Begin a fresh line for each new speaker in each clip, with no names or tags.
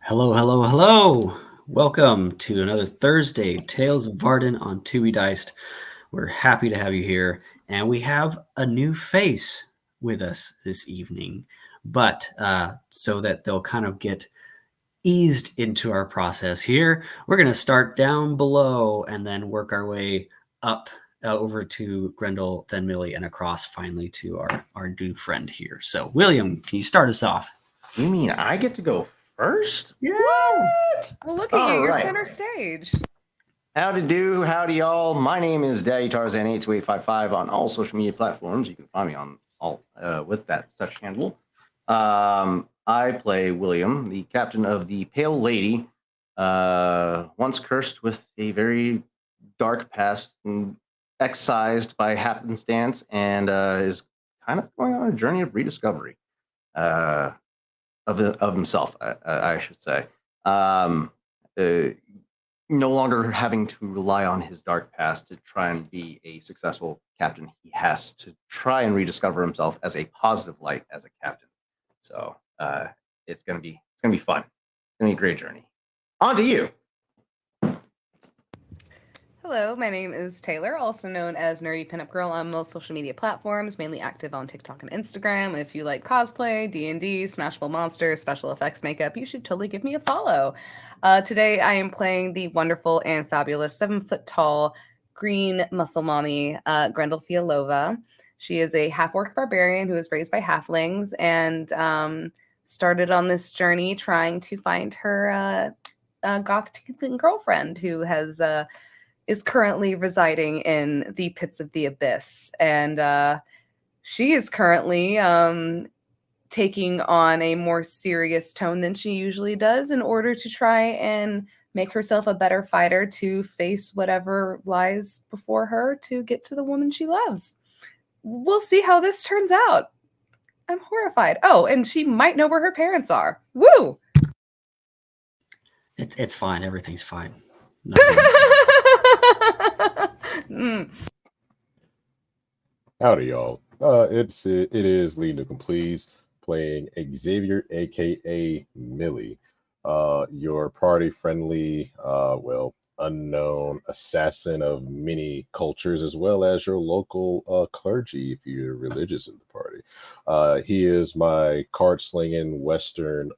Hello, hello, hello. Welcome to another Thursday Tales of Vardin on Tubi Diced. We're happy to have you here, and we have a new face with us this evening. But so that they'll kind of get eased into our process here, we're going to start down below and then work our way up over to Grendel, then Millie, and across finally to our new friend here. So, William, can you start us off?
You mean I get to go first?
Yeah.
What?
Well, look at
All
you. You're
right.
center stage.
Howdy do, howdy y'all. My name is Daddy Tarzan82855 on all social media platforms. You can find me on all with that such handle. I play William, the captain of the Pale Lady, once cursed with a very dark past and excised by happenstance, and is kind of going on a journey of rediscovery. Of himself, I should say. No longer having to rely on his dark past to try and be a successful captain, he has to try and rediscover himself as a positive light as a captain. So it's gonna be fun. It's gonna be a great journey. On to you.
Hello, my name is Taylor, also known as Nerdy Pinup Girl on most social media platforms, mainly active on TikTok and Instagram. If you like cosplay, D&D, Smashable Monsters, special effects makeup, you should totally give me a follow. Today I am playing the wonderful and fabulous 7-foot-tall green muscle mommy, Grendel Fialova. She is a half-orc barbarian who was raised by halflings and started on this journey trying to find her goth tiefling girlfriend who is currently residing in the pits of the abyss. And she is currently taking on a more serious tone than she usually does in order to try and make herself a better fighter to face whatever lies before her to get to the woman she loves. We'll see how this turns out. I'm horrified. Oh, and she might know where her parents are. Woo!
It's fine. Everything's fine.
Mm.
Howdy, y'all. It is Lee Newcomb, please, playing Xavier, aka Millie, your party-friendly, unknown assassin of many cultures, as well as your local clergy, if you're religious in the party. He is my card-slinging Western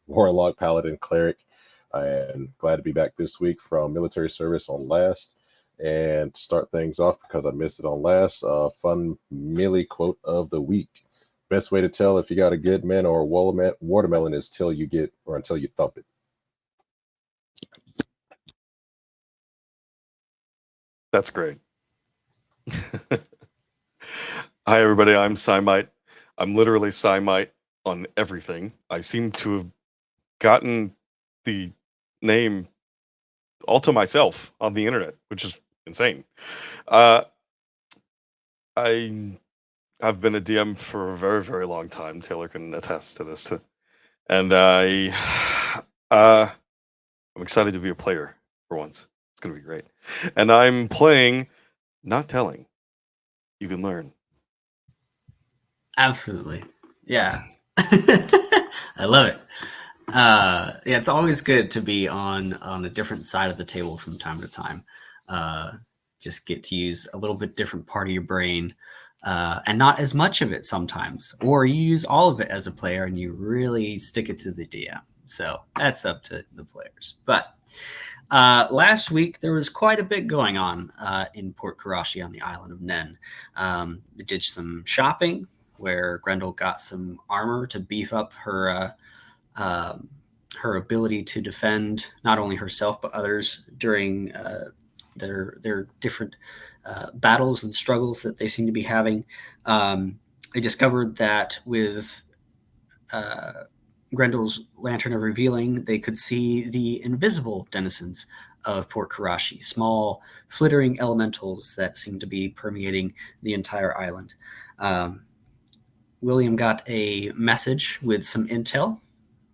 warlock, paladin, cleric, and glad to be back this week from military service on last. And to start things off, because I missed it on last, fun Millie quote of the week. Best way to tell if you got a good man or a watermelon is till you get or until you thump it.
That's great. Hi, everybody. I'm Simite. I'm literally Simite on everything. I seem to have gotten the name all to myself on the internet, which is insane. I've been a DM for a very, very long time. Taylor can attest to this. And I'm excited to be a player for once. It's going to be great. And I'm playing, not telling. You can learn.
Absolutely. Yeah. I love it. Yeah, it's always good to be on a different side of the table from time to time. Just get to use a little bit different part of your brain, and not as much of it sometimes. Or you use all of it as a player and you really stick it to the DM. So that's up to the players. But last week, there was quite a bit going on in Port Karashi on the island of Nen. We did some shopping where Grendel got some armor to beef up her ability to defend not only herself but others during their different battles and struggles that they seem to be having. They discovered that with Grendel's Lantern of Revealing, they could see the invisible denizens of Port Karashi, small flittering elementals that seem to be permeating the entire island. William got a message with some intel,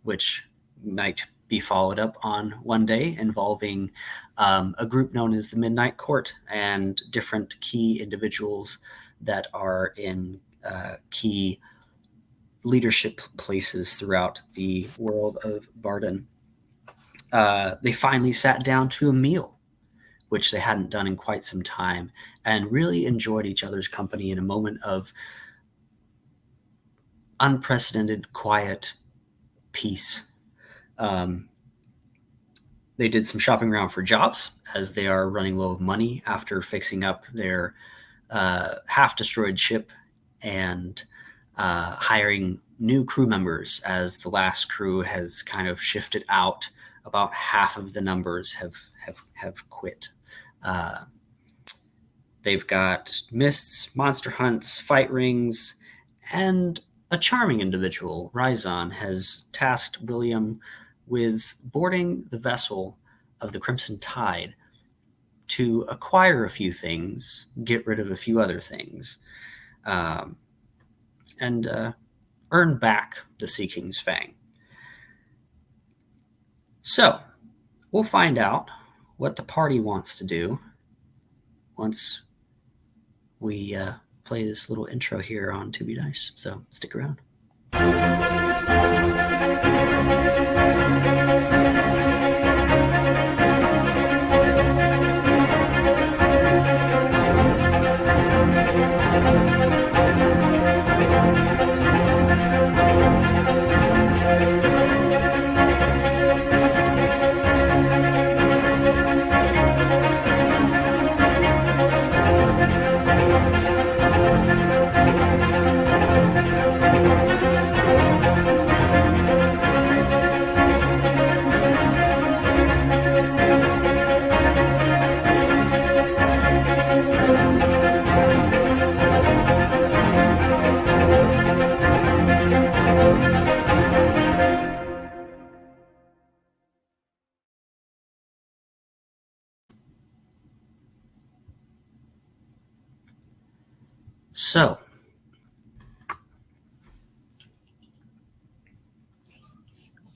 which might be followed up on one day, involving a group known as the Midnight Court and different key individuals that are in key leadership places throughout the world of Vardin. They finally sat down to a meal, which they hadn't done in quite some time, and really enjoyed each other's company in a moment of unprecedented, quiet peace. They did some shopping around for jobs, as they are running low of money after fixing up their half-destroyed ship and hiring new crew members, as the last crew has kind of shifted out. About half of the numbers have quit. They've got mists, monster hunts, fight rings, and a charming individual, Rhizon, has tasked William with boarding the vessel of the Crimson Tide to acquire a few things, get rid of a few other things, and earn back the Sea King's Fang. So, we'll find out what the party wants to do once we play this little intro here on 2B Dice. So, stick around. So,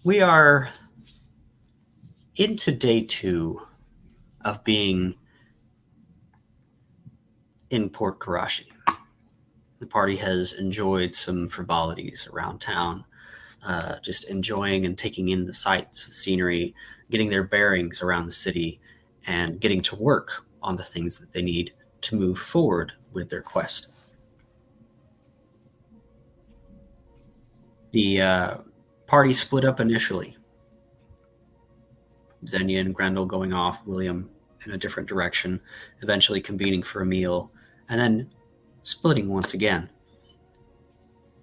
we are into day 2 of being in Port Karashi. The party has enjoyed some frivolities around town, just enjoying and taking in the sights, the scenery, getting their bearings around the city, and getting to work on the things that they need to move forward with their quest. The party split up initially. Xenia and Grendel going off, William in a different direction, eventually convening for a meal, and then splitting once again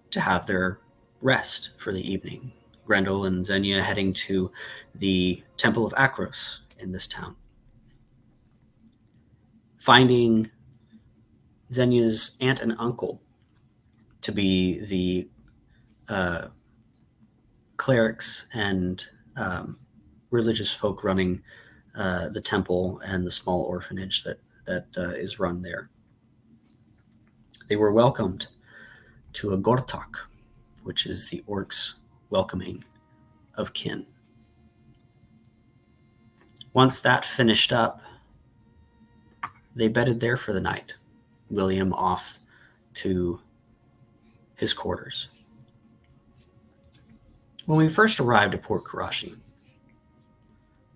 to have their rest for the evening. Grendel and Xenia heading to the Temple of Akros in this town. Finding Xenia's aunt and uncle to be the clerics and religious folk running the temple and the small orphanage that is run there. They were welcomed to a gortak, which is the orcs' welcoming of kin. Once that finished up, they bedded there for the night. William off to his quarters. When we first arrived at Port Karashi,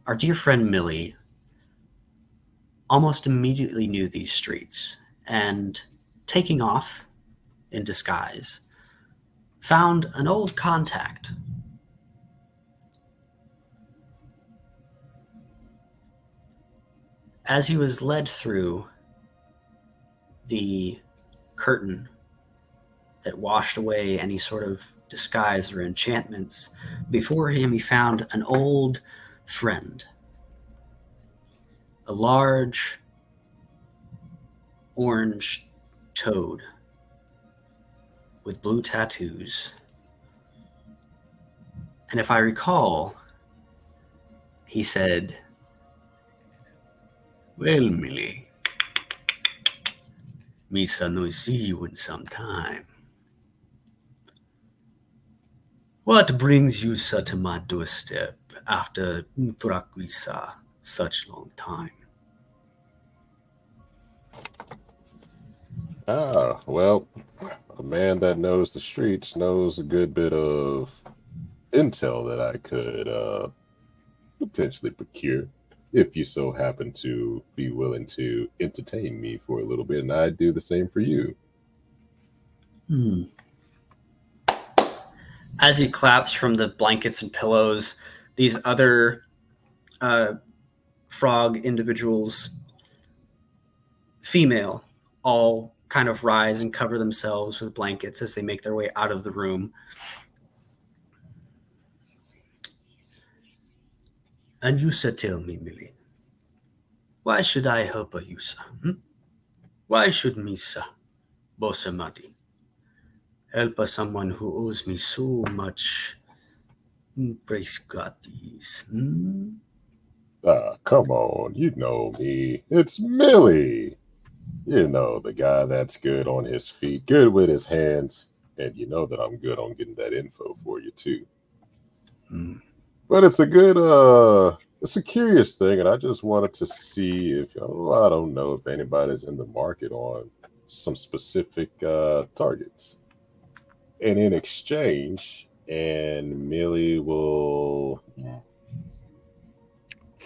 our dear friend Millie almost immediately knew these streets, and taking off in disguise, found an old contact. As he was led through the curtain that washed away any sort of disguise or enchantments, before him he found an old friend, a large orange toad with blue tattoos. And if I recall, he said, "Well, Millie, Misa no see you in some time. What brings you to my doorstep after Prakrisa such long time?"
Well, A man that knows the streets knows a good bit of intel that I could potentially procure if you so happen to be willing to entertain me for a little bit, and I'd do the same for you.
Hmm. As he claps from the blankets and pillows, these other uh, frog individuals, female, all kind of rise and cover themselves with blankets as they make their way out of the room. And Yusa, tell me, Millie, why should I help a Yusa? Why should Misa, Bosamadi, help a someone who owes me so much? Praise God, these.
Ah, come on, you know me. It's Millie. You know, the guy that's good on his feet, good with his hands, and you know that I'm good on getting that info for you too.
Hmm.
But it's a curious thing, and I just wanted to see if, I don't know if anybody's in the market on some specific targets. And in exchange, and Millie will,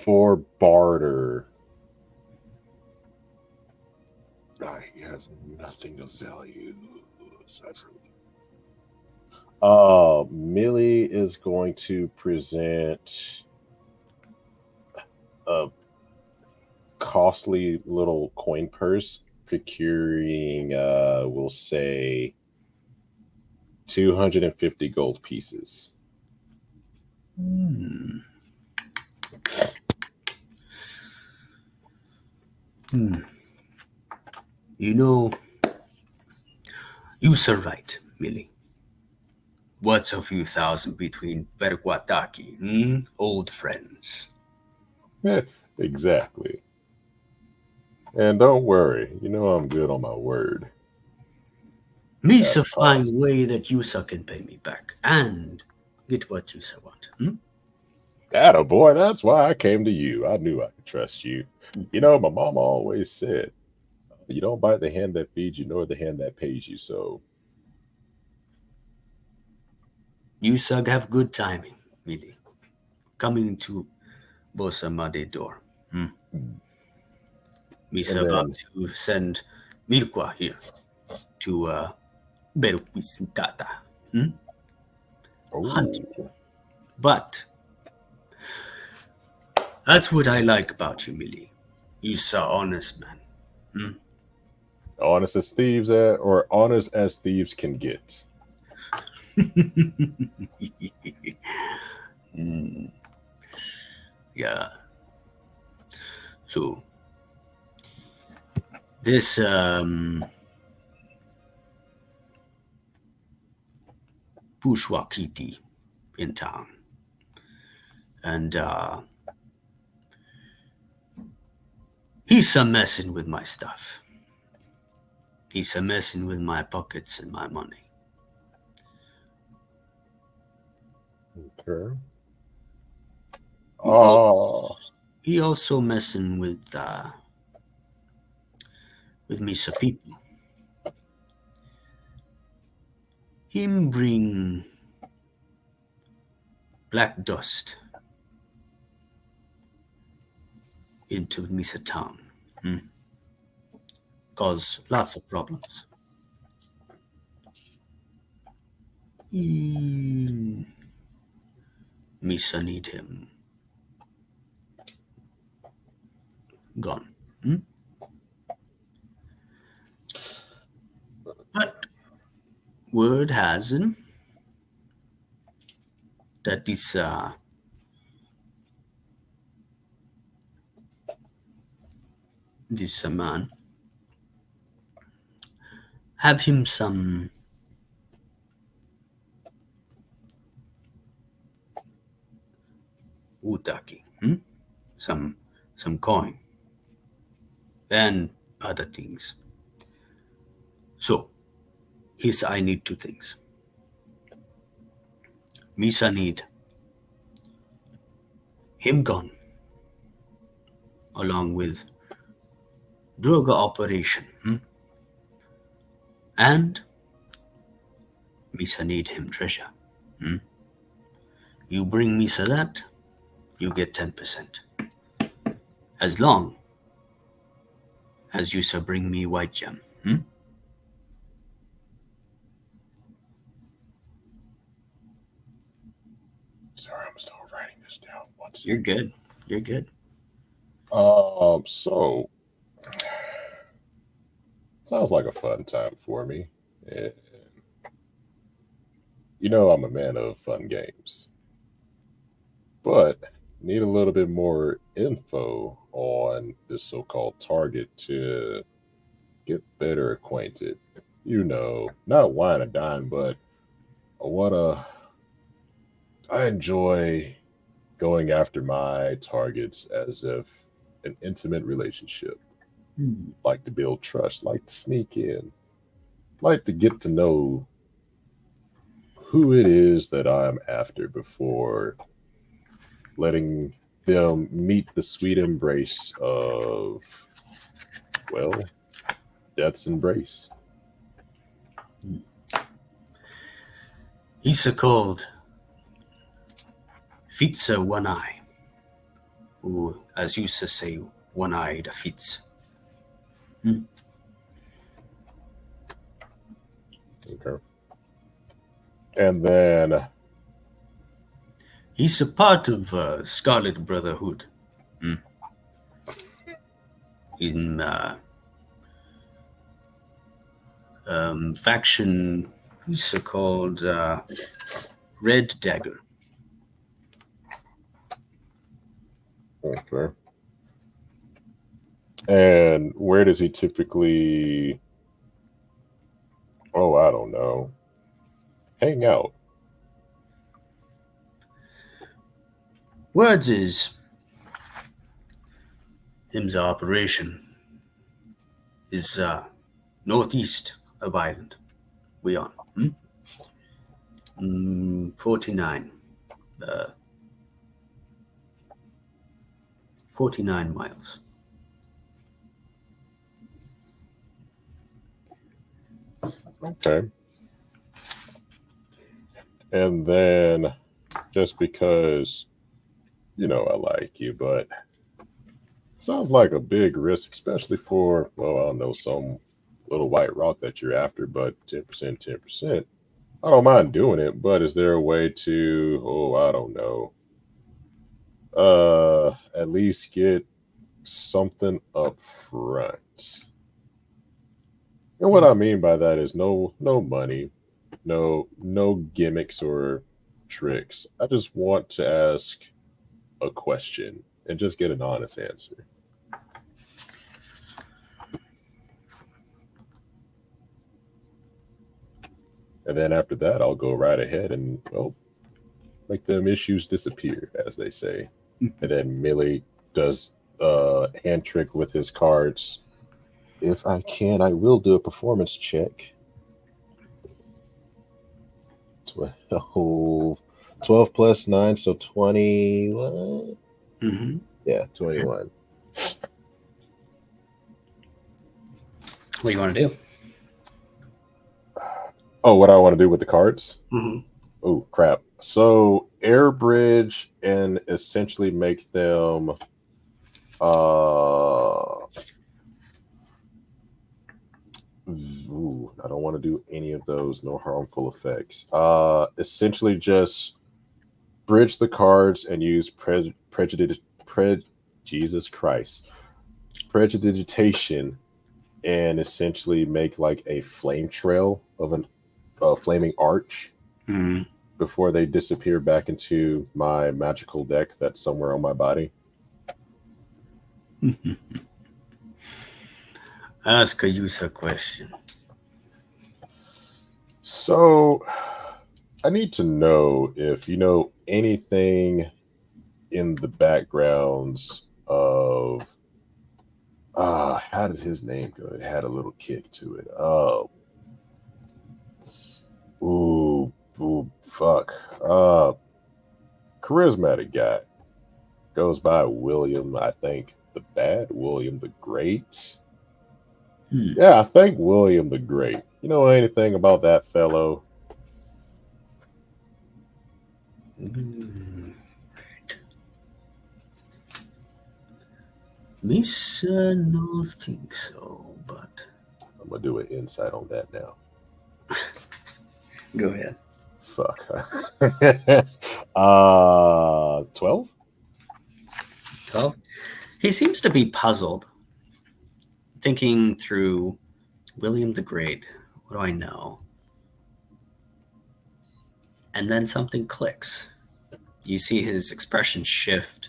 for barter, he has nothing of value aside from. Millie is going to present a costly little coin purse, procuring, we'll say, 250 gold pieces.
Hmm. Hmm. You know, you are right, Millie. What's a few thousand between Berguataki, old friends?
Exactly. And don't worry, you know I'm good on my word. At a
Misa find
cost.
way that Yusa can pay me back and get what Yusa want.
Atta boy, that's why I came to you. I knew I could trust you. You know, my mama always said, you don't bite the hand that feeds you, nor the hand that pays you. So,
Yusa have good timing, Millie. Coming to Bosamade door.
and
Misa about
then,
to send Mirqua here to Beruquisintata. Hunt you.
oh,
But that's what I like about you, Millie. Yusa honest man.
honest as thieves, or honest as thieves can get.
Mm, yeah. So this bourgeois kitty in town, and he's a messing with my stuff. He's a messing with my pockets and my money.
Okay.
He also,
Oh,
he also messing with Misa people. Him bring black dust into Misa town. Cause lots of problems. Mm, Misa need him gone. But word has it that this man have him some utaki, some some coin and other things. So his I need two things. Misa need him gone along with Droga operation and Misa need him treasure. Hmm? You bring Misa that, you get 10%. As long as you shall bring me white gem. Hmm?
Sorry, I'm still writing this down. One
You're
second.
good. You're good.
So sounds like a fun time for me. And I'm a man of fun games, but need a little bit more info on this so-called target to get better acquainted. Not wine and dine, but what I enjoy going after my targets as if an intimate relationship.
Hmm.
Like to build trust, like to sneak in, like to get to know who it is that I'm after before letting them meet the sweet embrace of, well, death's embrace.
He's called Fitza One Eye, who, as you say, one-eyed Fitz. Hmm.
Okay. And then,
He's a part of Scarlet Brotherhood. Hmm. In faction, he's called Red Dagger.
okay. And where does he typically, oh, I don't know, hang out?
Words is him's operation is northeast of Ireland. We on 49. 49 miles.
Okay. And then, just because, I like you, but sounds like a big risk, especially for, well, I don't know, some little white rock that you're after, but 10%, 10%. I don't mind doing it, but is there a way to, oh, I don't know, at least get something up front? And what I mean by that is no money, no gimmicks or tricks. I just want to ask a question and just get an honest answer. And then after that, I'll go right ahead and, well, make them issues disappear, as they say. And then Millie does a hand trick with his cards. If I can, I will do a performance check. 12 plus 9, so 21.
Mm-hmm.
Yeah, 21.
What do you want to do?
Oh, what I want to do with the cards?
Mm-hmm.
Oh, crap. So, air bridge and essentially make them I don't want to do any of those. No harmful effects. Essentially just bridge the cards and use Jesus Christ. Prestidigitation and essentially make like a flame trail of a flaming arch
Mm-hmm.
before they disappear back into my magical deck that's somewhere on my body.
Ask a user question.
So I need to know if you know anything in the backgrounds of how did his name go? It had a little kick to it. Ooh, fuck. Charismatic guy. Goes by William, I think. The Bad? William the Great?
Hmm.
Yeah, I think William the Great. You know anything about that fellow?
Right. Miss, no think so, but
I'm gonna do an insight on that now.
go ahead.
Fuck. 12?
12. He seems to be puzzled, thinking through William the Great. What do I know? And then something clicks. You see his expression shift.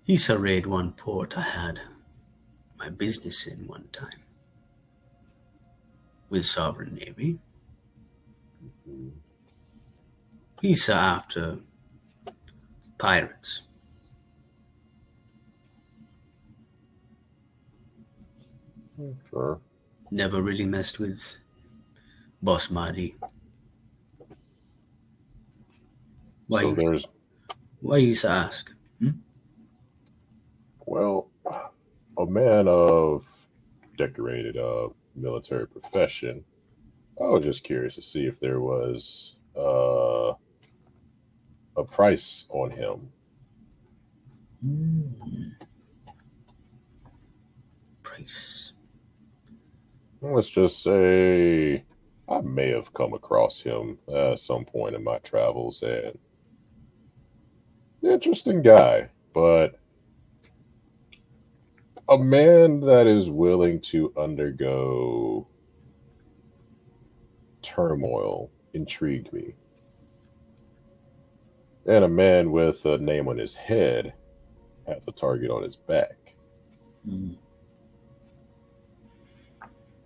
He surveyed one port I had my business in one time with Sovereign Navy. He's after pirates.
Sure.
Never really messed with Boss Marty.
So there's,
Why you ask?
well, a man of decorated military profession. I was just curious to see if there was a price on him.
Price.
Let's just say I may have come across him at some point in my travels, and interesting guy, but a man that is willing to undergo turmoil intrigued me. And a man with a name on his head has a target on his back.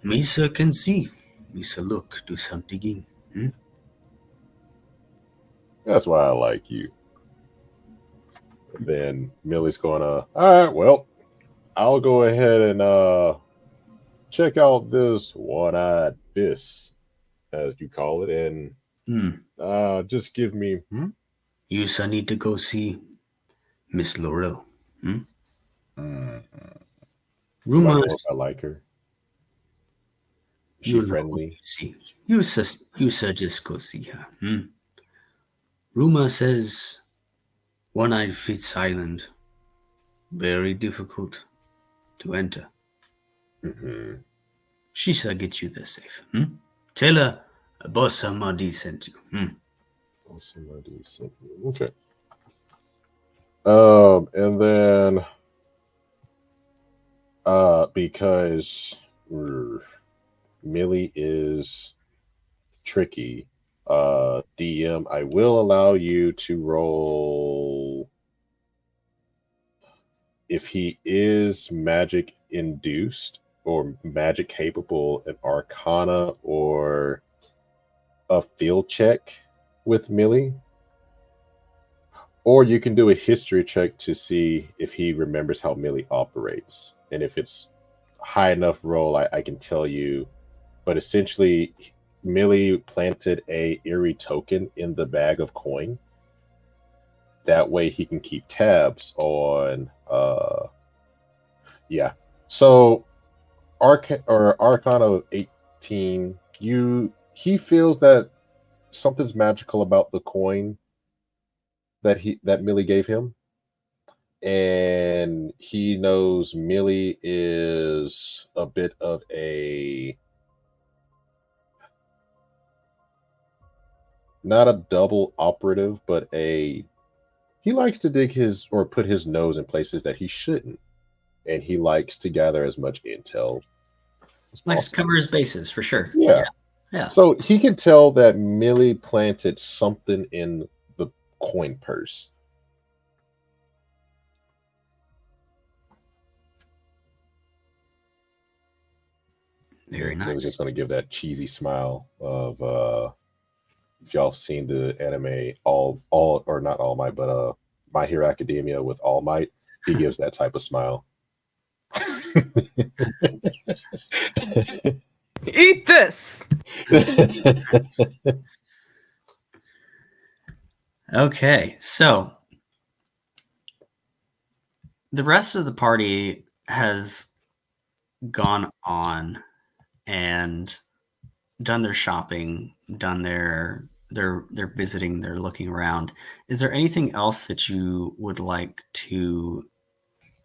Misa can see. Misa look, do some digging.
That's why I like you. Then Millie's gonna, all right, well, I'll go ahead and check out this one-eyed fist, as you call it, and just give me.
You need to go see Miss Laurel.
Do I know
Rumors.
if I like her? Is she
You know,
friendly?
see, you just go see her. Rumor says One-Eyed Fitz Island very difficult to enter.
Mm-hmm.
She shall get you there safe. Tell her Boss Samadi sent you.
Oh, somebody sent me. Okay. And then because Millie is tricky, DM, I will allow you to roll if he is magic induced or magic capable, an arcana or a field check with Millie. Or you can do a history check to see if he remembers how Millie operates. And if it's high enough roll, I can tell you. But essentially, Millie planted a eerie token in the bag of coin. That way he can keep tabs on yeah. So Arcana 18, he feels that something's magical about the coin that Millie gave him. And he knows Millie is a bit of a not a double operative, but he likes to dig his or put his nose in places that he shouldn't. And he likes to gather as much intel as
Likes to
possible.
cover his bases for sure.
Yeah. So he can tell that Millie planted something in the coin purse.
Very nice.
Millie's just going to give that cheesy smile of if y'all seen the anime all or not All Might, but My Hero Academia with All Might, he gives that type of smile.
Eat this.
Okay, so the rest of the party has gone on and done their shopping, done their visiting, they're looking around. Is there anything else that you would like to?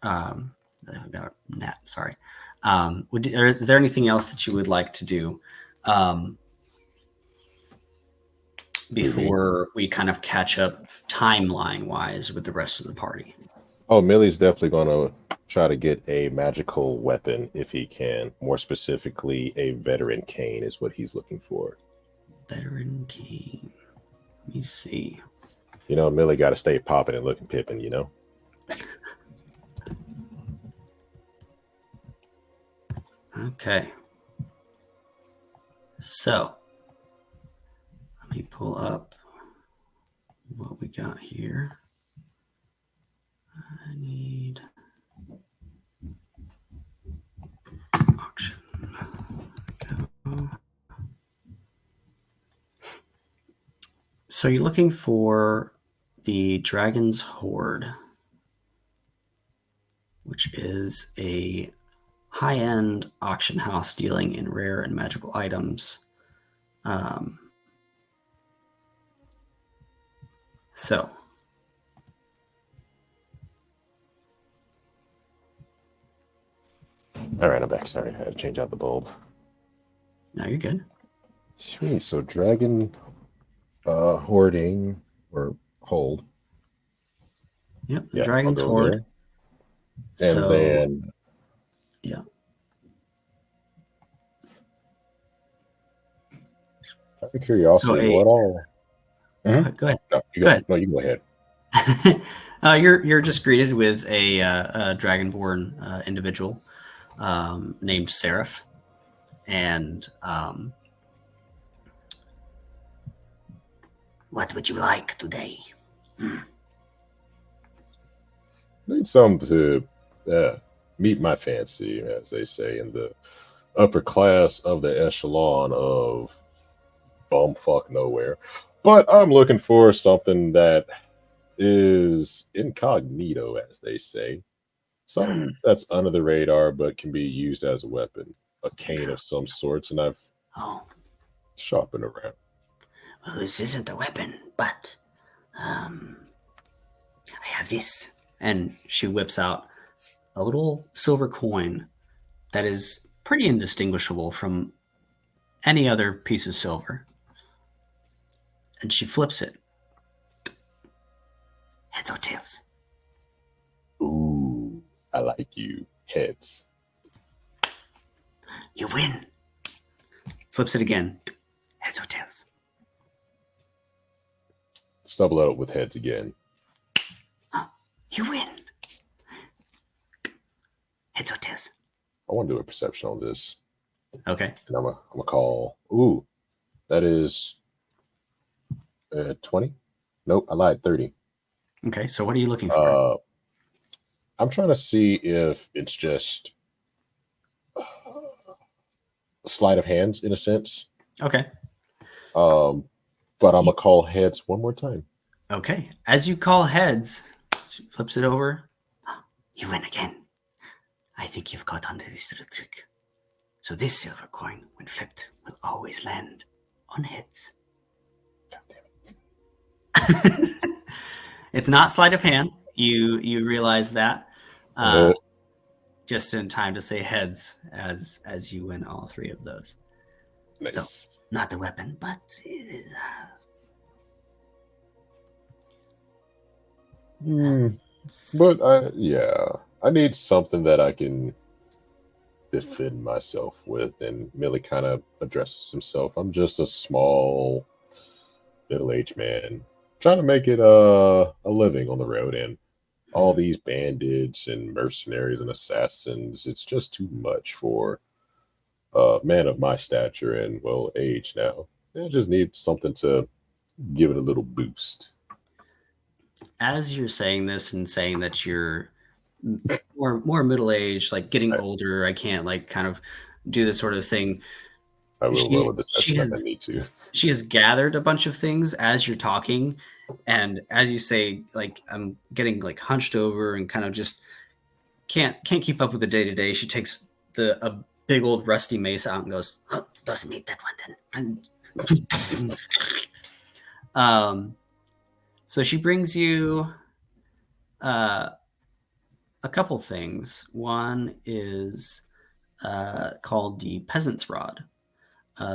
I got a nap. Sorry. Is there anything else that you would like to do before we kind of catch up timeline wise with the rest of the party?
Oh, Millie's definitely going to try to get a magical weapon if he can. More specifically, a veteran cane is what he's looking for.
Veteran cane. Let me see.
You know, Millie got to stay popping and looking pippin', you know?
Okay. So, let me pull up what we got here. I need auction. Go. So you're looking for the Dragon's Hoard, which is a high-end auction house dealing in rare and magical items. So
All right, I'm back. Sorry, I had to change out the bulb.
now you're good.
Sweet. So dragon hoarding or hold.
Yep, the
Yeah,
Dragon's
I'll go
Hoard.
there. And
So,
then
yeah.
out of curiosity,
So
what all?
Go ahead.
No, you
Go
go.
ahead.
No, you go ahead.
You're just greeted with a dragonborn individual named Seraph, and what would you like today?
Need something to meet my fancy, as they say in the upper class of the echelon of bumfuck nowhere. But I'm looking for something that is incognito, as they say. Something that's under the radar but can be used as a weapon. A cane of some sorts, and I've
Oh,
shopping around.
well, this isn't a weapon, but I have this. And she whips out a little silver coin that is pretty indistinguishable from any other piece of silver. And she flips it. Heads or tails?
Ooh, I like you. Heads.
You win. Flips it again. Heads or tails?
Stubble out with heads again.
You win. Heads or tails?
I want to do a perception on this.
Okay.
And I'm gonna call. Ooh, that is 20. Nope, I lied. 30.
Okay. So what are you looking for?
I'm trying to see if it's just sleight of hands in a sense.
Okay.
But I'm gonna call heads one more time.
Okay. As you call heads, she flips it over. You win again. I think you've got onto this little trick. So this silver coin, when flipped, will always land on heads.
God damn it.
It's not sleight of hand. You realize that just in time to say heads as you win all three of those.
Nice.
So not a weapon, but it is,
But I need something that I can defend myself with. And Millie kind of addresses himself. I'm just a small, middle-aged man trying to make it a living on the road, and all these bandits and mercenaries and assassins, it's just too much for a man of my stature and age now. I just need something to give it a little boost.
as you're saying this and saying that you're more middle-aged, like getting older, I can't like kind of do this sort of thing.
I will roll a deception if I need to.
She has gathered a bunch of things as you're talking, and as you say, like I'm getting like hunched over and kind of just can't keep up with the day to day. She takes big old rusty mace out and goes, "Oh, doesn't need that one then." So she brings you a couple things. One is called the Peasant's Rod.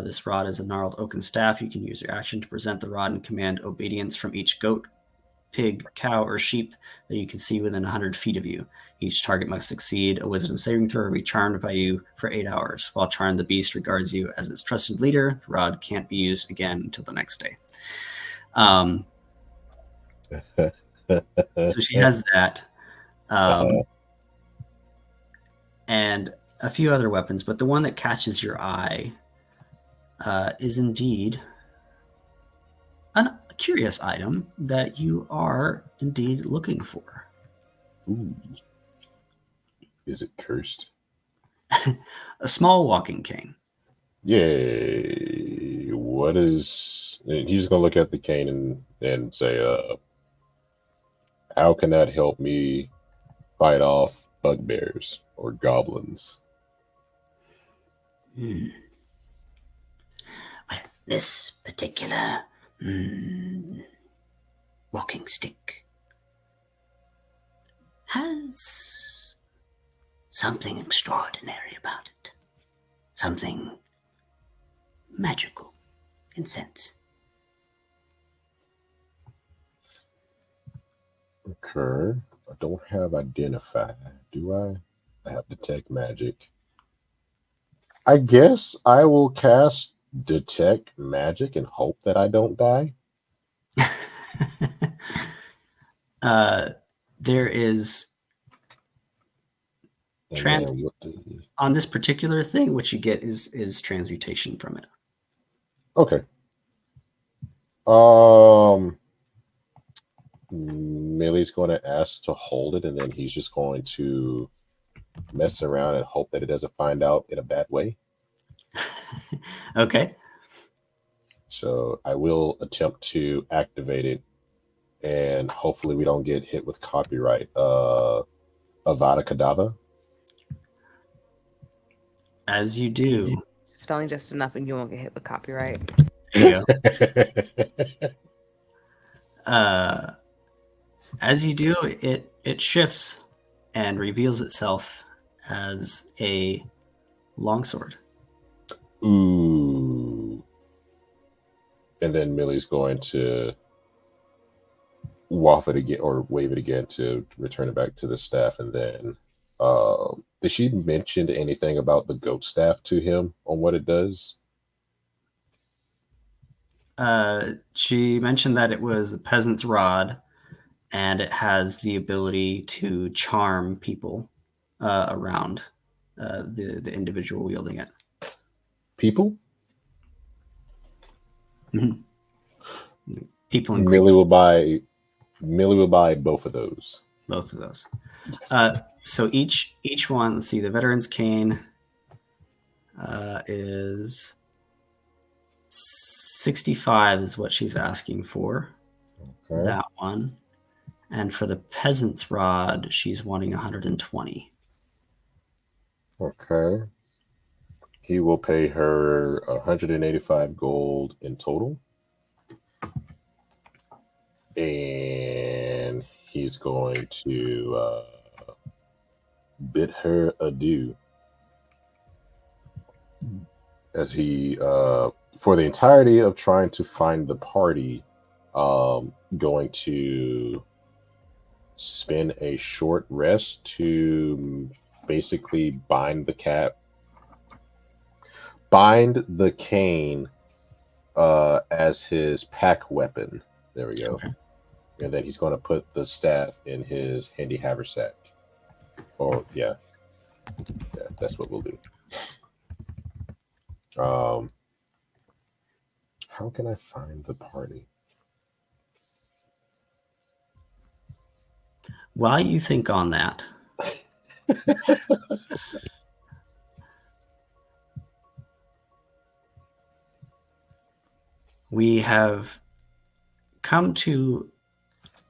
This rod is a gnarled oaken staff. You can use your action to present the rod and command obedience from each goat, pig, cow, or sheep that you can see within 100 feet of you. Each target must succeed a wisdom saving throw or be charmed by you for 8 hours. While charmed, the beast regards you as its trusted leader. The rod can't be used again until the next day. So she has that. And a few other weapons, but the one that catches your eye is indeed a curious item that you are indeed looking for.
Ooh. Is it cursed?
A small walking cane.
Yay. What is... And he's going to look at the cane and say, how can that help me fight off bugbears or goblins?
Well, this particular walking stick has something extraordinary about it. Something magical in sense.
Okay. I don't have identify, do I? I have detect magic. I guess I will cast detect magic and hope that I don't die.
There is on this particular thing, what you get is transmutation from it.
Okay. Millie's going to ask to hold it, and then he's just going to mess around and hope that it doesn't find out in a bad way.
Okay.
So I will attempt to activate it, and hopefully we don't get hit with copyright. Avada Kedavra.
As you do.
Spelling just enough and you won't get hit with copyright.
There you go. As you do, it shifts and reveals itself as a longsword.
Ooh. And then Millie's going to waft it again or wave it again to return it back to the staff. And then did she mention anything about the goat staff to him on what it does?
She mentioned that it was a peasant's rod and it has the ability to charm people around the individual wielding it.
People?
Mm-hmm. People and
Millie will buy both of those.
Both of those.
Yes.
So each one, let's see, the veteran's cane is 65 is what she's asking for. Okay. That one. And for the peasant's rod, she's wanting 120.
Okay. He will pay her 185 gold in total. And he's going to bid her adieu. As he, for the entirety of trying to find the party, going to spend a short rest to basically bind the cane as his pack weapon. There we go. Okay. And then he's going to put the staff in his handy haversack. Or yeah, that's what we'll do. How can I find the party?
While you think on that, we have come to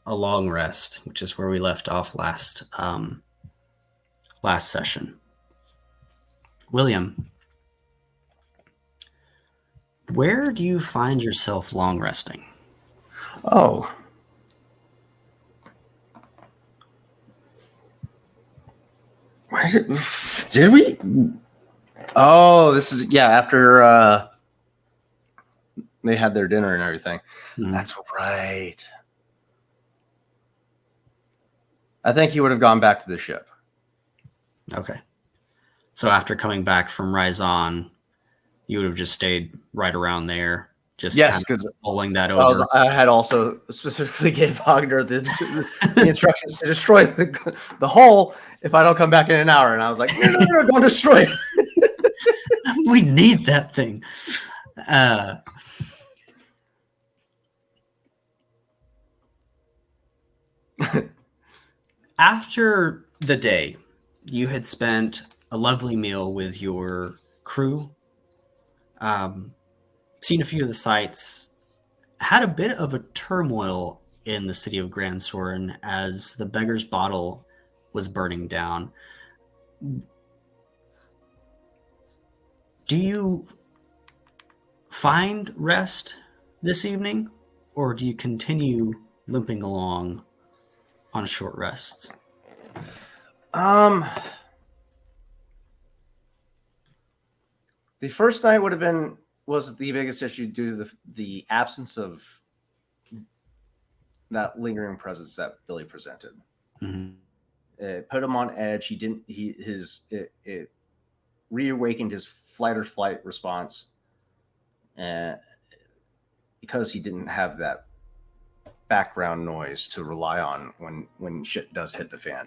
a long rest, which is where we left off last session. William, where do you find yourself long resting?
Oh. Where did we? Oh, this is after they had their dinner and everything.
Mhm.
That's right. I think he would have gone back to the ship.
Okay. So after coming back from Rizon, you would have just stayed right around there, just
Yes,
kind of
because
pulling that over.
I had also specifically gave Wagner the instructions to destroy the hull if I don't come back in an hour. And I was like, no, don't destroy it.
We need that thing. After the day, you had spent a lovely meal with your crew, seen a few of the sights, had a bit of a turmoil in the city of Grand Soren as the beggar's bottle was burning down. Do you find rest this evening, or do you continue limping along on short rests?
The first night was the biggest issue due to the absence of that lingering presence that Billy presented.
Mm-hmm.
It put him on edge. It reawakened his flight or flight response, because he didn't have that background noise to rely on when shit does hit the fan.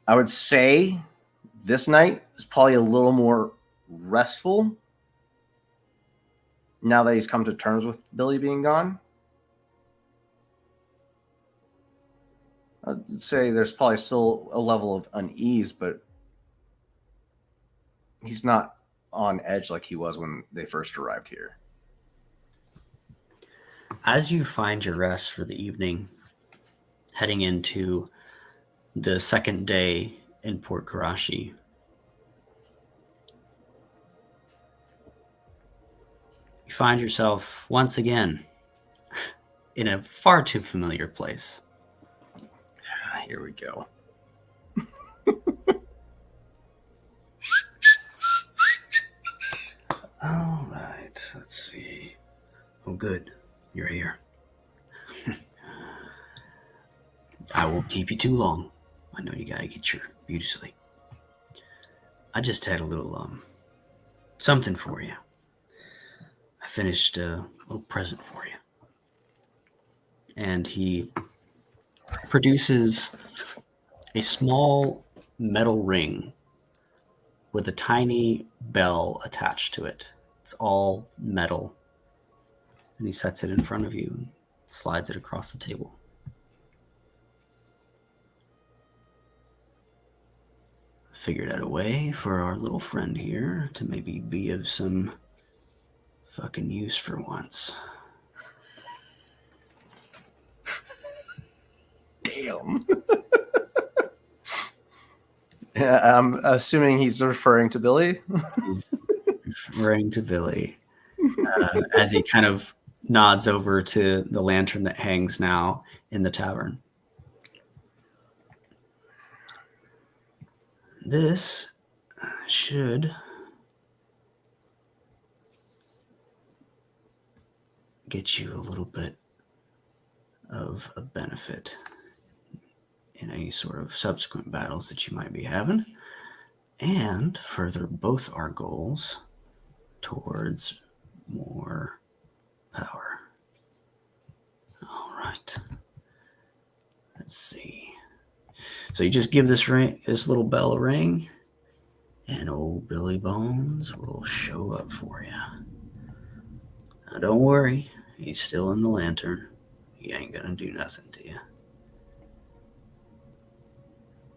I would say this night is probably a little more restful now that he's come to terms with Billy being gone. I'd say there's probably still a level of unease, but he's not on edge like he was when they first arrived here.
As you find your rest for the evening, heading into the second day in Port Karashi, you find yourself once again in a far too familiar place.
Here we go.
All right, let's see. Oh, good. You're here. I won't keep you too long. I know you gotta get your beauty sleep. I just had a little, something for you. I finished a little present for you. And he produces a small metal ring with a tiny bell attached to it. It's all metal. And he sets it in front of you and slides it across the table. Figured out a way for our little friend here to maybe be of some fucking use for once.
Damn. I'm assuming he's referring to Billy.
He's referring to Billy as he kind of nods over to the lantern that hangs now in the tavern. This should get you a little bit of a benefit in any sort of subsequent battles that you might be having, and further both our goals towards more power. All right. Let's see. So you just give this little bell a ring, and old Billy Bones will show up for you. Now don't worry, he's still in the lantern. He ain't gonna do nothing to you.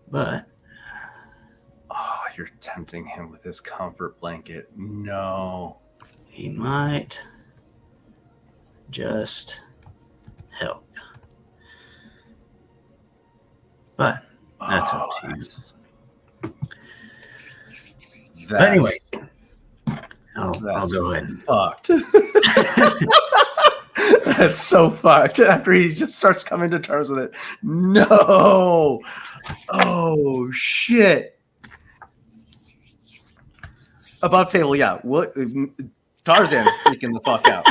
But
Oh, you're tempting him with his comfort blanket. No.
he might just help. But that's up to you. But anyway, I'll go ahead.
Fucked. That's so fucked. After he just starts coming to terms with it. No. Oh shit. Above table, yeah. What? Tarzan freaking the fuck out.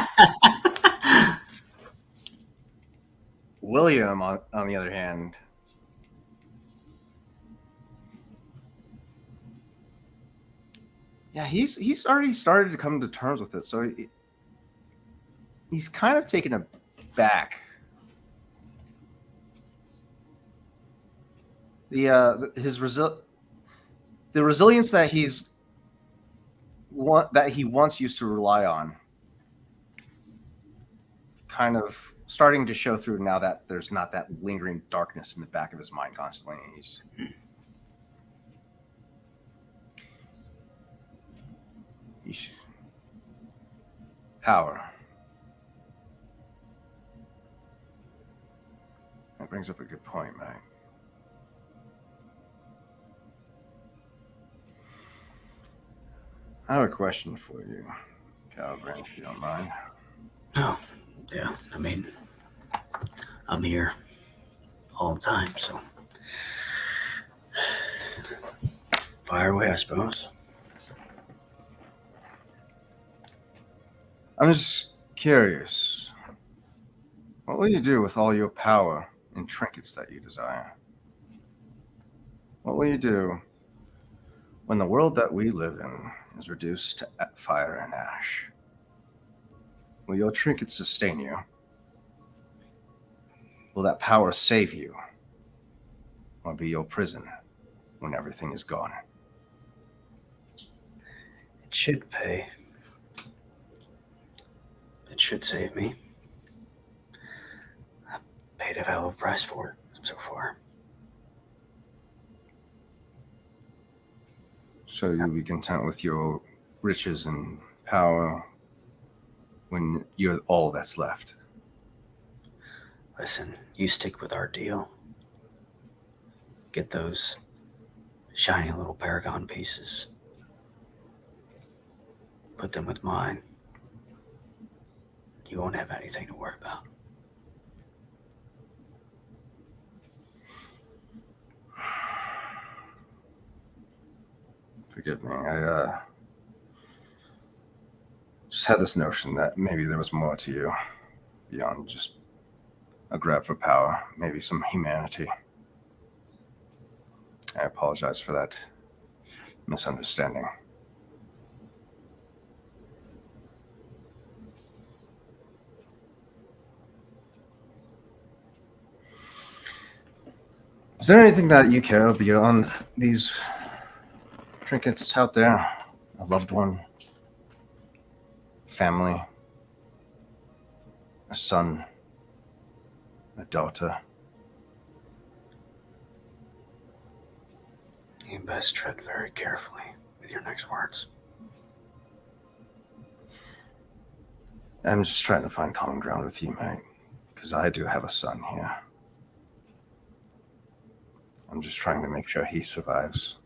William, on the other hand, yeah, he's already started to come to terms with it. So he's kind of taken aback. The resilience that he once used to rely on, kind of starting to show through now that there's not that lingering darkness in the back of his mind constantly. He's power. That brings up a good point, Mike. I have a question for you, Calvin, if you don't mind.
Oh, yeah. I mean, I'm here all the time, so fire away, I suppose.
I'm just curious. What will you do with all your power and trinkets that you desire? What will you do when the world that we live in is reduced to fire and ash? Will your trinkets sustain you? Will that power save you? Or be your prison when everything is gone?
It should pay. It should save me. I paid a hell of a price for it so far.
So you'll be content with your riches and power when you're all that's left?
Listen, you stick with our deal. Get those shiny little paragon pieces. Put them with mine. You won't have anything to worry about.
Forgive me. I just had this notion that maybe there was more to you beyond just a grab for power, maybe some humanity. I apologize for that misunderstanding. Is there anything that you care beyond these trinkets out there? A loved one? Family? A son? A daughter?
You best tread very carefully with your next words.
I'm just trying to find common ground with you, mate, because I do have a son here. I'm just trying to make sure he survives.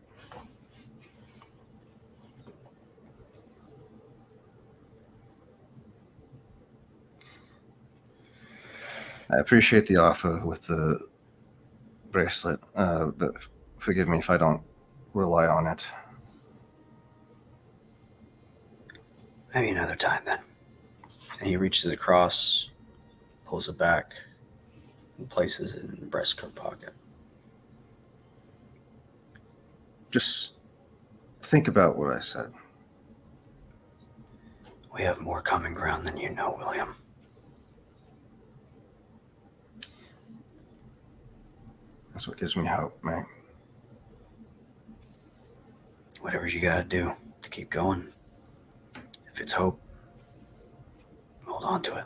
I appreciate the offer with the bracelet, but forgive me if I don't rely on it.
Maybe another time then. And he reaches across, pulls it back, and places it in the breastcoat pocket.
Just think about what I said.
We have more common ground than you know, William.
That's what gives me hope, mate.
Whatever you gotta do to keep going. If it's hope, hold on to it.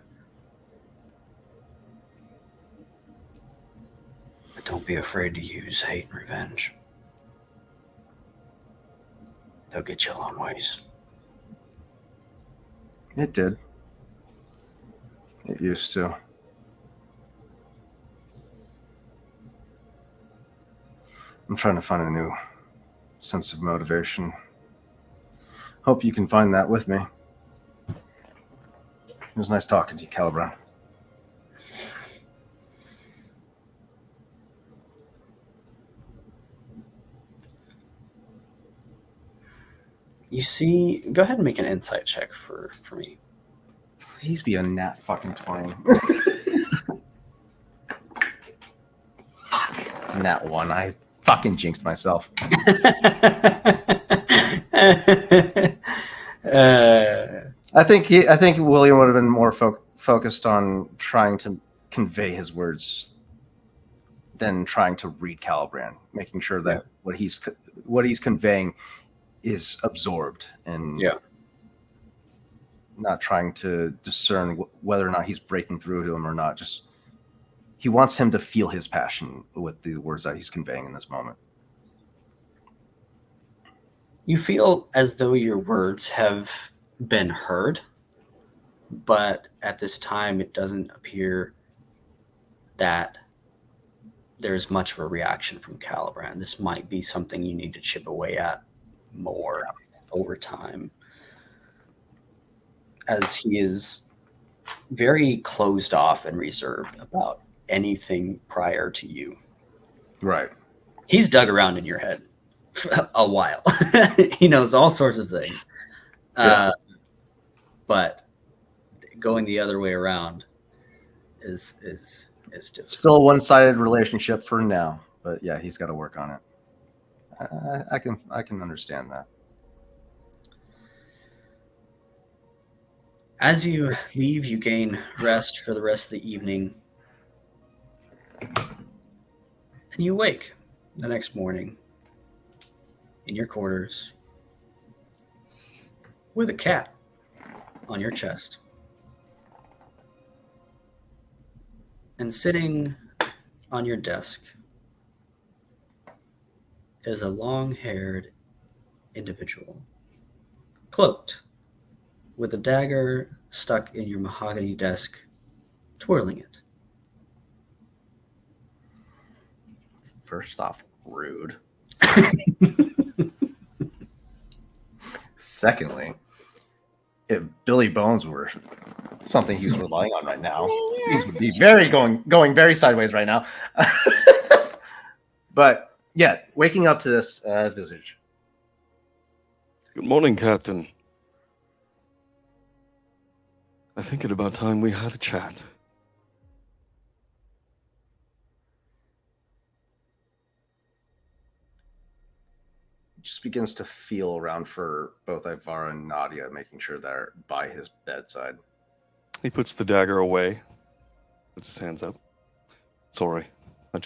But don't be afraid to use hate and revenge. They'll get you a long ways.
It did. It used to. I'm trying to find a new sense of motivation Hope you can find that with me. It was nice talking to you, Calibran.
You see, go ahead and make an insight check for me.
Please be a nat fucking 20. It's a nat 1. I fucking jinxed myself. I think William would have been more focused on trying to convey his words than trying to read Calibran, making sure that what he's conveying is absorbed and not trying to discern whether or not he's breaking through to him or not. Just he wants him to feel his passion with the words that he's conveying in this moment.
You feel as though your words have been heard, but at this time it doesn't appear that there's much of a reaction from Calibran. This might be something you need to chip away at more over time, as he is very closed off and reserved about anything prior to you.
Right.
He's dug around in your head for a while. He knows all sorts of things. But going the other way around is difficult.
Still a one-sided relationship for now, but yeah, he's got to work on it. I can understand that.
As you leave, you gain rest for the rest of the evening, and you wake the next morning in your quarters with a cat on your chest. And sitting on your desk is a long-haired individual, cloaked, with a dagger stuck in your mahogany desk, twirling it.
First off, rude. Secondly, if Billy Bones were something he's relying on right now, things would be going very sideways right now. But yeah, waking up to this visage.
Good morning, Captain. I think it's about time we had a chat.
Just begins to feel around for both Ivara and Nadia, making sure they're by his bedside.
He puts the dagger away, puts his hands up. Sorry, I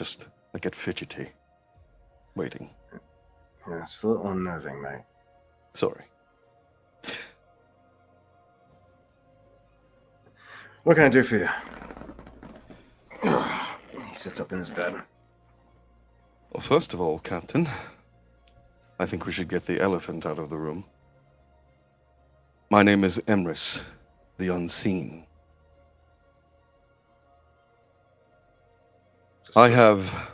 get fidgety. Waiting.
Yeah, it's a little unnerving, mate.
Sorry.
What can I do for you? He sits up in his bed.
Well, first of all, Captain, I think we should get the elephant out of the room. My name is Emrys, the Unseen. I have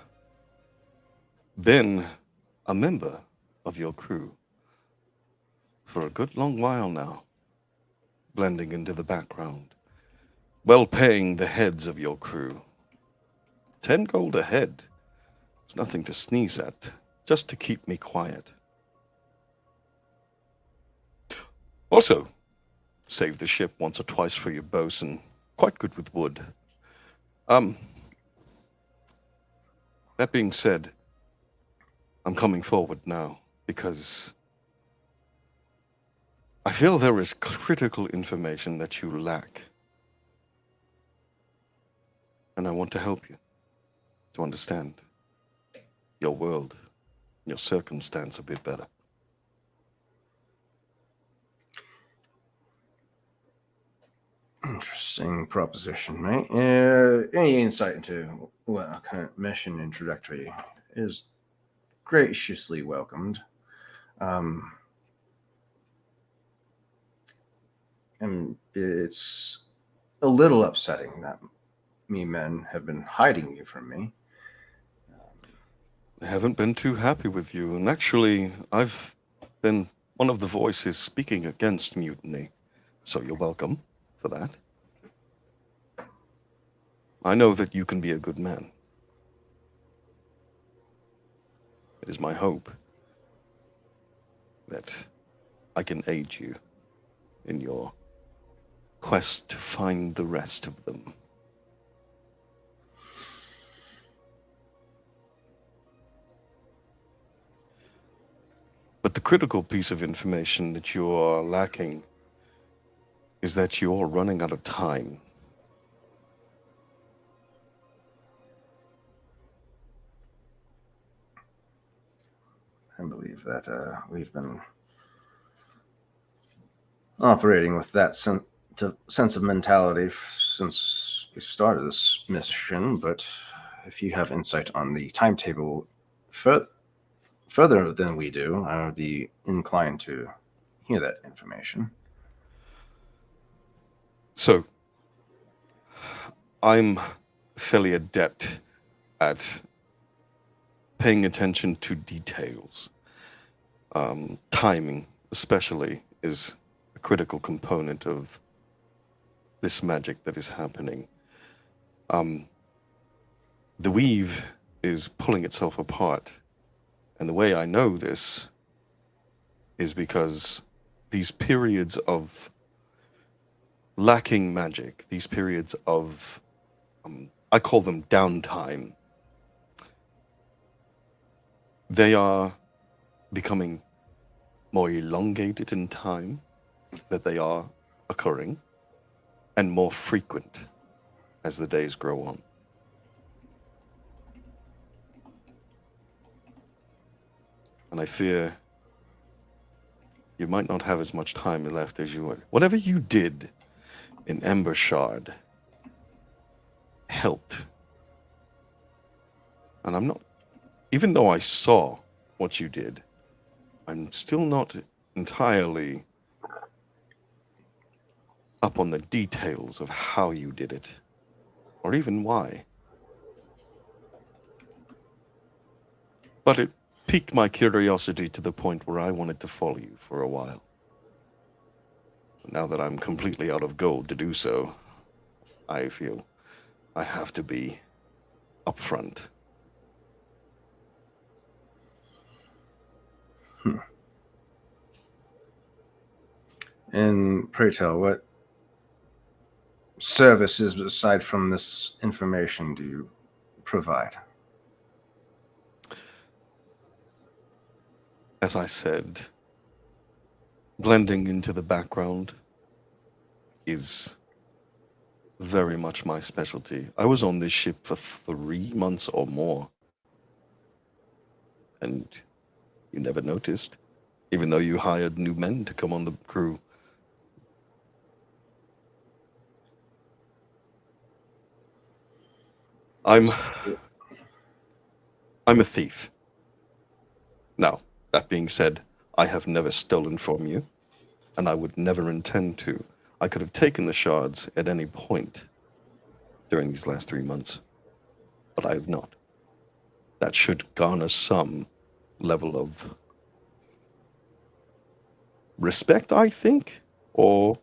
been a member of your crew for a good long while now, blending into the background, well paying the heads of your crew. 10 gold a head. It's nothing to sneeze at, just to keep me quiet. Also, saved the ship once or twice for your bosun. Quite good with wood. That being said, I'm coming forward now because I feel there is critical information that you lack. And I want to help you to understand your world, your circumstance a bit better.
Interesting proposition, mate. Any insight into what a kind of mission introductory is graciously welcomed. And it's a little upsetting that me men have been hiding you from me.
I haven't been too happy with you, and actually, I've been one of the voices speaking against mutiny, so you're welcome for that. I know that you can be a good man. It is my hope that I can aid you in your quest to find the rest of them. But the critical piece of information that you are lacking is that you're running out of time.
I believe that we've been operating with that sense of mentality since we started this mission, but if you have insight on the timetable further than we do, I would be inclined to hear that information.
So, I'm fairly adept at paying attention to details. Timing, especially, is a critical component of this magic that is happening. The weave is pulling itself apart. And the way I know this is because these periods of lacking magic, these periods of, I call them downtime, they are becoming more elongated in time, that they are occurring, and more frequent as the days grow on. And I fear you might not have as much time left as you would. Whatever you did in Ember Shard helped. And I'm not, even though I saw what you did, I'm still not entirely up on the details of how you did it, or even why. But it piqued my curiosity to the point where I wanted to follow you for a while. Now that I'm completely out of gold to do so, I feel I have to be upfront.
And pray tell, what services aside from this information do you provide?
As I said, blending into the background is very much my specialty. I was on this ship for 3 months or more, and you never noticed, even though you hired new men to come on the crew. I'm a thief. Now, that being said, I have never stolen from you, and I would never intend to. I could have taken the shards at any point during these last 3 months, but I have not. That should garner some level of respect, I think, or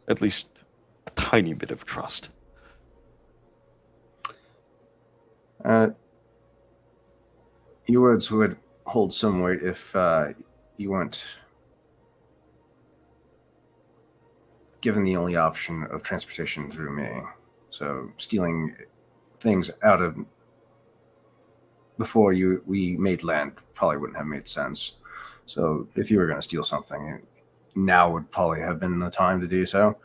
at least a tiny bit of trust.
Your words would hold some weight if you weren't given the only option of transportation through me. So stealing things out of before we made land probably wouldn't have made sense. So if you were going to steal something, now would probably have been the time to do so.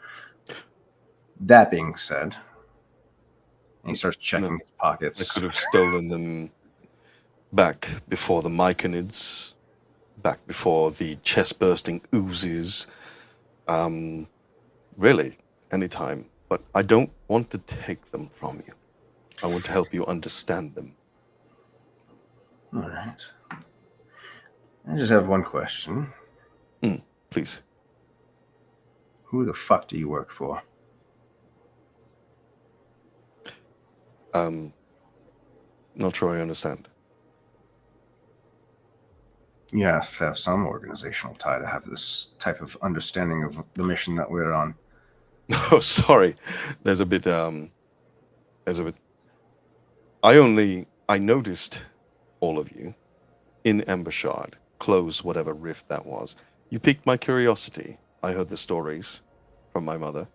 That being said, and he starts checking his pockets.
I could have stolen them back before the Myconids, back before the chest-bursting oozes. Really, anytime. But I don't want to take them from you. I want to help you understand them.
All right. I just have one question.
Please.
Who the fuck do you work for?
Not sure I understand.
You have to have some organizational tie to have this type of understanding of the mission that we're on.
Oh, sorry. There's a bit. There's a bit. I noticed all of you in Embershard close whatever rift that was. You piqued my curiosity. I heard the stories from my mother.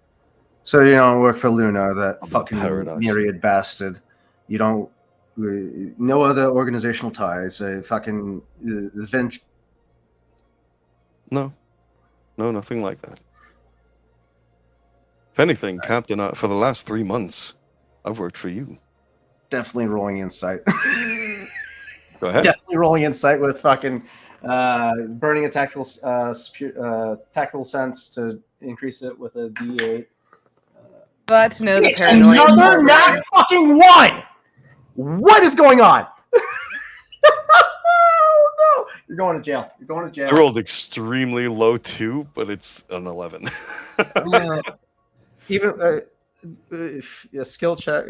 So you don't work for Luna, that
About
fucking
paradise.
myriad bastard. You don't. No other organizational ties. Fucking the Vent.
No, nothing like that. If anything, Captain, for the last 3 months, I've worked for you.
Definitely rolling insight.
Go ahead.
Definitely rolling insight with fucking burning a tactical sense to increase it with a D8.
But to know the paranoia.
Another nat fucking one. What is going on? Oh, no. You're going to jail. You're going to jail.
I rolled extremely low too, but it's an 11.
Even a skill check.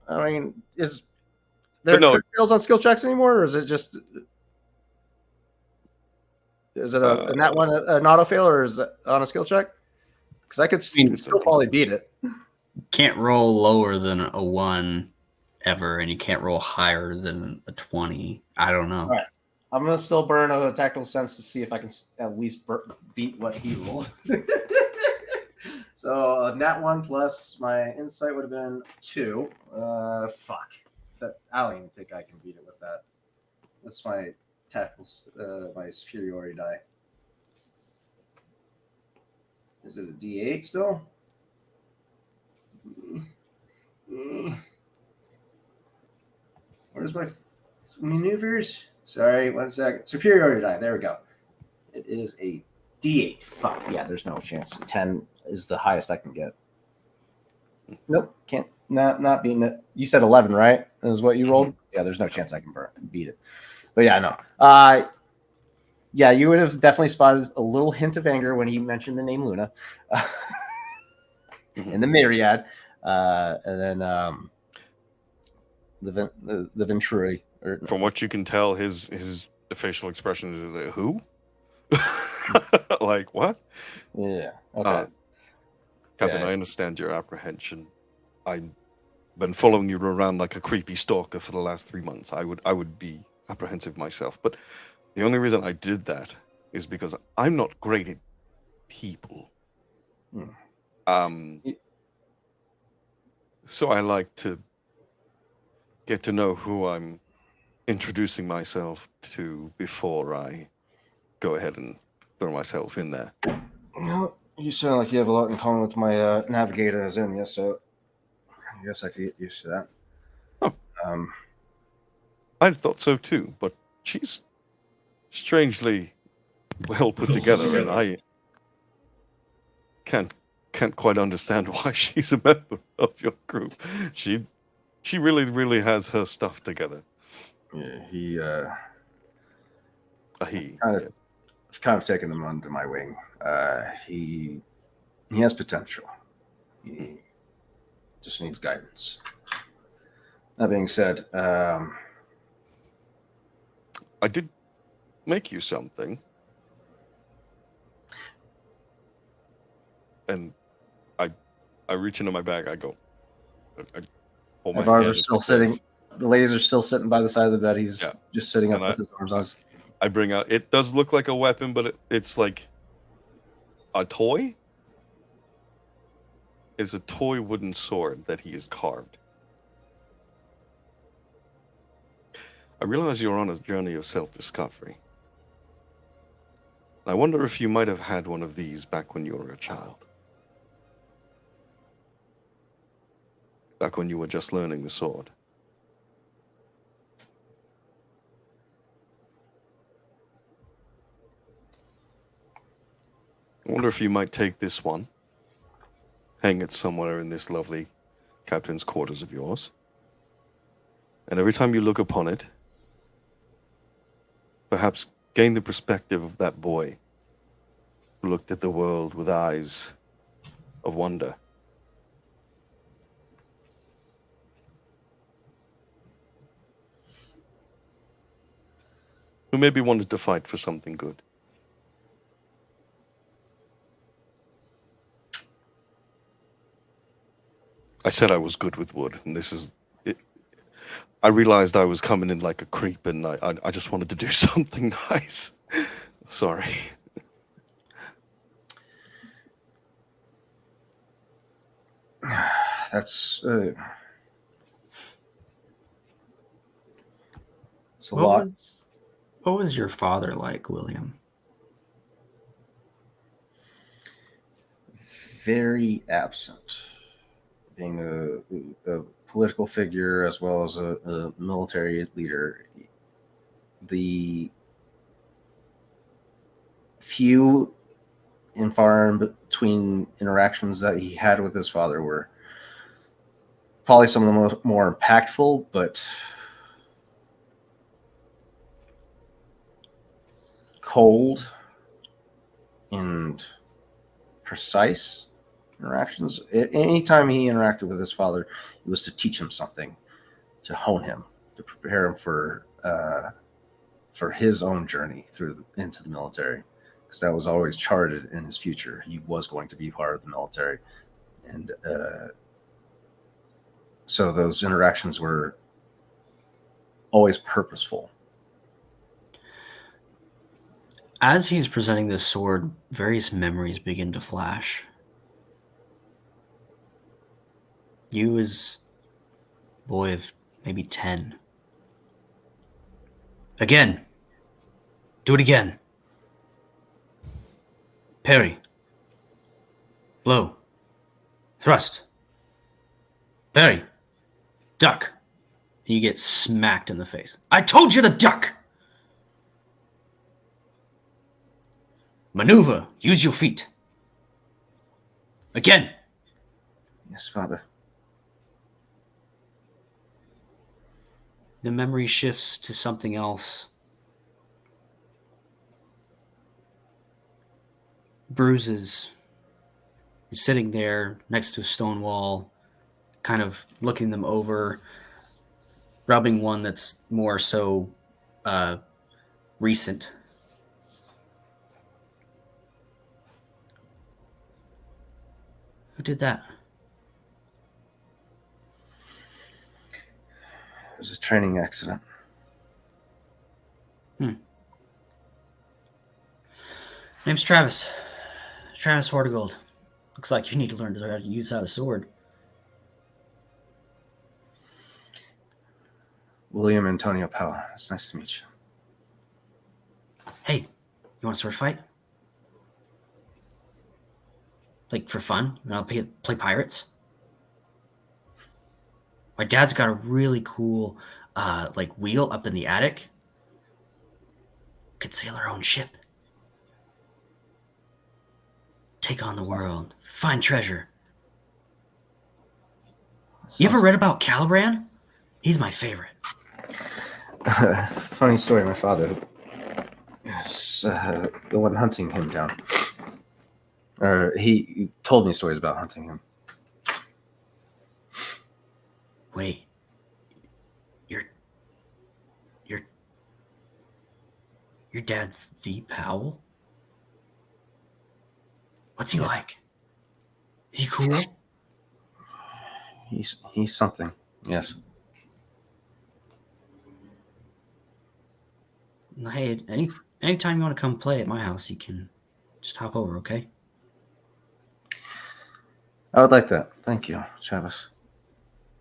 I mean, is there crit fails on skill checks anymore, or is it just? Is it a nat one an auto fail, or is it on a skill check? Because I could still probably beat it.
Can't roll lower than a 1 ever, and you can't roll higher than a 20. I don't know.
All right. I'm gonna still burn a tactical sense to see if I can at least beat what he rolled. So nat 1 plus my insight would have been 2. Fuck. I don't even think I can beat it with that. That's my tactical, my superiority die. Is it a D8 still? Where's my maneuvers? Sorry, 1 second. Superiority die. There we go. It is a D8. Fuck. Yeah, there's no chance. 10 is the highest I can get. Nope. Can't. Not beating it. You said 11, right? Is what you rolled? Yeah, there's no chance I can beat it. But yeah, no. Yeah, you would have definitely spotted a little hint of anger when he mentioned the name Luna and the Myriad, and then the Venturi.
From what you can tell, his facial expression is like, who? Like what?
Yeah. Okay.
Captain, I understand your apprehension. I've been following you around like a creepy stalker for the last 3 months. I would be apprehensive myself, but the only reason I did that is because I'm not great at people. So I like to get to know who I'm introducing myself to before I go ahead and throw myself in there.
Well, you sound like you have a lot in common with my navigator, Zinnia, so I guess I could get used to that.
Oh. I thought so too, but she's strangely well put together, and I can't quite understand why she's a member of your group. She really has her stuff together.
Yeah,
He
I've kind of taken him under my wing. He has potential. He just needs guidance. That being said,
I did make you something, and I reach into my bag. I go. I hold my
ours
hand
are still sitting. The ladies are still sitting by the side of the bed. He's just sitting up with his arms on.
I bring out. It does look like a weapon, but it's like a toy. It's a toy wooden sword that he has carved. I realize you're on a journey of self-discovery. I wonder if you might have had one of these back when you were a child. Back when you were just learning the sword. I wonder if you might take this one, hang it somewhere in this lovely captain's quarters of yours, and every time you look upon it, perhaps gain the perspective of that boy who looked at the world with eyes of wonder. who maybe wanted to fight for something good. I said I was good with wood, and this is it. I realized I was coming in like a creep, and I just wanted to do something nice. Sorry.
That's it's a
What
lot.
was your father like, William?
Very absent, being a political figure as well as a military leader. The few and far in between interactions that he had with his father were probably some of the more impactful, but cold and precise interactions. Anytime he interacted with his father, it was to teach him something, to hone him, to prepare him for his own journey into the military, because that was always charted in his future. He was going to be part of the military, and so those interactions were always purposeful.
As he's presenting this sword, various memories begin to flash. You as a boy of maybe 10. Again. Do it again. Parry. Blow. Thrust. Parry. Duck. You get smacked in the face. I told you to duck! Maneuver. Use your feet. Again.
Yes, Father.
The memory shifts to something else. Bruises. You're sitting there next to a stone wall, kind of looking them over, rubbing one that's more so recent. Who did that?
It was a training accident.
Name's Travis. Travis Hortigold. Looks like you need to learn how to use a sword.
William Antonio Powell. It's nice to meet you.
Hey, you want a sword fight? Like for fun? And I'll play pirates? My dad's got a really cool like wheel up in the attic. Could sail our own ship. Take on the world. Find treasure. You ever read about Calibran? He's my favorite.
Funny story. My father is the one hunting him down. Or he told me stories about hunting him.
Wait. Your dad's the Powell? What's he like? Is he cool?
He's something. Yes.
Hey, anytime you want to come play at my house, you can just hop over, okay?
I would like that. Thank you, Travis.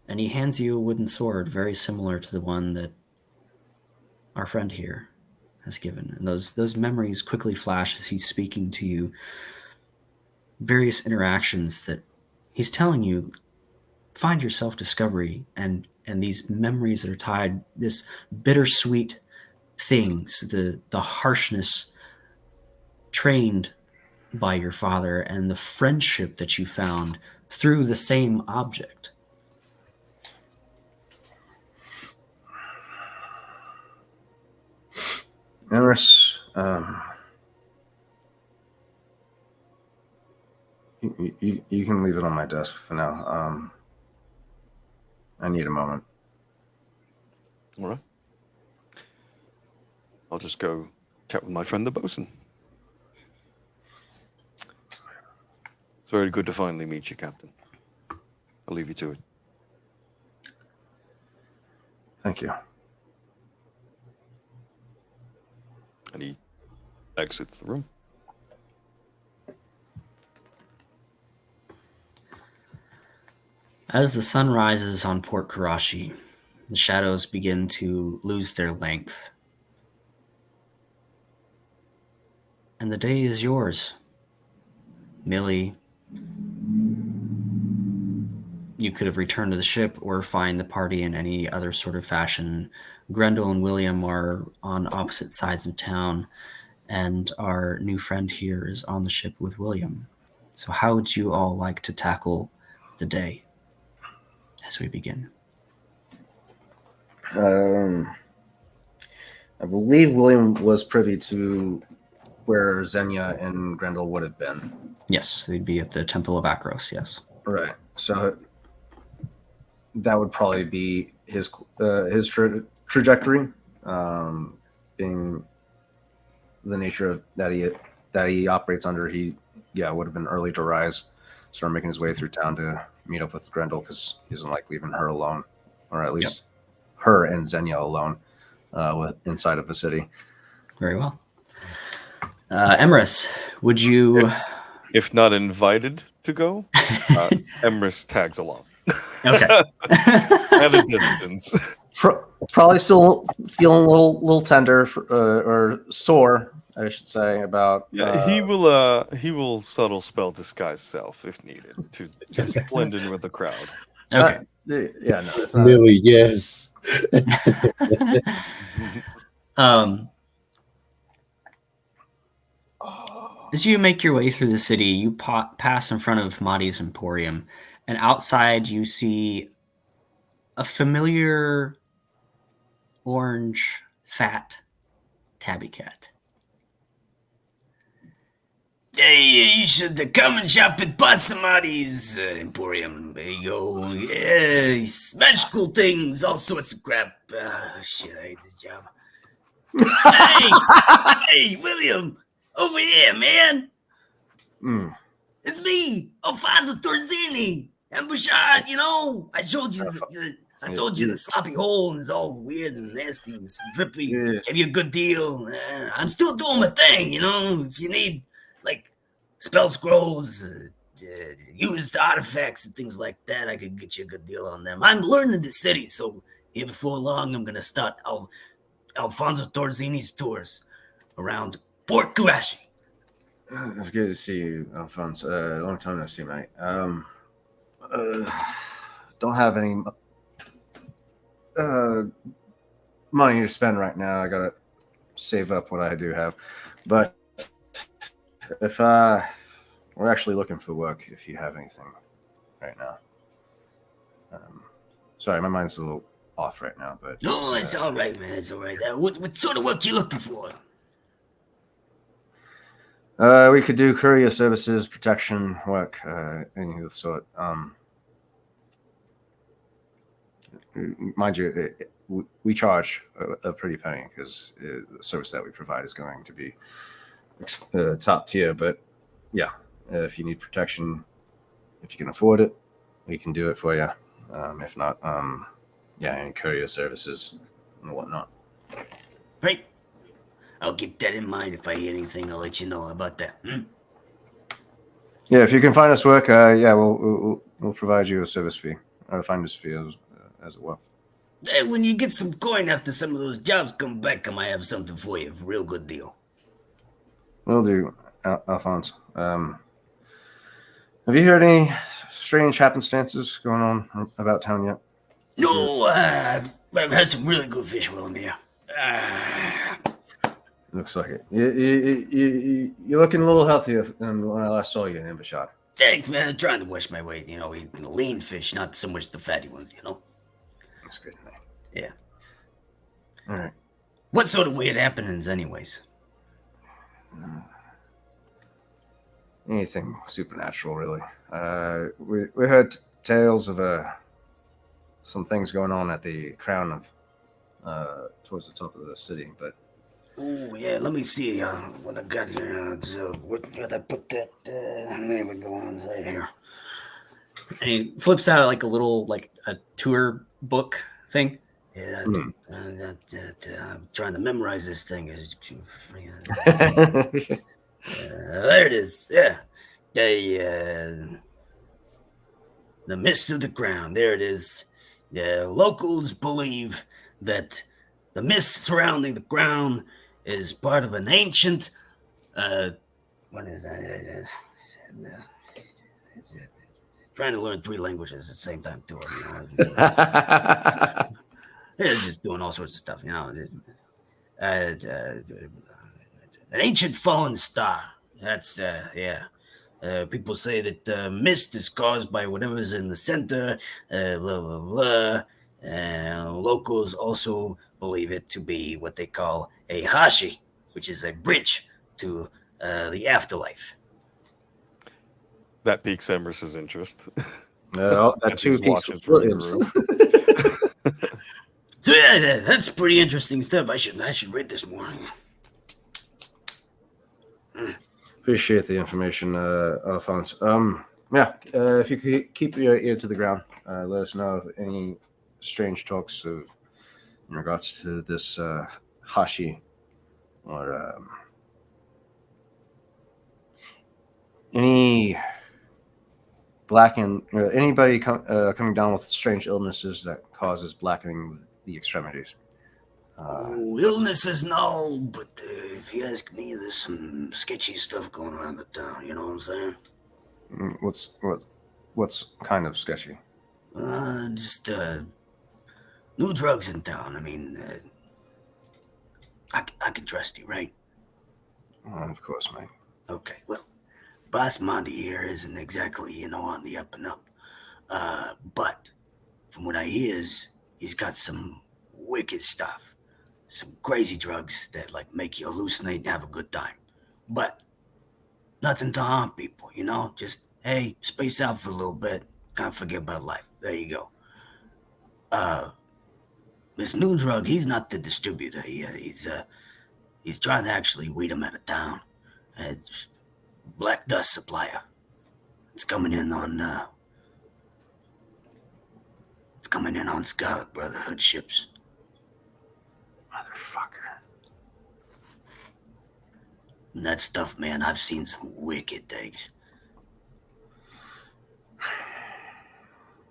And he hands you a wooden sword very similar to the one that our friend here has given. And those memories quickly flash as he's speaking to you. Various interactions that he's telling you, find your self-discovery and these memories that are tied, this bittersweet things, the harshness trained by your father and the friendship that you found through the same object.
Emerus, you can leave it on my desk for now. I need a moment.
All right. I'll just go chat with my friend the bosun. It's very good to finally meet you, Captain. I'll leave you to it.
Thank you.
And he exits the room.
As the sun rises on Port Karashi, the shadows begin to lose their length. And the day is yours. Millie, you could have returned to the ship or find the party in any other sort of fashion. Grendel and William are on opposite sides of town, and our new friend here is on the ship with William. So how would you all like to tackle the day as we begin?
I believe William was privy to where Xenia and Grendel would have been.
Yes, they'd be at the Temple of Akros, yes.
Right. So that would probably be his trajectory, being the nature of that he operates under. He would have been early to rise, start making his way through town to meet up with Grendel because he doesn't like leaving her alone, or at least her and Xenia alone inside of the city.
Very well. Emrys, would you...
If not invited to go, Emrys tags along.
Okay.
At a distance.
Probably still feeling a little tender or sore, I should say, about.
Yeah, he will subtle spell disguise self if needed to just blend in with the crowd.
Okay.
No, it's not.
Millie, yes.
As you make your way through the city, you pass in front of Mahdi's Emporium, and outside you see a familiar orange, fat tabby cat. Hey, you should come and shop at Pasta Mahdi's Emporium. There you go. Yeah, magical things, all sorts of crap. Shit, I hate this job. Hey, William! Over here, man! It's me, Alfonso Torzini, and Bouchard, you know. I told you the sloppy hole and it's all weird and nasty and drippy.
Yeah.
Gave you a good deal. I'm still doing my thing, you know. If you need, like, spell scrolls, used artifacts and things like that, I could get you a good deal on them. I'm learning the city, so here before long, I'm going to start Alfonso Torzini's tours around Port Karashi.
It's good to see you, Alfonso. Long time no see, mate. Don't have any money to spend right now. I gotta save up what I do have. But if we're actually looking for work, if you have anything right now. Sorry, my mind's a little off right now, but
No, it's all right, man. It's all right. What sort of work you looking for?
we could do courier services, protection work, anything of the sort. Mind you, we charge a pretty penny because the service that we provide is going to be top tier. But yeah, if you need protection, if you can afford it, we can do it for you. If not, any courier services and whatnot.
Right. I'll keep that in mind. If I hear anything, I'll let you know about that.
Yeah, if you can find us work, we'll provide you a service fee or a finder's fee as well.
Hey, when you get some coin after some of those jobs come back, I might have something for you. A real good deal.
Will do, Alphonse. Have you heard any strange happenstances going on about town yet?
No, but I've had some really good fish while I'm here.
Looks like it. You're looking a little healthier than when I last saw you in Invershot.
Thanks, man. I'm trying to wash my weight. You know, eating the lean fish, not so much the fatty ones, you know?
That's good.
Yeah.
All right.
What sort of weird happenings, anyways?
Anything supernatural, really. We heard tales of some things going on at the crown of towards the top of the city, but
Oh yeah, let me see what I got here. What did I put that? There we go on right here. And he flips out like a little like a tour book thing. Yeah,
Hmm.
I'm trying to memorize this thing. There it is. Yeah, the mist of the ground. There it is. The locals believe that the mist surrounding the ground is part of an ancient. What is that? Trying to learn 3 languages at the same time too. They're just doing all sorts of stuff, an ancient fallen star. That's yeah. People say that mist is caused by whatever's in the center. Blah blah blah. Locals also believe it to be what they call a hashi, which is a bridge to the afterlife.
That piques Emerson's interest.
That
As
too
he's
piques
watching through the
Williams.
roof.
So yeah, that's pretty interesting stuff. I should read this more.
Appreciate the information, Alphonse. Yeah, if you could keep your ear to the ground, let us know of any strange talks in regards to this hashi or any anybody coming down with strange illnesses that causes blackening the extremities.
Illnesses, no, but if you ask me, there's some sketchy stuff going around the town. You know what I'm saying?
What's kind of sketchy?
Just new drugs in town. I mean, I can trust you, right?
Of course, mate.
Okay, well, Boss Monty here isn't exactly, on the up and up. But from what I hear, he's got some wicked stuff. Some crazy drugs that like make you hallucinate and have a good time. But nothing to harm people, just hey, space out for a little bit, kind of forget about life. There you go. This new drug, he's not the distributor. He's trying to actually weed him out of town. It's black dust supplier. It's coming in on Scarlet Brotherhood ships.
Motherfucker.
And that stuff, man, I've seen some wicked things.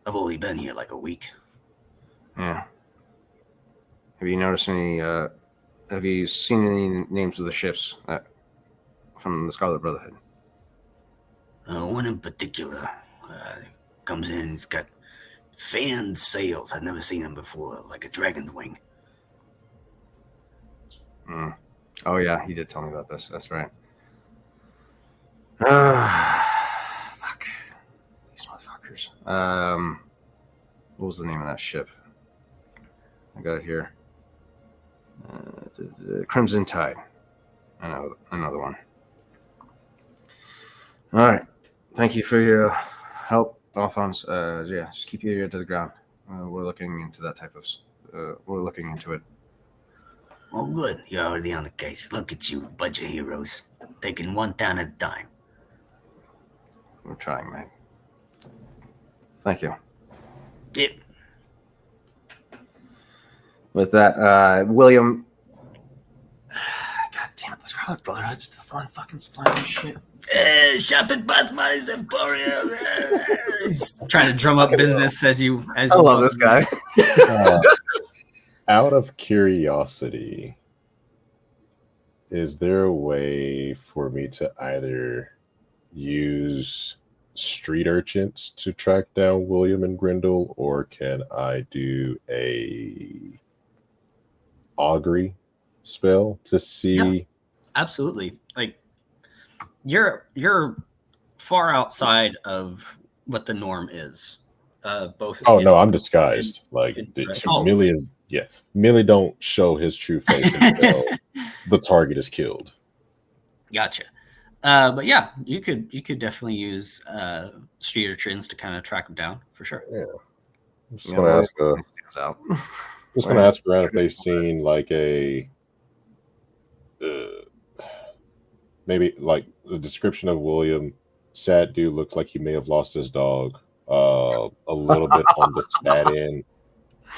I've only been here like a week.
Yeah. Have you noticed any? Have you seen any names of the ships from the Scarlet Brotherhood?
One in particular comes in. It's got fanned sails. I've never seen them before, like a dragon's wing.
Oh yeah, he did tell me about this. That's right. Fuck these motherfuckers. What was the name of that ship? I got it here. Crimson Tide. I know another one. All right. Thank you for your help, Alphonse. Yeah, just keep your ear to the ground. We're looking into that type of. We're looking into it.
Oh, good. You're already on the case. Look at you, bunch of heroes, taking one town at a time.
We're trying, mate. Thank you.
Yep.
With that, William. God damn it, the Scarlet Brotherhood's the fun fucking supplying shit.
Shop at Basmati's Emporium. He's trying to drum up business as you.
I love this guy.
Out of curiosity, is there a way for me to either use street urchins to track down William and Grindel, or can I do a augury spell to see?
Yeah, absolutely. Like you're far outside of what the norm is. Both.
Oh no, I'm disguised. Like
Oh.
Millie is. Yeah, Millie don't show his true face until the target is killed.
Gotcha. But yeah, you could definitely use street urchins to kind of track them down for sure.
Yeah. I'm just gonna ask. Just gonna ask around if they've seen like a maybe like the description of William, sad dude, looks like he may have lost his dog. A little bit on the sad end,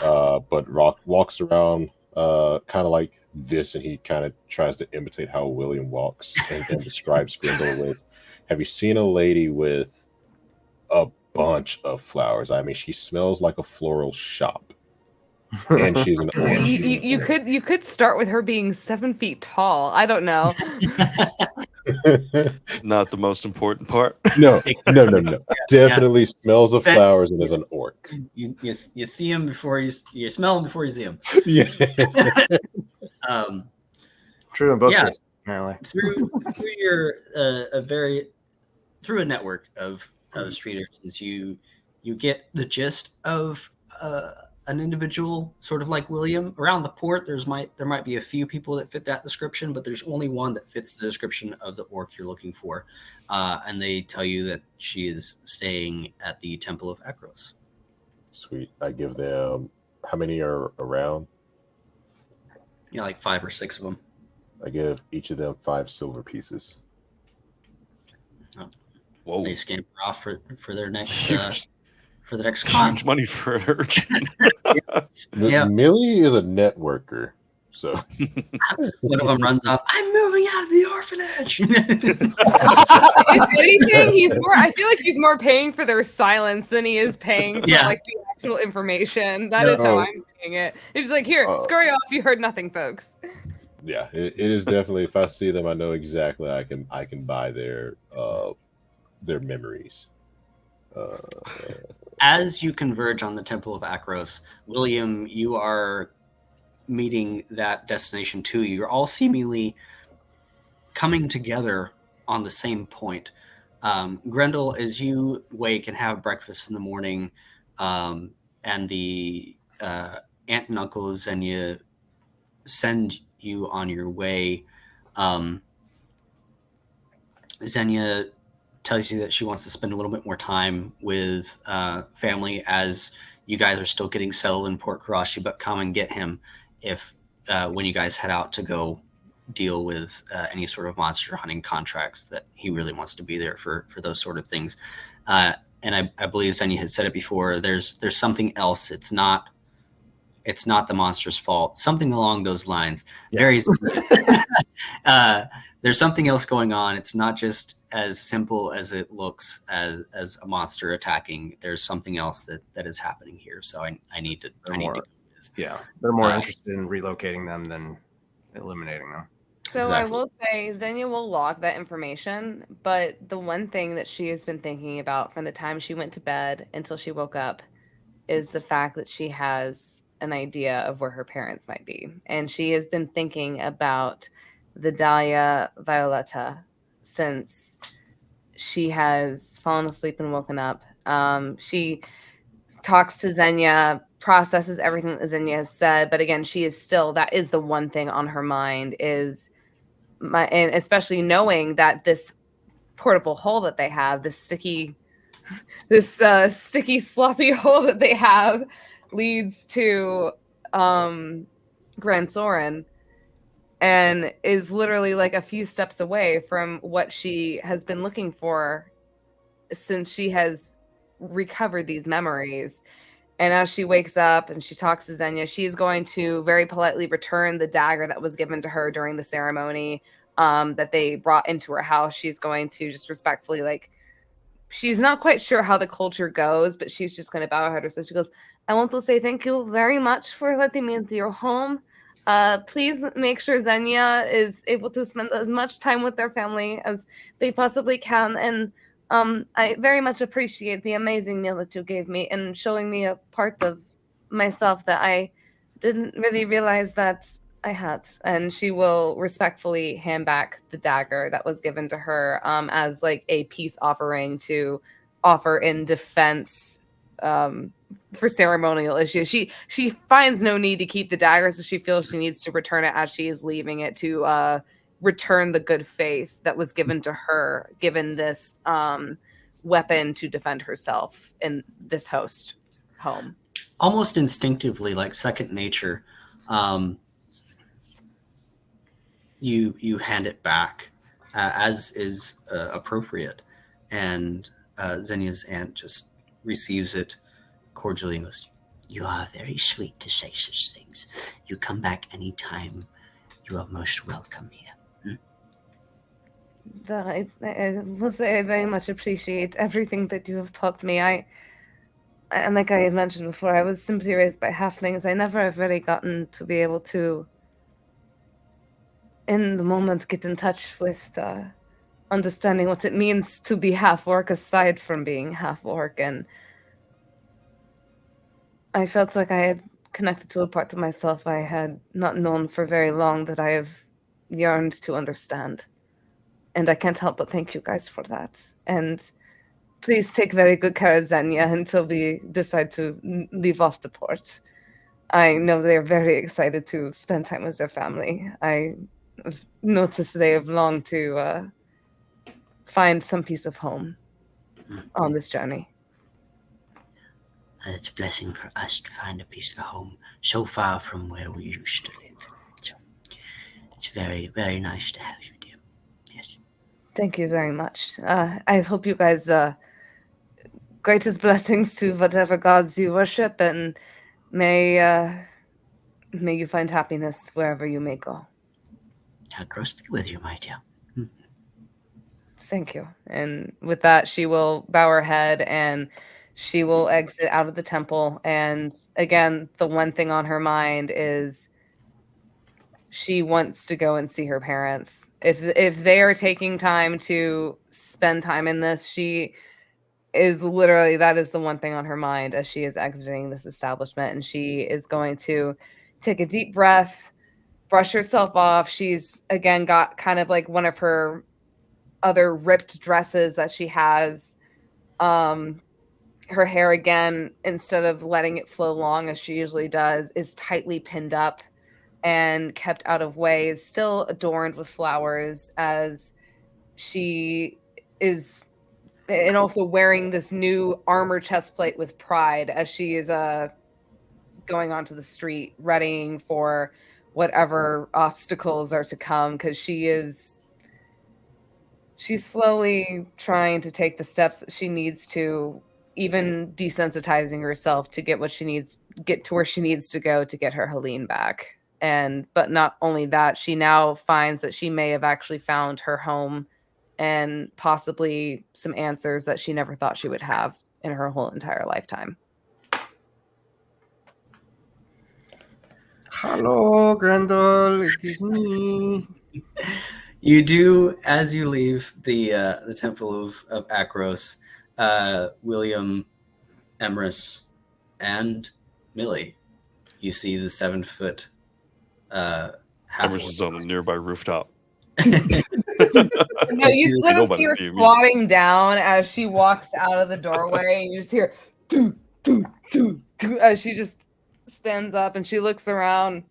but walks around kind of like this, and he kind of tries to imitate how William walks, and then describes Grendel with, "Have you seen a lady with a bunch of flowers? I mean, she smells like a floral shop, and she's an orc."
You could start with her being 7 feet tall. I don't know.
Not the most important part.
No. Definitely smells of
Scent-
flowers and is an orc.
You see him before you smell him before you see him.
Yeah.
True in both
Yeah.
cases, apparently.
Through your through a network of street urchins, you get the gist of an individual, sort of like William. Around the port, there might be a few people that fit that description, but there's only one that fits the description of the orc you're looking for, and they tell you that she is staying at the Temple of Ekros.
Sweet. I give them, how many are around?
Like 5 or 6 of them.
I give each of them 5 silver pieces.
Whoa.
They scamper off for their next
Huge.
For the next con.
Huge money for an urchin.
Yeah.
Millie is a networker, so
One of them runs off. I'm moving out of the orphanage.
If anything, he's more. I feel like he's more paying for their silence than he is paying for
Yeah.
like the actual information. That is how I'm seeing it. It's just like, here, scurry off. You heard nothing, folks.
yeah, it is definitely. If I see them, I know exactly I can buy their memories.
As you converge on the Temple of Akros, William, you are meeting that destination too. You're all seemingly coming together on the same point. Grendel, as you wake and have breakfast in the morning, and the aunt and uncle of Xenia send you on your way, Xenia tells you that she wants to spend a little bit more time with family as you guys are still getting settled in Port Karashi, but come and get him if when you guys head out to go deal with any sort of monster hunting contracts, that he really wants to be there for those sort of things. And I believe Xenia had said it before, there's something else. It's not the monster's fault. Something along those lines. Yeah. There's something else going on. It's not just as simple as it looks as a monster attacking. There's something else that is happening here. So I need to.
Yeah, they're more interested in relocating them than eliminating them.
So exactly. I will say Xenia will log that information, but the one thing that she has been thinking about from the time she went to bed until she woke up is the fact that she has an idea of where her parents might be. And she has been thinking about the Dahlia Violetta since she has fallen asleep and woken up. She talks to Xenia, processes everything that Xenia has said, but again, she is still, that is the one thing on her mind is and especially knowing that this portable hole that they have, this sticky, sloppy hole that they have leads to Gran Soren, and is literally like a few steps away from what she has been looking for since she has recovered these memories. And as she wakes up and she talks to Xenia, she's going to very politely return the dagger that was given to her during the ceremony that they brought into her house. She's going to just respectfully, like, she's not quite sure how the culture goes, but she's just going to bow her head. So she goes, I want to say thank you very much for letting me into your home. Please make sure Xenia is able to spend as much time with their family as they possibly can. And I very much appreciate the amazing meal that you gave me and showing me a part of myself that I didn't really realize that I had. And she will respectfully hand back the dagger that was given to her as like a peace offering to offer in defense for ceremonial issues. She finds no need to keep the dagger, so she feels she needs to return it as she is leaving it to return the good faith that was given to her, given this weapon to defend herself in this host home.
Almost instinctively, like second nature, you hand it back, as is appropriate. And Xenia's aunt just receives it cordially and goes, "You are very sweet to say such things. You come back anytime. You are most welcome here."
I will say I very much appreciate everything that you have taught me. And like I had mentioned before, I was simply raised by halflings. I never have really gotten to be able to, in the moment, get in touch with understanding what it means to be half-orc aside from being half-orc. And I felt like I had connected to a part of myself I had not known for very long that I have yearned to understand. And I can't help but thank you guys for that. And please take very good care of Xenia until we decide to leave off the port. I know they're very excited to spend time with their family. I've noticed they have longed to find some piece of home on this journey.
It's a blessing for us to find a piece of home so far from where we used to live. So it's very, very nice to have you, dear. Yes.
Thank you very much. I hope you guys greatest blessings to whatever gods you worship, and may you find happiness wherever you may go.
Gross be with you, my dear.
Thank you. And with that, she will bow her head and she will exit out of the temple. And again, the one thing on her mind is she wants to go and see her parents. If they are taking time to spend time in this, she is literally, that is the one thing on her mind as she is exiting this establishment. And she is going to take a deep breath, brush herself off. She's again got kind of like one of her other ripped dresses that she has. Her hair, again, instead of letting it flow long as she usually does, is tightly pinned up and kept out of ways, still adorned with flowers as she is, and also wearing this new armor chest plate with pride as she is going onto the street, readying for whatever obstacles are to come, because she's slowly trying to take the steps that she needs to, even desensitizing herself to get to where she needs to go to get her Helene back. But not only that, she now finds that she may have actually found her home and possibly some answers that she never thought she would have in her whole entire lifetime.
Hello, Grendel. It is me.
You do, as you leave the Temple of Akros, William, Emrys, and Millie, you see the 7-foot
Emrys is on a nearby rooftop.
No, you sort of see her squatting down as she walks out of the doorway, and you just hear doo, doo, doo, doo, as she just stands up and she looks around.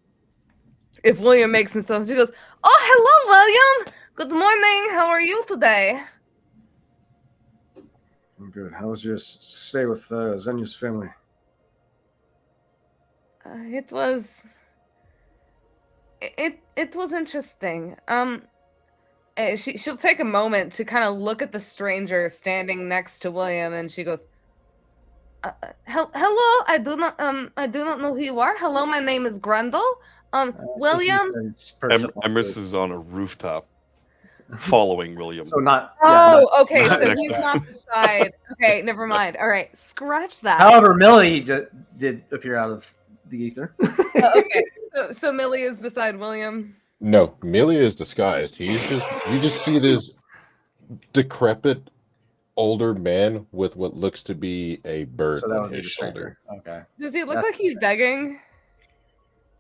If William makes himself, she goes, "Oh, hello, William. Good morning. How are you today?"
I'm good. How was your stay with Xenia's family?
It was interesting. She'll take a moment to kind of look at the stranger standing next to William, and she goes, "Hello. I do not know who you are. Hello, my name is Grendel. William."
Emrys is on a rooftop, following William.
So not.
Okay. So he's not beside. Okay, never mind. All right, scratch that.
However, Millie did appear out of the ether.
Okay, so Millie is beside William.
No, Millie is disguised. You just see this decrepit older man with what looks to be a bird on his shoulder.
Okay.
Does he look like he's begging?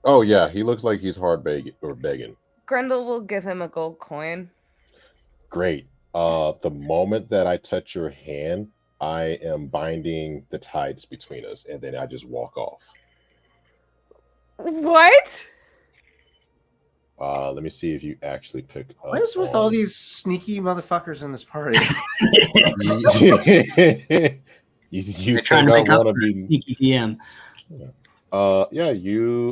Oh yeah, he looks like he's hard begging.
Grendel will give him a gold coin.
Great. The moment that I touch your hand, I am binding the tides between us, and then I just walk off.
What?
Let me see if you actually pick up.
What is with all these sneaky motherfuckers in this party?
You're trying to make up for a sneaky DM.
Yeah,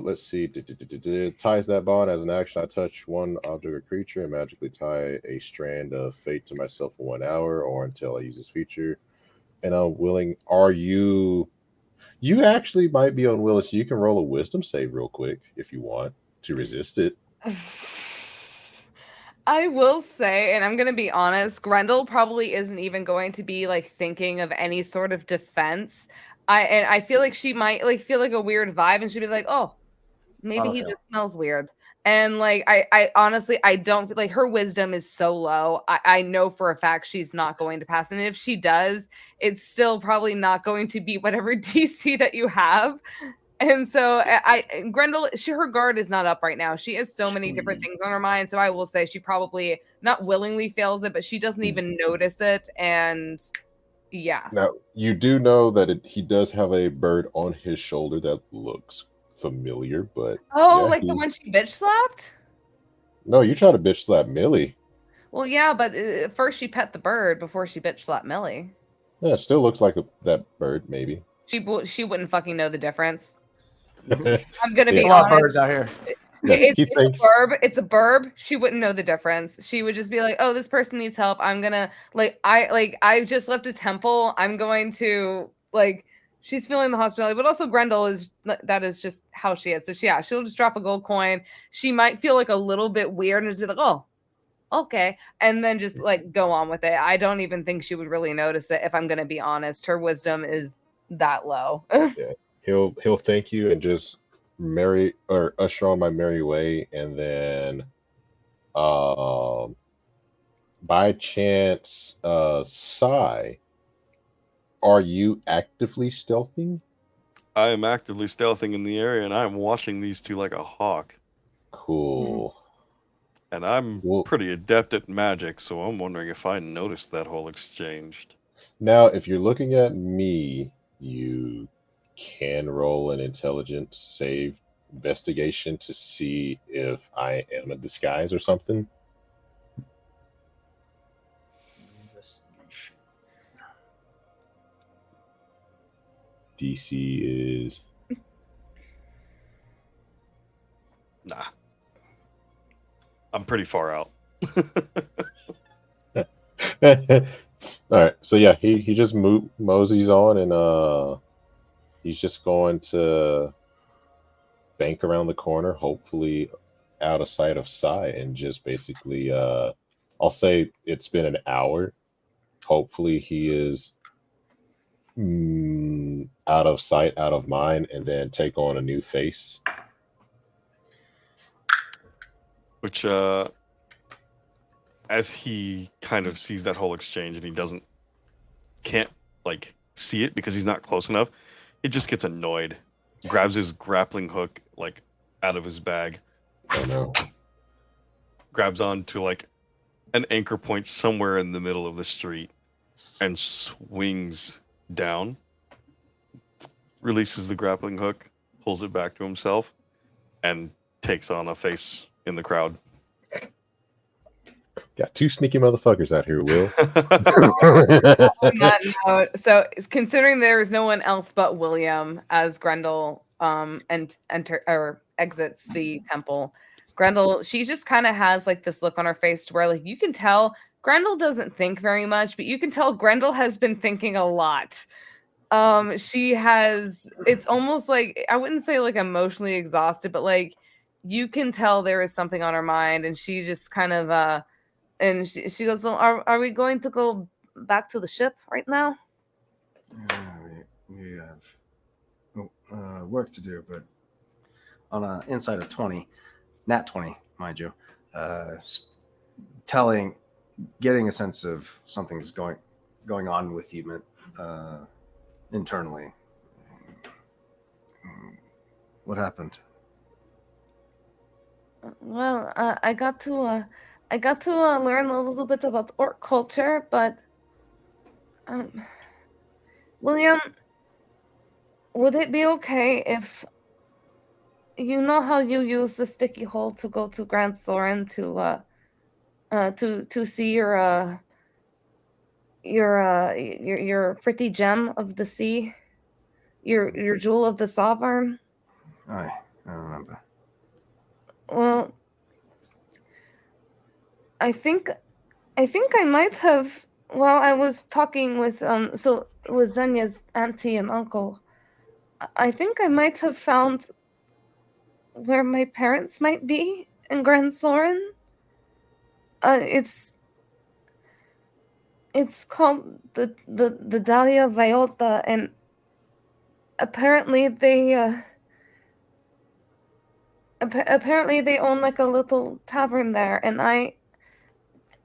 let's see, ties that bond as an action. I touch one object or creature and magically tie a strand of fate to myself for 1 hour or until I use this feature. And I'm willing, you actually might be unwilling, so you can roll a wisdom save real quick if you want to resist it.
I will say, and I'm gonna be honest, Grendel probably isn't even going to be like thinking of any sort of defense. I feel like she might like feel like a weird vibe, and she'd be like, "Oh, maybe he
Autofill.
just smells weird." And like, I honestly, I don't feel like her wisdom is so low. I know for a fact she's not going to pass, and if she does, it's still probably not going to be whatever DC that you have. And so Grendel, her guard is not up right now. She has so many different
Sweet.
things on her mind. So I will say she probably not willingly fails it, but she doesn't even notice it. And yeah.
Now, you do know that he does have a bird on his shoulder that looks familiar, but
Oh,
yeah,
like the one she bitch slapped?
no, you try to bitch slap Millie.
Well, yeah, but first she pet the bird before she bitch slapped Millie.
Yeah, it still looks like that bird, maybe.
She wouldn't fucking know the difference.
Mhm.
I'm gonna
See,
There's
be
a lot of
honest.
birds out here.
Yeah, he
It's
thinks.
a burb. It's a burb. She wouldn't know the difference. She would just be like, "Oh, this person needs help. I'm gonna I just left a temple. I'm going to like." She's feeling the hospitality, but also Grendel that is just how she is. So she'll just drop a gold coin. She might feel like a little bit weird and just be like, "Oh, okay," and then just like go on with it. I don't even think she would really notice it if I'm gonna be honest. Her wisdom is that low.
Yeah, he'll thank you and just marry or usher on my merry way, and then um by chance, Sai, are you actively stealthing?
I am actively stealthing in the area, and I'm watching these two like a hawk.
Cool.
And I'm
Well,
pretty adept at magic, so I'm wondering if I noticed that whole exchange.
now if you're looking at me, you can roll an intelligence save investigation to see if I am a disguise or something.
Investigation.
DC is
Nah. I'm pretty far out.
all right. So yeah, he just moseys on, and he's just going to bank around the corner, hopefully out of sight of Sai, and just basically I'll say it's been an hour. Hopefully he is out of sight, out of mind, and then take on a new face.
Which, as he kind of sees that whole exchange and he can't like see it because he's not close enough, he just gets annoyed, grabs his grappling hook like out of his bag,
Oh no.
grabs onto like an anchor point somewhere in the middle of the street, and swings down, releases the grappling hook, pulls it back to himself, and takes on a face in the crowd.
Got two sneaky motherfuckers out here, Will.
On that note, so considering there is no one else but William as Grendel and exits the temple, Grendel, she just kind of has like this look on her face to where like you can tell Grendel doesn't think very much, but you can tell Grendel has been thinking a lot. She has, it's almost like I wouldn't say like emotionally exhausted, but like you can tell there is something on her mind, and she just kind of and she goes, "So are we going to go back to the ship right now?"
We have work to do, but on an inside of 20, nat 20, mind you, getting a sense of something's going on with you internally. What happened?
Well, I got to learn a little bit about orc culture, but William, would it be okay if you know how you use the sticky hole to go to Grand Soren to see your pretty gem of the sea, your jewel of the sovereign?
I remember.
Well, I think I might have, while I was talking with with Zenya's auntie and uncle, I think I might have found where my parents might be in Grand Soren. It's called the Dahlia Violta, and apparently they own like a little tavern there, and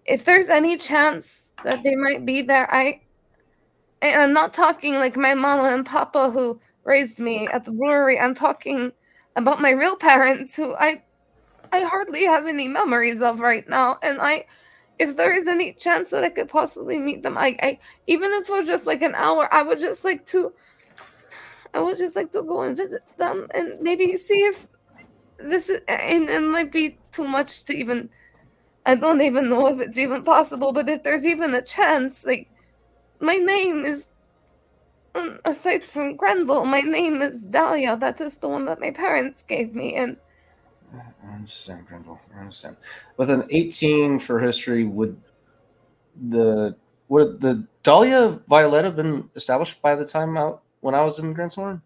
if there's any chance that they might be there, and I'm not talking like my mama and papa who raised me at the brewery. I'm talking about my real parents who I hardly have any memories of right now. And if there is any chance that I could possibly meet them, I even if it was just like an hour, I would just like to go and visit them and maybe see if this is, and it might be too much to even, I don't even know if it's even possible, but if there's even a chance, like, my name is, aside from Grendel, my name is Dahlia. That is the one that my parents gave me, and
I understand, Grendel. I understand. With an 18 for history, would the Dahlia Violetta been established by the time when I was in Grand Soren?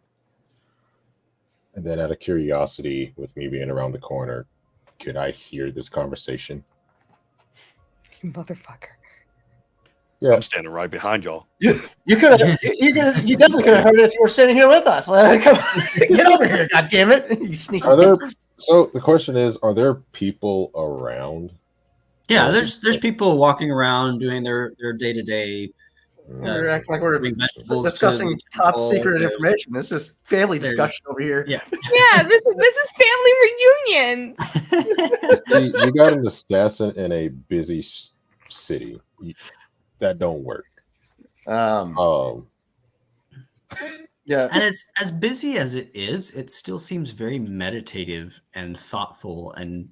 And then, out of curiosity, with me being around the corner, could I hear this conversation?
you motherfucker.
Yeah.
I'm standing right behind y'all.
You definitely could have heard it if you were sitting here with us. Come on, get over here, goddammit. You sneaky.
So the question is, are there people around?
Yeah, there's people walking around doing their day-to-day.
We're acting like we're
bring vegetables
discussing
to the
top
table.
secret
There's-
information. It's just family discussion over here.
Yeah.
Yeah, this is family reunion.
See, you got an assassin in a busy city. That don't work.
Yeah.
And as busy as it is, it still seems very meditative and thoughtful and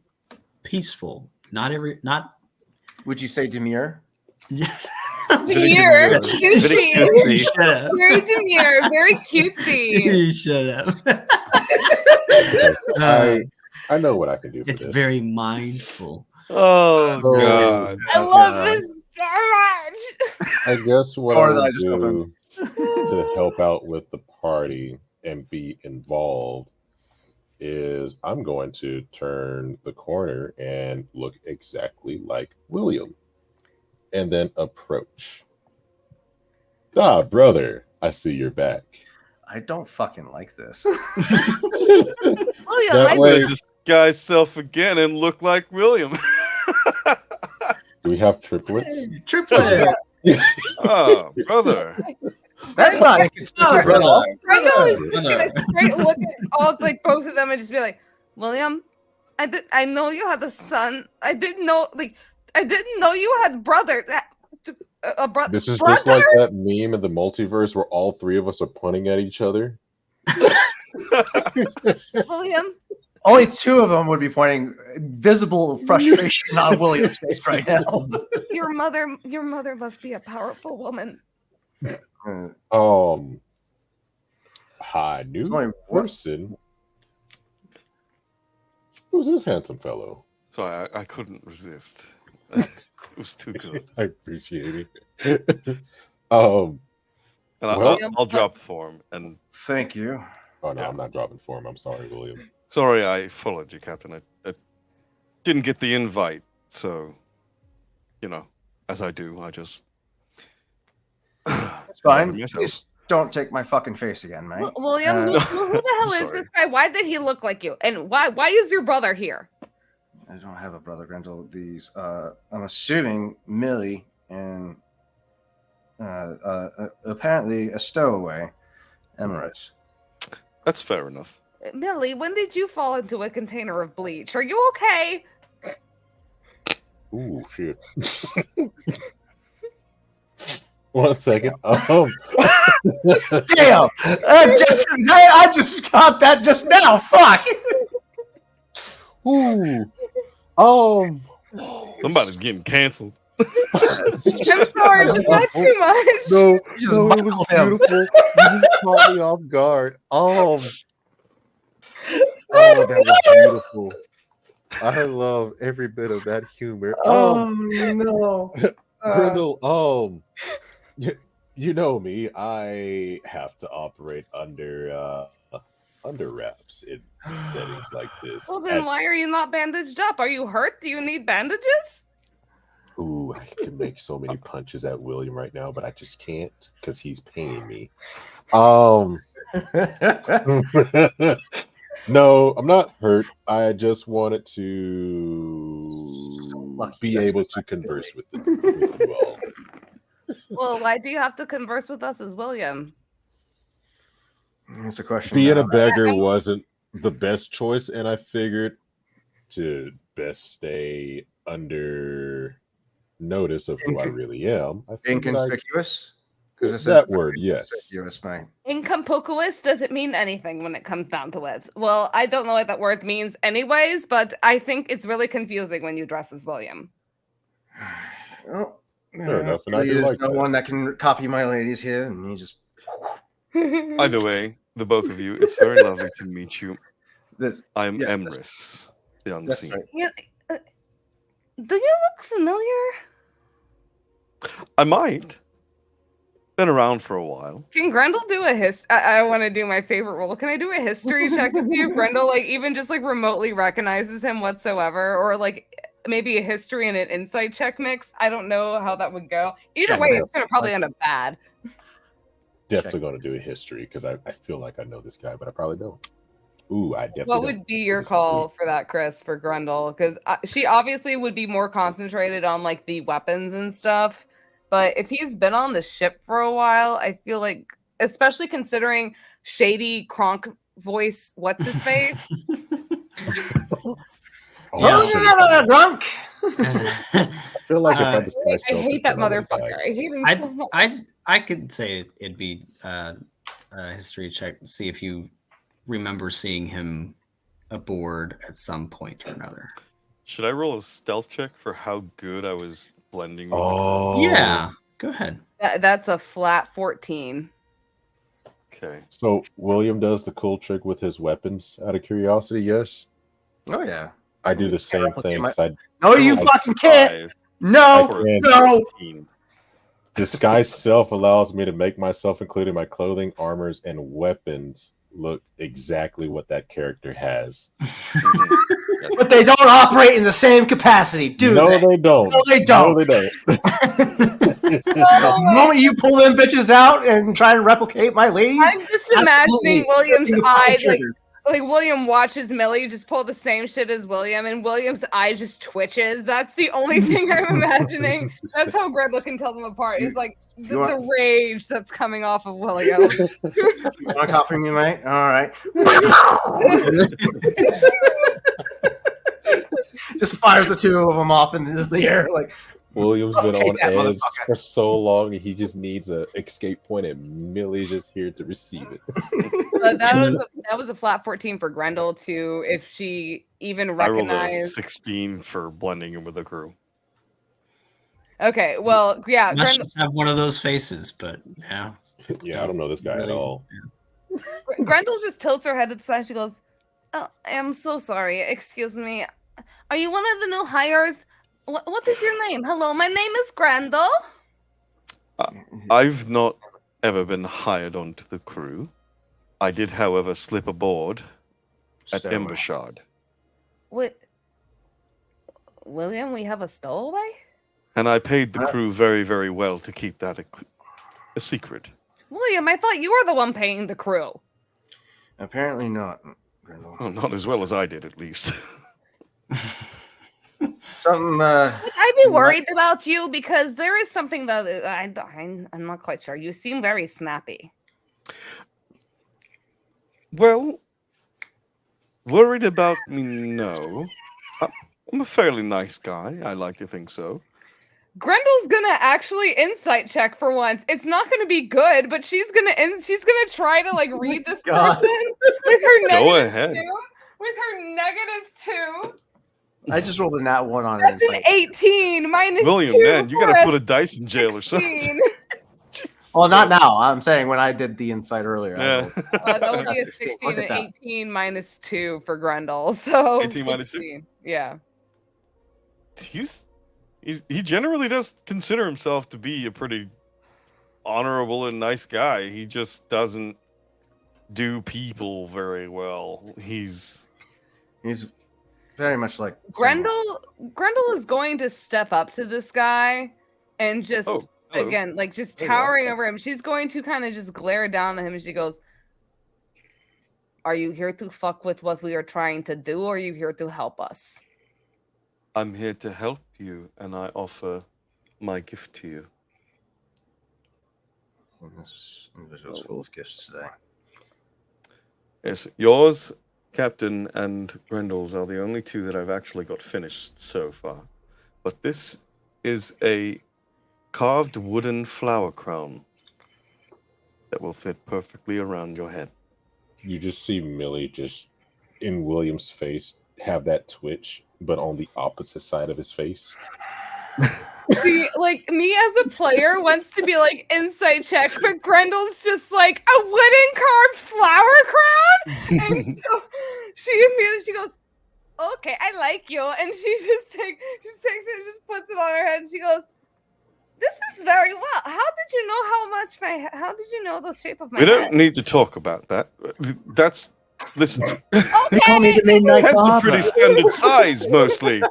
peaceful. Not
Would you say demure?
Demure, cutesy,
cutesy.
Shut up.
very demure, very cutesy.
You shut up.
I know what I can do for
It's
this.
very mindful.
Oh
So-
God!
I love this so much.
I guess what
Or
I
that I
would
just
do to help out with the party and be involved is I'm going to turn the corner and look exactly like William and then approach. Ah, brother, I see you're back.
I don't fucking like this.
William,
That
I'm
way-
gonna disguise self again and look like William.
Do we have triplets?
Triplet.
Oh, brother!
That's not inconsiderate at all.
Grendel is just gonna straight look at all like both of them and just be like, William, I know you had a son. I didn't know you had brothers. A brother.
This is just like that meme in the multiverse where all three of us are pointing at each other.
William.
Only two of them would be pointing visible frustration on William's face right now.
Your mother must be a powerful woman.
Hi, new
There's only one-
person. Who's this handsome fellow?
Sorry, I couldn't resist. It was too good.
I appreciate it.
And
Well-
I'll drop form. And
Thank you.
Oh no,
Yeah.
I'm not dropping for him. I'm sorry, William.
sorry, I followed you, Captain. I didn't get the invite, so as I do, I just.
It's fine.
Myself.
Please don't take my fucking face again, mate.
William, who the hell is
Sorry.
this guy? Why did he look like you? And why is your brother here?
I don't have a brother, Grendel. These, I'm assuming Millie and apparently a stowaway, Emirates.
That's fair enough.
Millie, when did you fall into a container of bleach? Are you okay?
Ooh, shit. 1 second.
Damn! I just got that just now. Fuck.
Ooh.
Somebody's getting canceled.
I'm sorry, was that too much?
No,
You just
no, it was
muckled him.
beautiful. You just caught me off guard. Oh, that was beautiful. I love every bit of that humor.
No.
Grindel, you know me. I have to operate under wraps in settings like this.
Well, then why are you not bandaged up? Are you hurt? Do you need bandages?
Ooh, I can make so many punches at William right now, but I just can't because he's paying me. No, I'm not hurt. I just wanted to be able to converse with you all.
Well, why do you have to converse with us as William?
That's a question.
Being a beggar wasn't the best choice, and I figured to best stay under notice of who I really am.
Inconspicuous?
Because that word, yes.
Incompucuous doesn't mean anything when it comes down to it. Well, I don't know what that word means anyways, but I think it's really confusing when you dress as William.
Well,
fair enough, and I do
there's
like
no
that.
one that can copy my ladies here, and you just.
Either way, the both of you, it's very lovely to meet you. I'm Emrys, the unseen.
Right.
Yeah, do you look familiar?
I might. Been around for a while.
Can Grendel do a I want to do my favorite role. Can I do a history check to see if Grendel like even just like remotely recognizes him whatsoever, or like maybe a history and an insight check mix? I don't know how that would go. Either way, it's gonna probably end up bad.
Definitely going to do a history because I feel like I know this guy, but I probably don't. Ooh, I definitely.
What would be your call for that, Chris, for Grendel? Because she obviously would be more concentrated on like the weapons and stuff. But if he's been on the ship for a while, I feel like, especially considering shady Kronk voice, what's his face?
Drunk.
I feel like if I disguise
I
myself
hate
as
that
one, I would
motherfucker.
die.
I hate him so much.
I could say it'd be a history check to see if you remember seeing him aboard at some point or another.
Should I roll a stealth check for how good I was blending with
yeah, go ahead.
That's a flat 14.
Okay.
So William does the cool trick with his weapons out of curiosity, yes?
Oh, yeah.
I do the same thing.
No, you fucking can't. No.
Disguise self allows me to make myself, including my clothing, armors, and weapons, look exactly what that character has.
But they don't operate in the same capacity, do they?
They don't.
No, they don't.
No, they don't.
The moment you pull them bitches out and try to replicate my ladies,
I'm just imagining William's eyes, like William watches Millie just pull the same shit as William, and William's eye just twitches. That's the only thing I'm imagining. That's how Grendel can tell them apart. Is like the rage that's coming off of William.
You want to copy me, mate? All right. Just fires the two of them off into the air, like.
William's been on edge for so long, he just needs an escape point, and Millie's just here to receive it.
That was a flat 14 for Grendel too. If she even recognized.
I rolled a 16 for blending in with the crew.
Okay, well, yeah.
Grendel should have one of those faces, but yeah.
Yeah, I don't know this guy at all.
Yeah. Grendel just tilts her head to the side. She goes, "Oh, I'm so sorry. Excuse me. Are you one of the new hires? What is your name? Hello, my name is Grendel."
I've not ever been hired onto the crew. I did, however, slip aboard at Embershard.
William, we have a stowaway?
And I paid the crew very, very well to keep that a secret.
William, I thought you were the one paying the crew.
Apparently not, Grendel.
Well, not as well as I did, at least.
Something.
I'd be worried about you because there is something that I'm not quite sure. You seem very snappy.
Well, worried about me? No. I'm a fairly nice guy. I like to think so.
Grendel's gonna actually insight check for once. It's not gonna be good, but she's gonna try to like read this person with her
Go ahead.
with her -2.
I just rolled a nat 1 on
That's
it.
an 18 minus
William,
2
man, you gotta put a dice in jail or something.
Well, not now. I'm saying when I did the insight earlier. I
Yeah.
rolled
That would be a
16.
16
Look
and
at that.
18 minus 2 for Grendel. So
18 minus 2?
16. Yeah.
He generally does consider himself to be a pretty honorable and nice guy. He just doesn't do people very well.
He's very much like
Grendel is going to step up to this guy and just
Oh, hello.
again, like just
There you are.
towering over him. She's going to kind of just glare down at him and she goes, "Are you here to fuck with what we are trying to do, or are you here to help us?"
I'm here to help you, and I offer my gift to you.
This individual's full of gifts today.
Yes, yours, Captain, and Grendel's are the only two that I've actually got finished so far. But this is a carved wooden flower crown that will fit perfectly around your head.
You just see Millie just in William's face have that twitch, but on the opposite side of his face.
See, like me as a player wants to be like insight check, but Grendel's just like a wooden carved flower crown, and so she immediately goes, "Okay, I like you," and she just takes it, just puts it on her head, and she goes, "This is very well. How did you know how did you know the shape of my
We
head?"
don't need to talk about that. Listen.
They call me the Midnight
Heads are
Baba.
pretty standard size, mostly.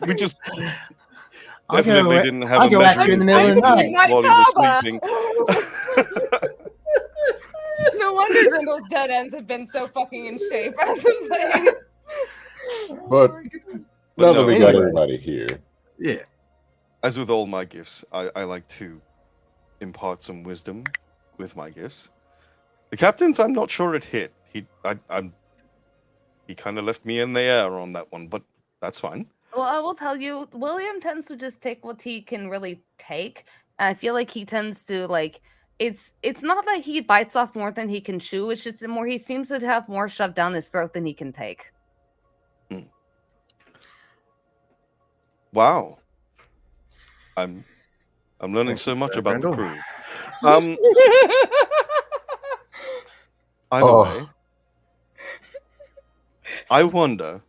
We just definitely didn't have
I'll
a
go at you in the middle of the
measuring
night.
while you were
Baba.
sleeping.
No wonder Grendel's dead ends have been so fucking in shape as of late.
But
But
now that
no,
we got
anyways.
everybody here,
Yeah.
As with all my gifts, I like to impart some wisdom with my gifts. The captain's, I'm not sure it hit. He kind of left me in the air on that one, but that's fine.
Well, I will tell you, William tends to just take what he can really take. I feel like he tends to like it's not that he bites off more than he can chew. It's just more he seems to have more shoved down his throat than he can take.
Wow. I'm learning
Thank
so
you,
much
sir,
about the
Grendel.
crew. Either
Oh.
way, I wonder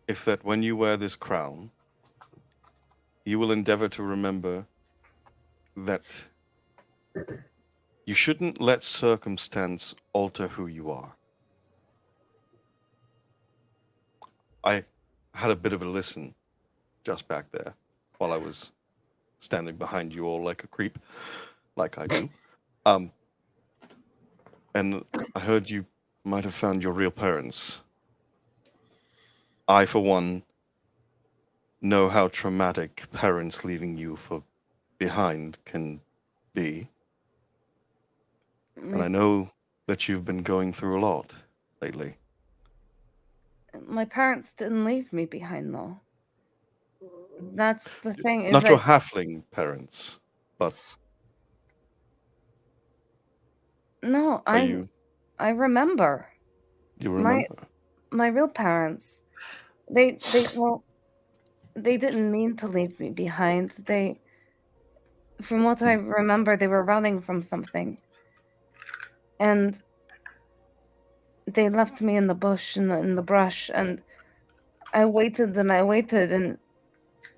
if that when you wear this crown, you will endeavor to remember that you shouldn't let circumstance alter who you are. I had a bit of a listen just back there while I was standing behind you all like a creep, like I do. And I heard you might have found your real parents. I, for one, know how traumatic parents leaving you behind can be. And I know that you've been going through a lot lately.
My parents didn't leave me behind, though. That's the thing.
Not your halfling parents, but
no,
you
remember.
remember.
My real parents. They didn't mean to leave me behind. From what I remember, they were running from something. And they left me in the bush, in the brush, and I waited and I waited, and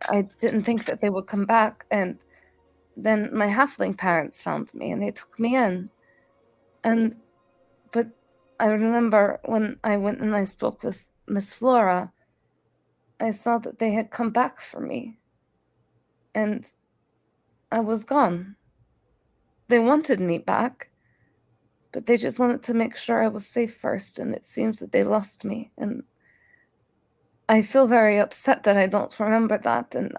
I didn't think that they would come back. And then my halfling parents found me, and they took me in. But I remember when I went and I spoke with Miss Flora, I saw that they had come back for me. And I was gone. They wanted me back, but they just wanted to make sure I was safe first, and it seems that they lost me. And I feel very upset that I don't remember that, and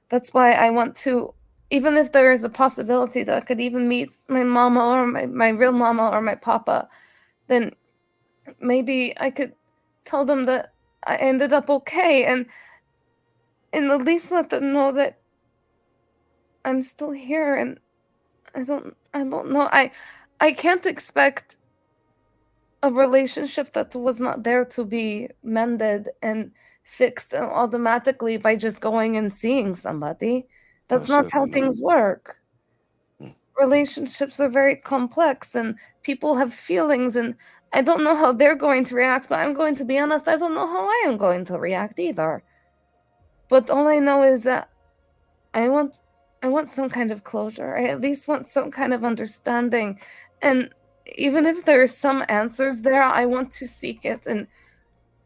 that's why I want to, even if there is a possibility that I could even meet my mama or my real mama or my papa, then maybe I could tell them that I ended up okay, and at least let them know that I'm still here. And I don't know. I can't expect a relationship that was not there to be mended and fixed automatically by just going and seeing somebody. That's not how
Certainly not.
things work. relationships are very complex and people have feelings, and I don't know how they're going to react, but I'm going to be honest, I don't know how I am going to react either. But all I know is that I want some kind of closure. I at least want some kind of understanding. And even if there are some answers there, I want to seek it, and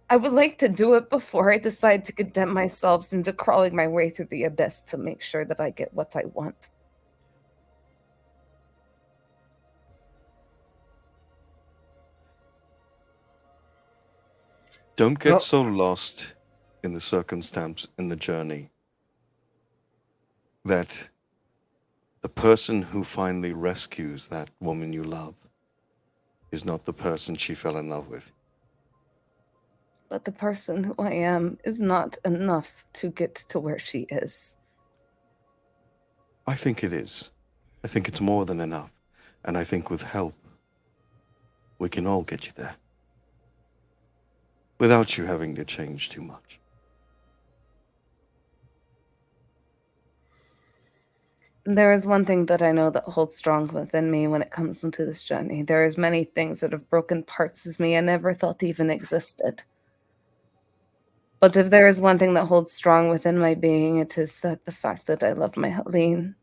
I would like to do it before I decide to condemn myself into crawling my way through the abyss to make sure that I get what I want.
Don't get
Well-
so lost in the circumstance in the journey that the person who finally rescues that woman you love is not the person she fell in love with.
But the person who I am is not enough to get to where she is.
I think it is. I think it's more than enough. And I think with help, we can all get you there. Without you having to change too much.
There is one thing that I know that holds strong within me when it comes into this journey. There is many things that have broken parts of me I never thought even existed. But if there is one thing that holds strong within my being, it is that the fact that I love my Helene.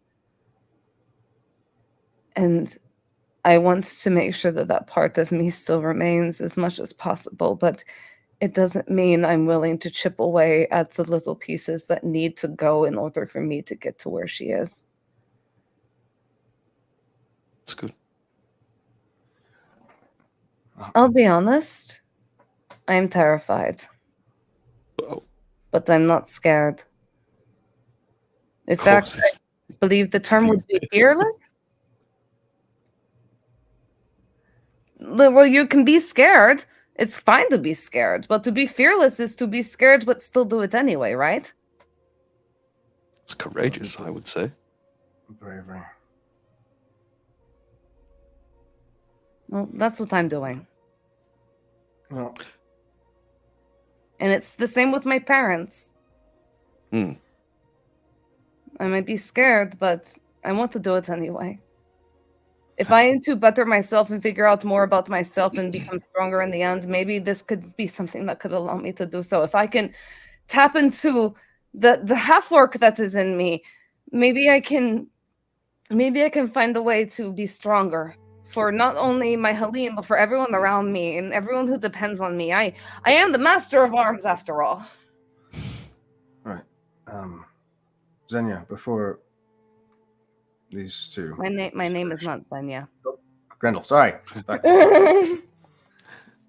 And I want to make sure that that part of me still remains as much as possible, but it doesn't mean I'm willing to chip away at the little pieces that need to go in order for me to get to where she is.
It's good.
I'll be honest, I'm terrified,
Oh,
but I'm not scared. In
of
fact,
course, it's
I believe the term
the
would be
best.
fearless. Well, you can be scared. It's fine to be scared, but to be fearless is to be scared but still do it anyway, right?
It's courageous, I would say.
Bravery.
Well, that's what I'm doing.
Well,
And it's the same with my parents.
Hmm.
I might be scared, but I want to do it anyway. If I am to better myself and figure out more about myself and become stronger in the end, maybe this could be something that could allow me to do so. If I can tap into the half orc that is in me, maybe I can find a way to be stronger for not only my Helene, but for everyone around me and everyone who depends on me. I am the master of arms after all.
right. Xenia, before these two.
My name is not Xenia.
Grendel, sorry.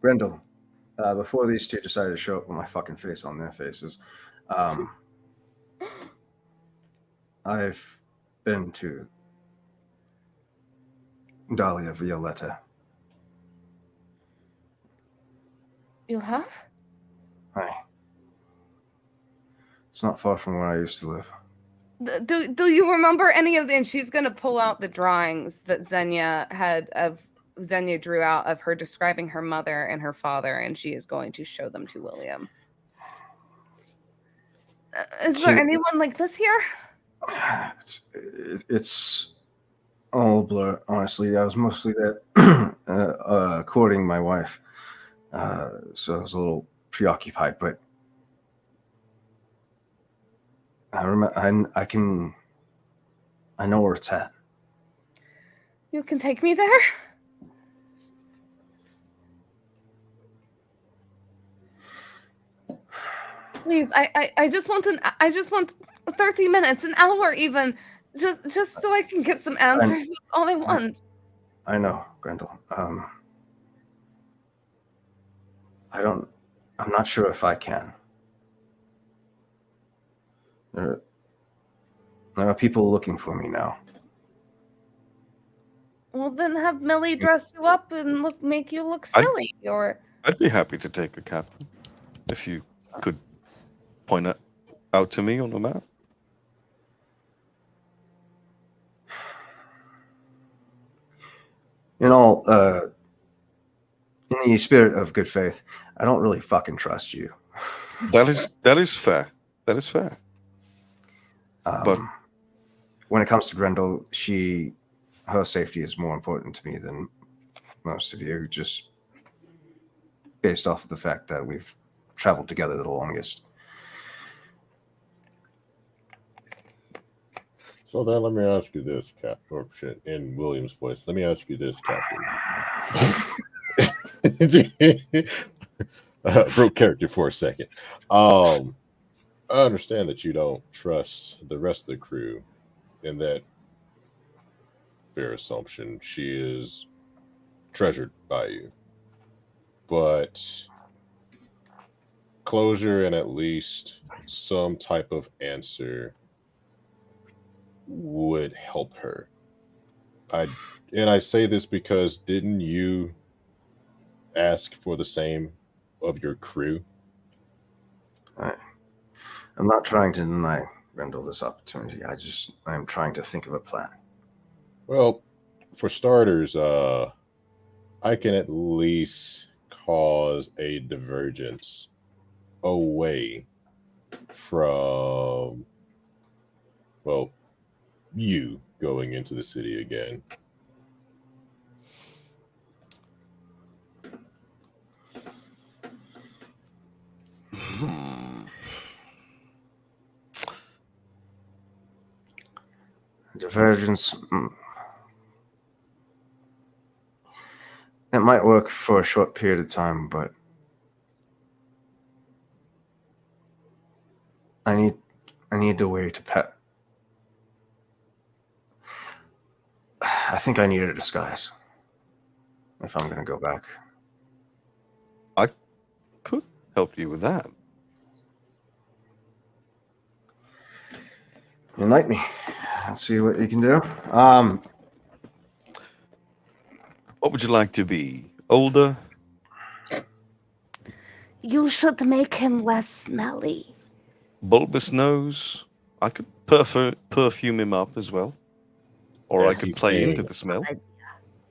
Grendel, before these two decided to show up with my fucking face on their faces, I've been to Dahlia Violetta.
You have?
Hi. It's not far from where I used to live.
Do you remember any of the, and she's gonna pull out the drawings that Xenia drew out of her describing her mother and her father, and she is going to show them to William. Is there anyone like this here?
It's all a blur, honestly. I was mostly there courting my wife, so I was a little preoccupied. But I remember, I know where it's at.
You can take me there. Please, I just want 30 minutes, an hour even, just so I can get some answers. That's all I want.
I know, Grendel. I'm not sure if I can. There are people looking for me now.
Well, then have Millie dress you up and make you look silly, or
I'd be happy to take a captain if you could point it out to me on the map.
In the spirit of good faith, I don't really fucking trust you.
That is fair. That is fair. But
when it comes to Grendel, she her safety is more important to me than most of you, just based off of the fact that we've traveled together the longest.
So then let me ask you this, Cap. Or shit, in William's voice. Let me ask you this, Captain. Broke character for a second. I understand that you don't trust the rest of the crew, and that fair assumption. She is treasured by you, but closure and at least some type of answer would help her. I say this because didn't you ask for the same of your crew?
I'm not trying to deny Rendell this opportunity. I'm trying to think of a plan.
Well, for starters, I can at least cause a divergence away from, well, you going into the city again.
Divergence. It might work for a short period of time, but I need a way to pet. I think I need a disguise if I'm going to go back.
I could help you with that.
Enlighten me. Let's see what you can do.
What would you like to be? Older?
You should make him less smelly.
Bulbous nose? I could perfume him up as well. Or
As
I could
he's
play
saying-
into the smell.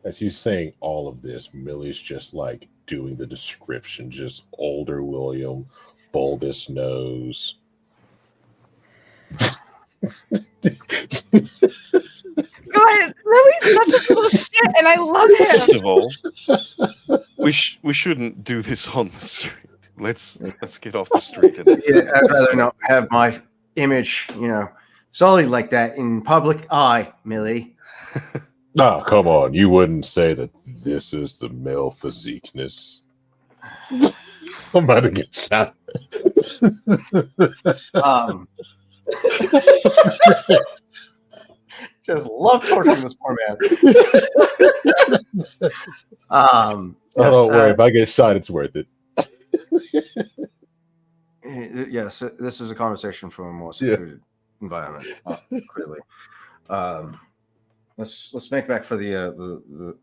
As he's saying all of this, Millie's just like doing the description, just older William, bulbous nose.
God, Lily's such a little shit, and I love
First
him.
of all, we shouldn't do this on the street. Let's get off the street. And
Yeah, I'd rather not have my image, solely like that in public eye, Millie.
Ah, come on. You wouldn't say that this is the male physiqueness. I'm about to get shot.
Just love torturing this poor man.
Oh, don't worry. If I get shot, it's worth it.
Yes, this is a conversation from a more secluded environment, clearly. Let's make back for the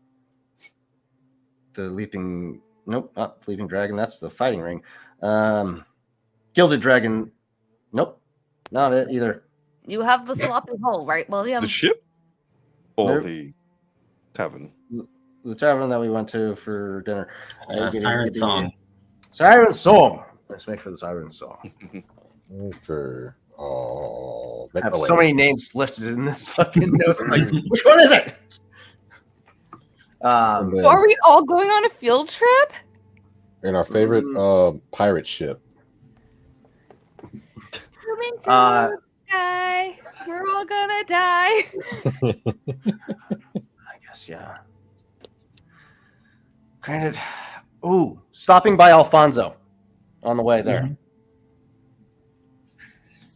leaping. Nope, not leaping dragon. That's the fighting ring. Gilded dragon. Nope, not it either.
You have the sloppy hole, right, William?
the ship? Or
Nope.
the tavern?
The tavern that we went to for dinner.
Siren Song.
Siren Song. Let's make for the Siren Song.
Okay. Oh,
I have so many names listed in this fucking note. I'm like, which one is it?
So are we all going on a field trip?
And our favorite pirate ship.
Swimming through the sky. We're all gonna die.
I guess, yeah. Granted. Ooh, stopping by Alfonso on the way there.
Mhm.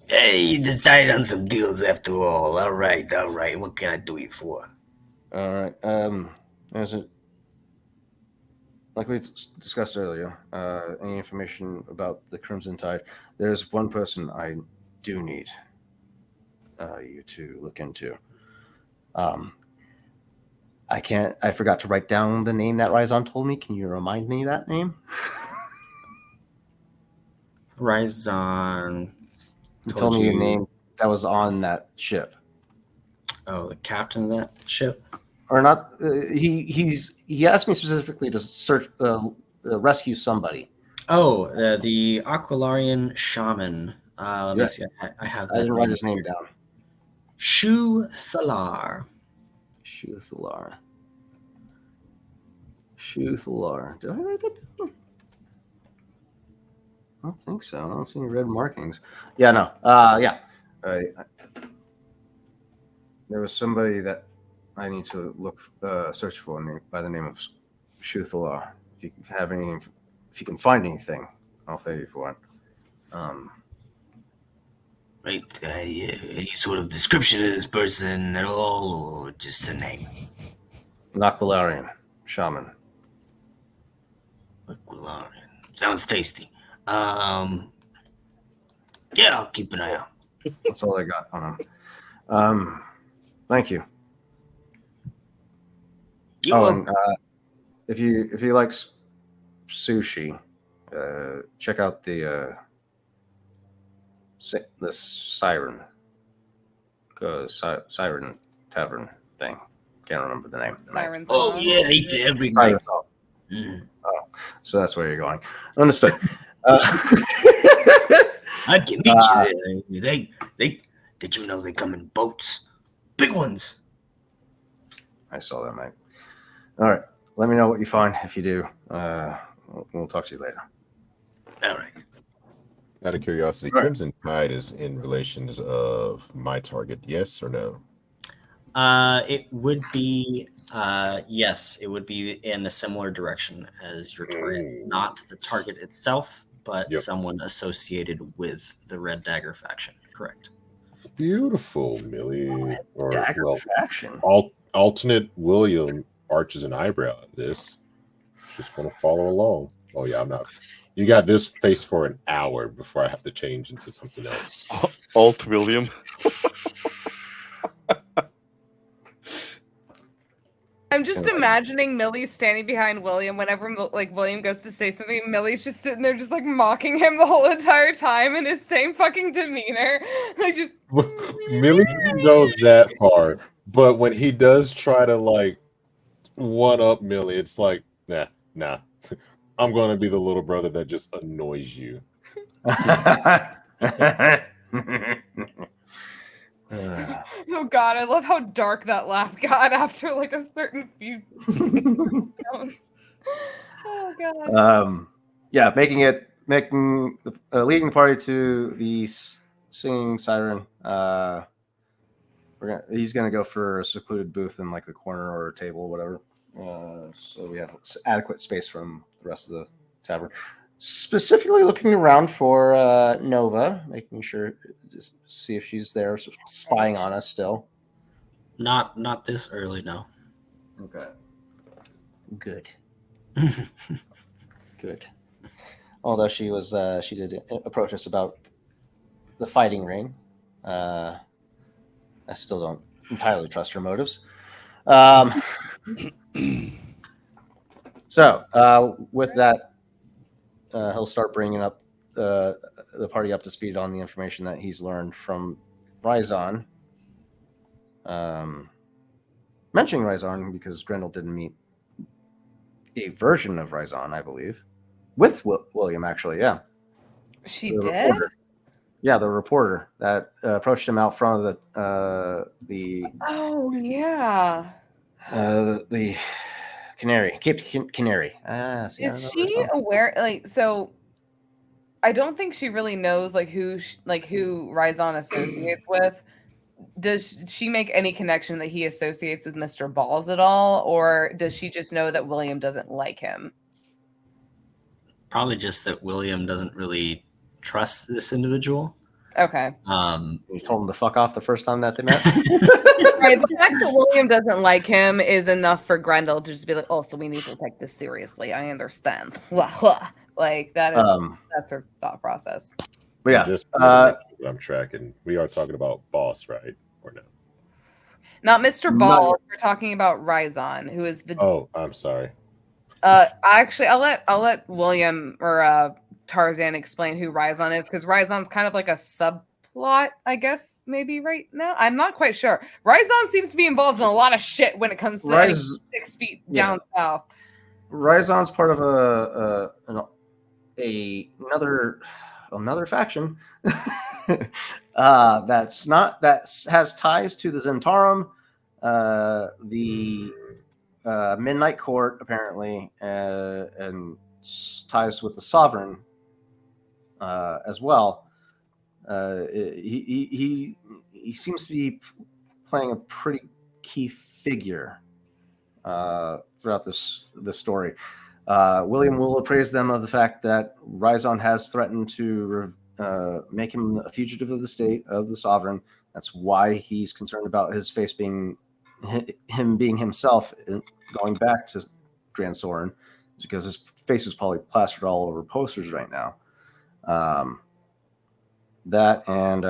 Hey, decided on some deals after all. All right. What can I do you for?
All right. There's a, like we discussed earlier, any information about the Crimson Tide, there's one person I do need you to look into. I forgot to write down the name that Ryzon told me. Can you remind me that name?
Ryzon.
He told me a name that was on that ship.
Oh, the captain of that ship?
Or not? He asked me specifically to search, rescue somebody.
Oh, the Aquilarian shaman. Let me see. I have that.
I didn't write his name down.
Shu Thalar.
Shuthalar. Shuthalar. Did I write that down? I don't think so. I don't see any red markings. Yeah, no. Yeah. There was somebody that I need to search for by the name of Shuthalar. If you have any, if you can find anything, I'll pay you for it.
Right. Any sort of description of this person at all, or just a name?
Naquilarian, shaman.
Aquilarian. Sounds tasty. Yeah, I'll keep an eye out.
That's all I got on him. Thank you. And if you like sushi, check out the Siren Siren Tavern thing. Can't remember the name.
Siren
Oh
song.
yeah, I eat there every night.
So that's where you're going. Understood.
I can meet you there. They did you know they come in boats? Big ones.
I saw that, mate. All right. Let me know what you find if you do. We'll talk to you later.
All right.
Out of curiosity,
Right.
Crimson Tide is in relations of my target, yes or no?
It would be yes, it would be in a similar direction as your target, not the target itself, but
Yep.
someone associated with the Red Dagger faction. Correct.
Beautiful, Millie. Or
Dagger
well,
faction.
alternate William arches an eyebrow at this. Just gonna follow along. Oh yeah, I'm not. You got this face for an hour before I have to change into something else.
Alt William.
I'm just imagining Millie standing behind William whenever like William goes to say something. Millie's just sitting there, just like mocking him the whole entire time in his same fucking demeanor. Like just
Millie didn't go that far, but when he does try to like one up Millie, it's like nah. I'm gonna be the little brother that just annoys you.
oh god, I love how dark that laugh got after like a certain few counts. Oh god.
Yeah, leading the party to the singing siren. He's gonna go for a secluded booth in like the corner or a table or whatever. So we have adequate space from the rest of the tavern. Specifically looking around for Nova, making sure just see if she's there, spying on us still.
Not this early, no.
Okay. Good. Good. Although she did approach us about the fighting ring. I still don't entirely trust her motives. So with that, he'll start bringing up the party up to speed on the information that he's learned from Rhizon. Mentioning Rhizon because Grendel didn't meet a version of Rhizon, I believe, with William, actually, yeah.
She
The
did?
reporter. Yeah, the reporter that approached him out front of the
Oh yeah.
the Canary, Cape Canary.
Is she aware? Like, so I don't think she really knows like who Rhizon associates with. Does she make any connection that he associates with Mr. Balls at all, or does she just know that William doesn't like him?
Probably just that William doesn't really trust this individual.
Okay.
You told him to fuck off the first time that they met.
Right, the fact that William doesn't like him is enough for Grendel to just be like, "Oh, so we need to take this seriously." I understand. Like that is that's her thought process.
But yeah,
Just I'm tracking. We are talking about boss, right? Or no?
Not Mr. Ball. We're talking about Rhizon, who is the.
Oh, I'm sorry.
Actually, I'll let William or Tarzan explain who Rhizon is, because Rhizon's kind of like a subplot, I guess, maybe right now. I'm not quite sure. Rhizon seems to be involved in a lot of shit when it comes to 6 feet down south.
Rhizon's part of another faction that has ties to the Zentarum, the Midnight Court, apparently, and ties with the Sovereign as well. He seems to be playing a pretty key figure throughout the story. William will appraise them of the fact that Rhizon has threatened to make him a fugitive of the state, of the Sovereign. That's why he's concerned about his face being him being himself, going back to Grand Soren, because his face is probably plastered all over posters right now. That and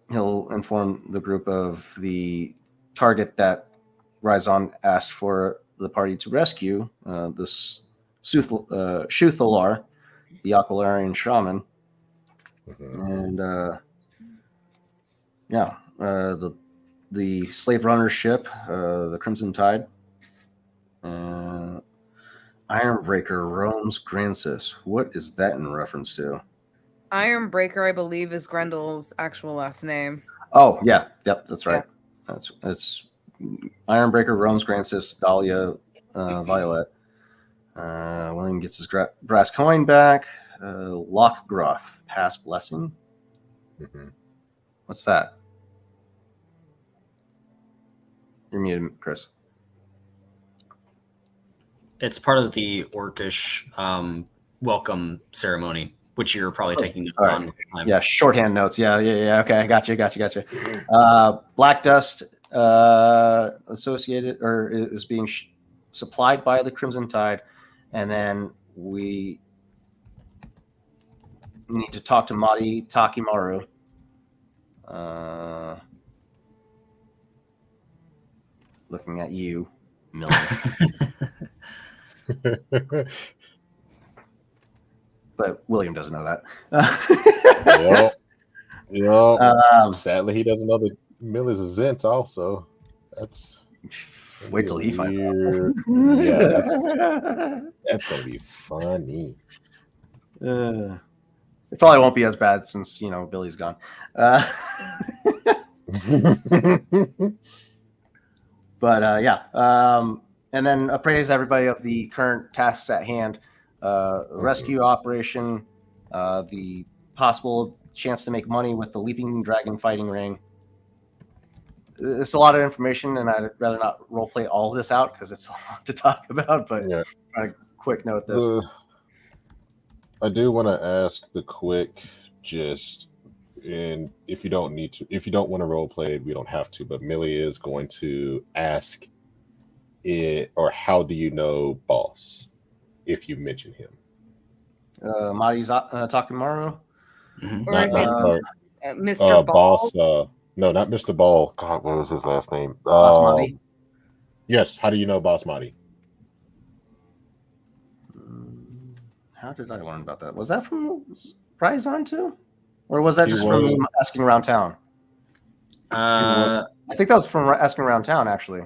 he'll inform the group of the target that Rhizon asked for the party to rescue, this Shuthalar, the Aquilarian shaman. And the slave runner ship, the Crimson Tide. Ironbreaker roams Grancis. What is that in reference to?
Ironbreaker, I believe, is Grendel's actual last name.
Oh, yeah. Yep, that's right. Yeah. It's Ironbreaker roams Grancis, Dahlia, Violet. William gets his brass coin back. Lockgroth, past blessing. What's that? You're muted, Chris.
It's part of the Orcish welcome ceremony, which you're probably taking notes on.
Yeah, shorthand notes. Yeah. Okay, I got you. Black dust associated or is being supplied by the Crimson Tide, and then we need to talk to Madi Takimaru. Looking at you, Miller. But William doesn't know that.
Yep. Sadly, he doesn't know that Miller's a Zent also. That's
wait till he finds out.
Yeah, that's going to be funny.
It probably won't be as bad since, Billy's gone. But and then appraise everybody of the current tasks at hand. Rescue operation, the possible chance to make money with the Leaping Dragon fighting ring. It's a lot of information, and I'd rather not roleplay all of this out because it's a lot to talk about. But trying to quick note this.
I do want to ask the quick, and if you don't want to roleplay, we don't have to. But Millie is going to ask it, or how do you know Boss? If you mention him,
Madi's Takimaru,
Mr.
Boss. No, not Mr. Ball. God, what was his last name?
Boss Madi.
Yes. How do you know Boss Madi?
How did I learn about that? Was that from Rhizon too, or was that just from me asking around town? I think that was from asking around town, actually.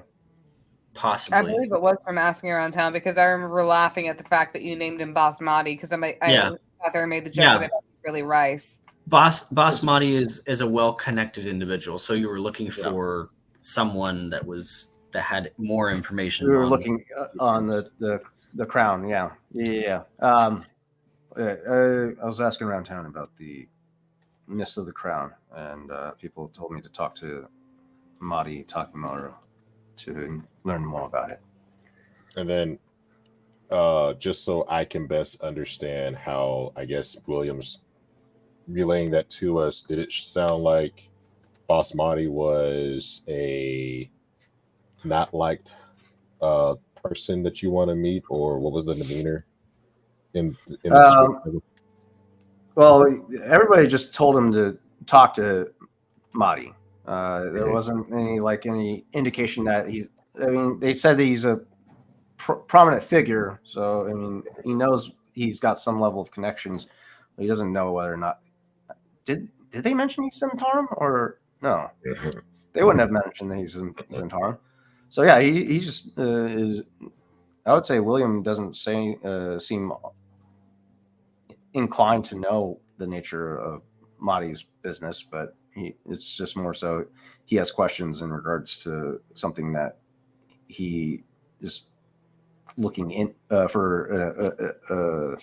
Possibly.
I believe it was from asking around town because I remember laughing at the fact that you named him Boss Madi because I thought there made the joke that it was really Rice.
Boss Madi is a well-connected individual, so you were looking for someone that had more information.
We were looking on the crown. Yeah. I was asking around town about the Mist of the Crown, and people told me to talk to Madi Takimaru to learn more about it.
And then, just so I can best understand how, I guess, Williams relaying that to us, did it sound like Boss Madi was a not liked person that you want to meet, or what was the demeanor in
well, everybody just told him to talk to Madi. There wasn't any indication that they said that he's a prominent figure, so he knows he's got some level of connections, but he doesn't know whether or not. Did they mention he's Zentarum or no? They wouldn't have mentioned that he's Zentarum. So yeah, he just is. I would say William doesn't seem inclined to know the nature of Madi's business, but It's just more so he has questions in regards to something that he is looking in for a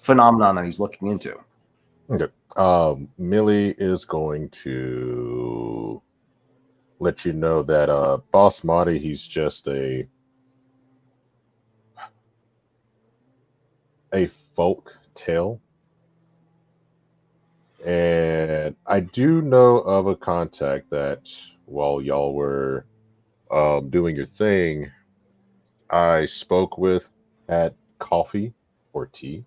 phenomenon that he's looking into.
Okay. Millie is going to let you know that Boss Marty, he's just a folk tale. And I do know of a contact that while y'all were doing your thing, I spoke with at coffee or tea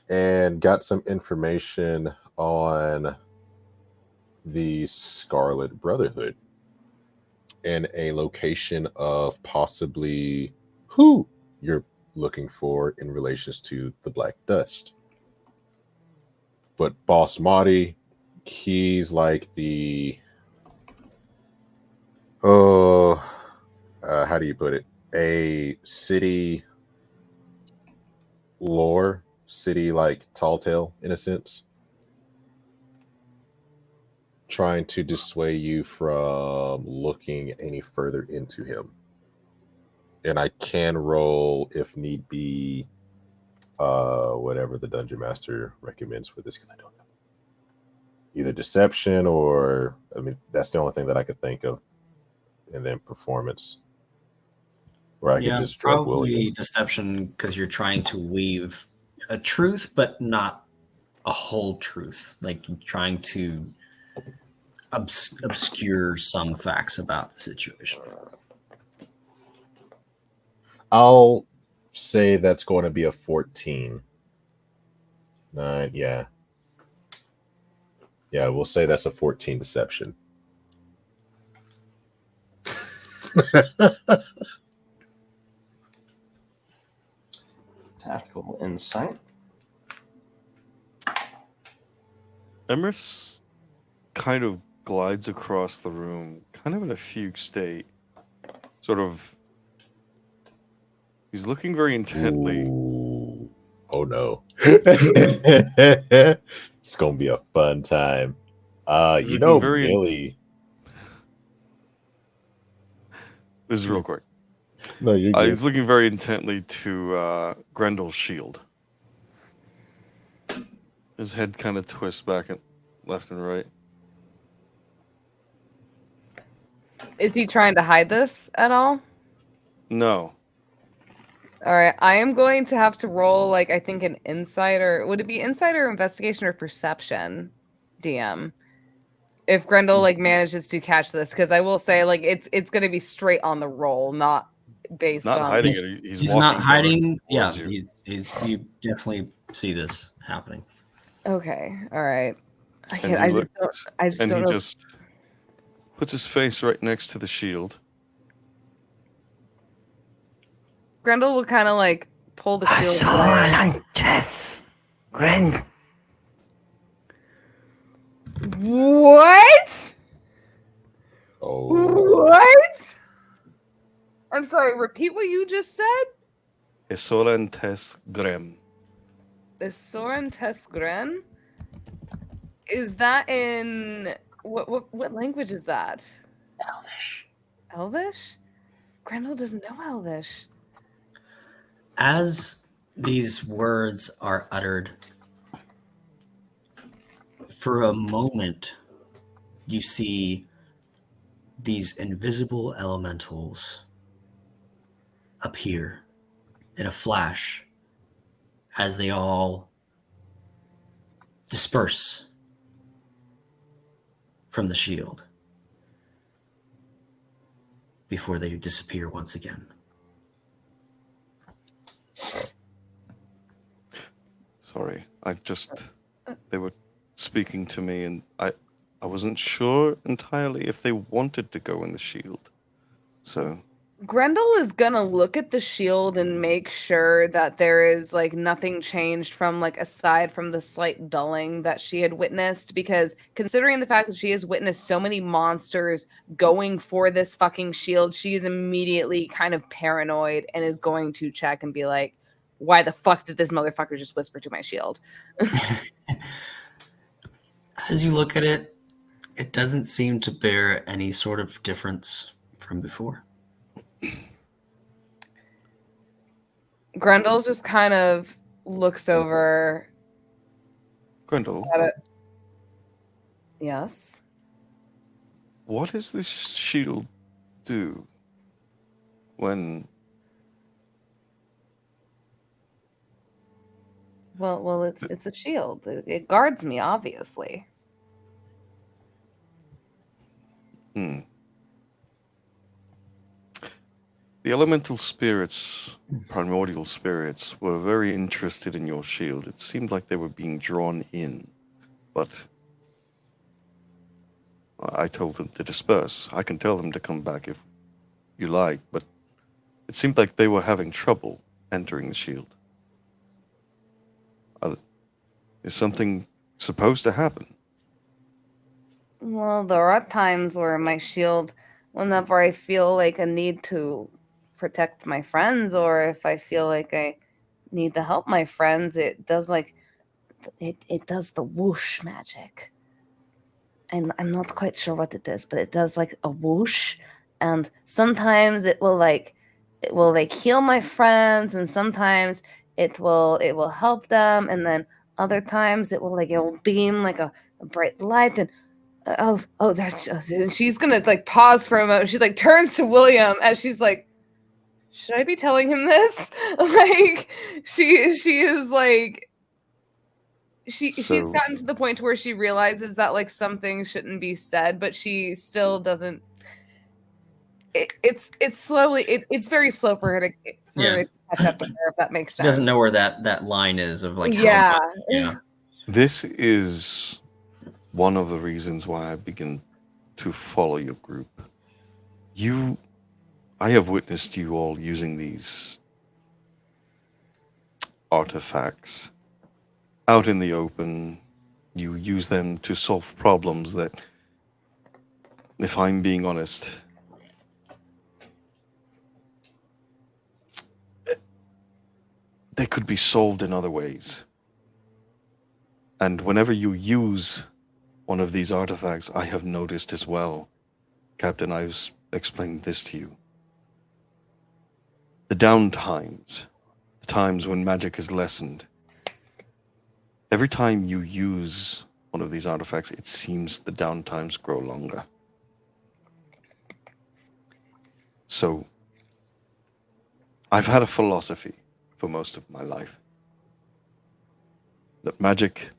and got some information on the Scarlet Brotherhood in a location of possibly who you're looking for in relations to the Black Dust. But Boss Marty, he's like the how do you put it? A city lore, city like tall tale in a sense, trying to dissuade you from looking any further into him. And I can roll if need be, whatever the dungeon master recommends for this because I don't know. Either deception or I mean that's the only thing that I could think of, and then performance. Where I could just drug
probably
William.
deception because you're trying to weave a truth, but not a whole truth. Like you're trying to obscure some facts about the situation.
I'll say that's going to be a 14. 9, yeah. Yeah, we'll say that's a 14 deception.
Tactical insight.
Emrys kind of glides across the room, kind of in a fugue state. Sort of. He's looking very intently.
Ooh. Oh no. It's gonna be a fun time.
He's
You
looking
know,
very
Millie.
This is real quick.
No, you're good.
He's looking very intently to Grendel's shield. His head kind of twists back and left and right.
Is he trying to hide this at all?
No.
All right, I am going to have to roll, like, I think an insight, or would it be insight or investigation or perception, DM? If Grendel like manages to catch this, because I will say, like, it's going to be straight on the roll, not based
Not
on
hiding
He's-
it. He's
He's
walking
not hiding. Yeah,
towards you.
he's you definitely see this happening.
Okay, all right. I
And
can't.
he
I
looks,
just
and
don't
he
know.
just puts his face right next to the shield.
Grendel will kind of like pull the shield away.
Solantes. Gren.
What?
Oh,
What? I'm sorry. Repeat what you just said.
Esolentes Grem.
The Soren Tesgren. Is that in what language is that?
Elvish.
Elvish? Grendel doesn't know Elvish.
As these words are uttered, for a moment, you see these invisible elementals appear in a flash as they all disperse from the shield before they disappear once again.
Sorry, they were speaking to me, and I wasn't sure entirely if they wanted to go in the shield. So
Grendel is gonna look at the shield and make sure that there is like nothing changed from like aside from the slight dulling that she had witnessed, because considering the fact that she has witnessed so many monsters going for this fucking shield, she is immediately kind of paranoid and is going to check and be like, why the fuck did this motherfucker just whisper to my shield?
As you look at it, It doesn't seem to bear any sort of difference from before.
Grendel just kind of looks over
Grendel,
at it. Yes.
what does this shield do when?
Well, it's a shield. It guards me, obviously.
Hmm. The elemental spirits, primordial spirits, were very interested in your shield. It seemed like they were being drawn in, but I told them to disperse. I can tell them to come back if you like, but it seemed like they were having trouble entering the shield. Is something supposed to happen?
Well, there are times where my shield, whenever I feel like a need to protect my friends, or if I feel like I need to help my friends, it does it does the whoosh magic. And I'm not quite sure what it is, but it does like a whoosh, and sometimes it will heal my friends, and sometimes it will help them, and then other times it will beam like a bright light, and that's she's gonna like pause for a moment. She like turns to William as she's like, should I be telling him this? Like she is like she's
So,
gotten to the point where she realizes that like something shouldn't be said, but she still doesn't. It's slowly. It's very slow for her to
Yeah.
catch up to her. If that makes
She
sense.
doesn't know where that line is of like how
Yeah.
much. Yeah.
this is one of the reasons why I begin to follow your group. I have witnessed you all using these artifacts out in the open. You use them to solve problems that, if I'm being honest, they could be solved in other ways. And whenever you use one of these artifacts, I have noticed as well, Captain, I've explained this to you. The downtimes, the times when magic is lessened, every time you use one of these artifacts, it seems the downtimes grow longer. So, I've had a philosophy for most of my life that magic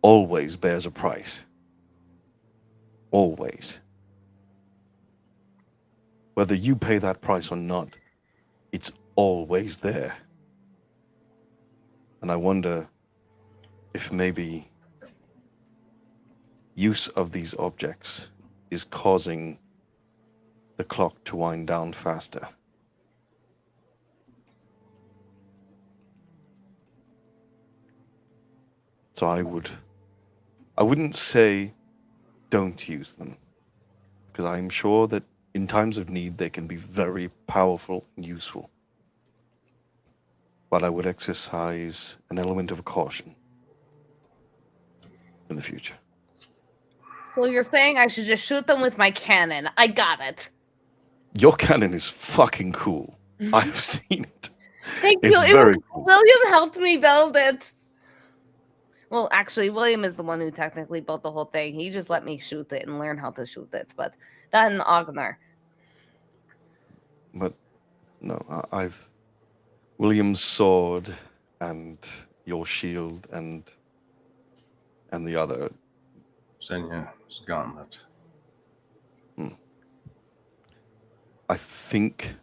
always bears a price. Always. Whether you pay that price or not, it's always there. And I wonder if maybe use of these objects is causing the clock to wind down faster. So I wouldn't say don't use them, because I'm sure that in times of need they can be very powerful and useful. But I would exercise an element of caution in the future.
So you're saying I should just shoot them with my cannon? I got it.
Your cannon is fucking cool. I've seen it.
Thank
It's
you.
very cool.
William helped me build it. Well, actually, William is the one who technically built the whole thing. He just let me shoot it and learn how to shoot it. But that and Ogner.
But no, I've William's sword and your shield and the other.
Senya's gauntlet.
I think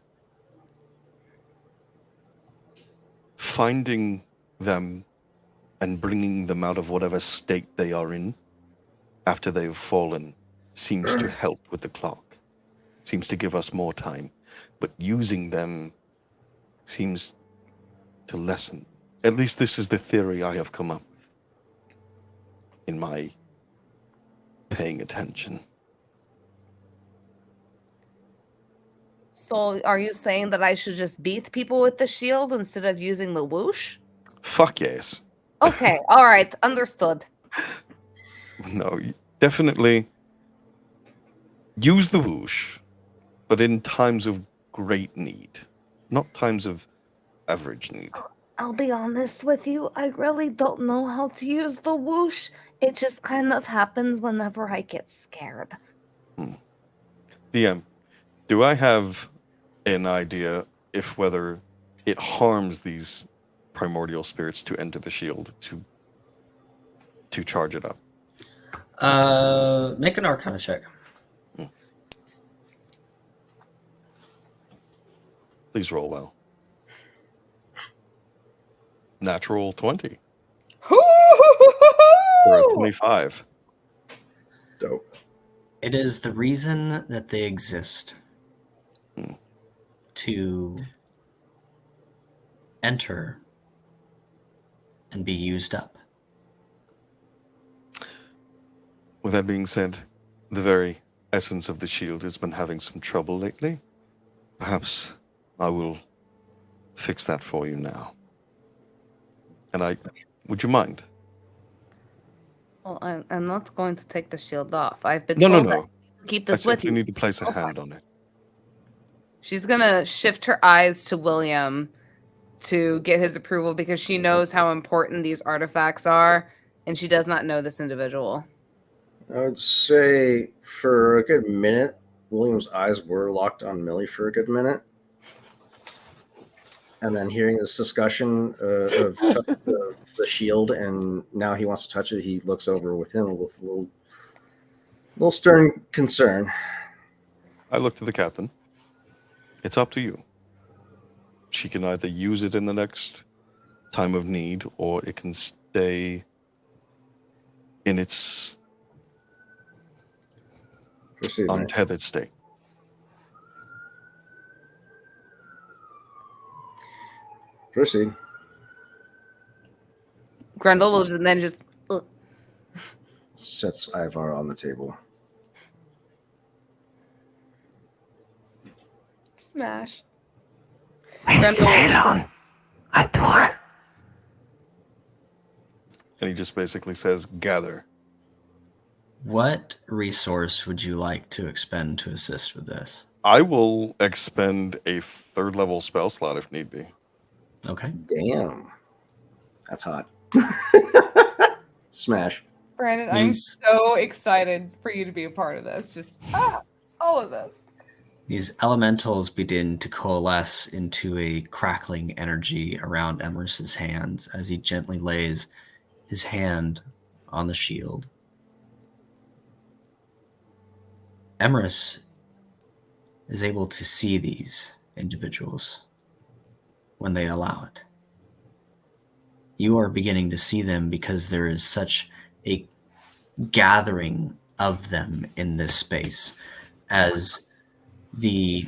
finding them and bringing them out of whatever state they are in after they've fallen seems to help with the clock, seems to give us more time. But using them seems to lessen. At least this is the theory I have come up with in my paying attention.
So are you saying that I should just beat people with the shield instead of using the whoosh?
Fuck yes.
Okay, all right, understood.
No, definitely use the whoosh, but in times of great need, not times of average need.
I'll be honest with you, I really don't know how to use the whoosh. It just kind of happens whenever I get scared.
DM, do I have an idea if whether it harms these primordial spirits to enter the shield to charge it up?
Make an Arcana check.
Please roll well. Natural 20 for a 25.
Dope.
It is the reason that they exist to enter and be used up.
With that being said, the very essence of the shield has been having some trouble lately. Perhaps I will fix that for you now. And would you mind?
Well, I'm not going to take the shield off. I've been
No.
told that keep
I
this with
simply
you.
need to place a
Okay.
hand on it.
She's gonna shift her eyes to William to get his approval because she knows how important these artifacts are, and she does not know this individual.
I would say for a good minute, William's eyes were locked on Millie for a good minute. And then hearing this discussion of the shield, and now he wants to touch it, he looks over with him with a little stern concern.
I look to the captain. It's up to you. She can either use it in the next time of need, or it can stay in its
Proceed, mate.
untethered state.
Proceed.
Grendel will then just
Sets Ivar on the table.
smash.
I said on a door.
And he just basically says, gather.
What resource would you like to expend to assist with this?
I will expend a 3rd level spell slot if need be.
Okay.
Damn. That's hot. Smash.
Brandon, I'm so excited for you to be a part of this. Just all of this.
These elementals begin to coalesce into a crackling energy around Emerus's hands as he gently lays his hand on the shield. Emerus is able to see these individuals when they allow it. You are beginning to see them because there is such a gathering of them in this space as the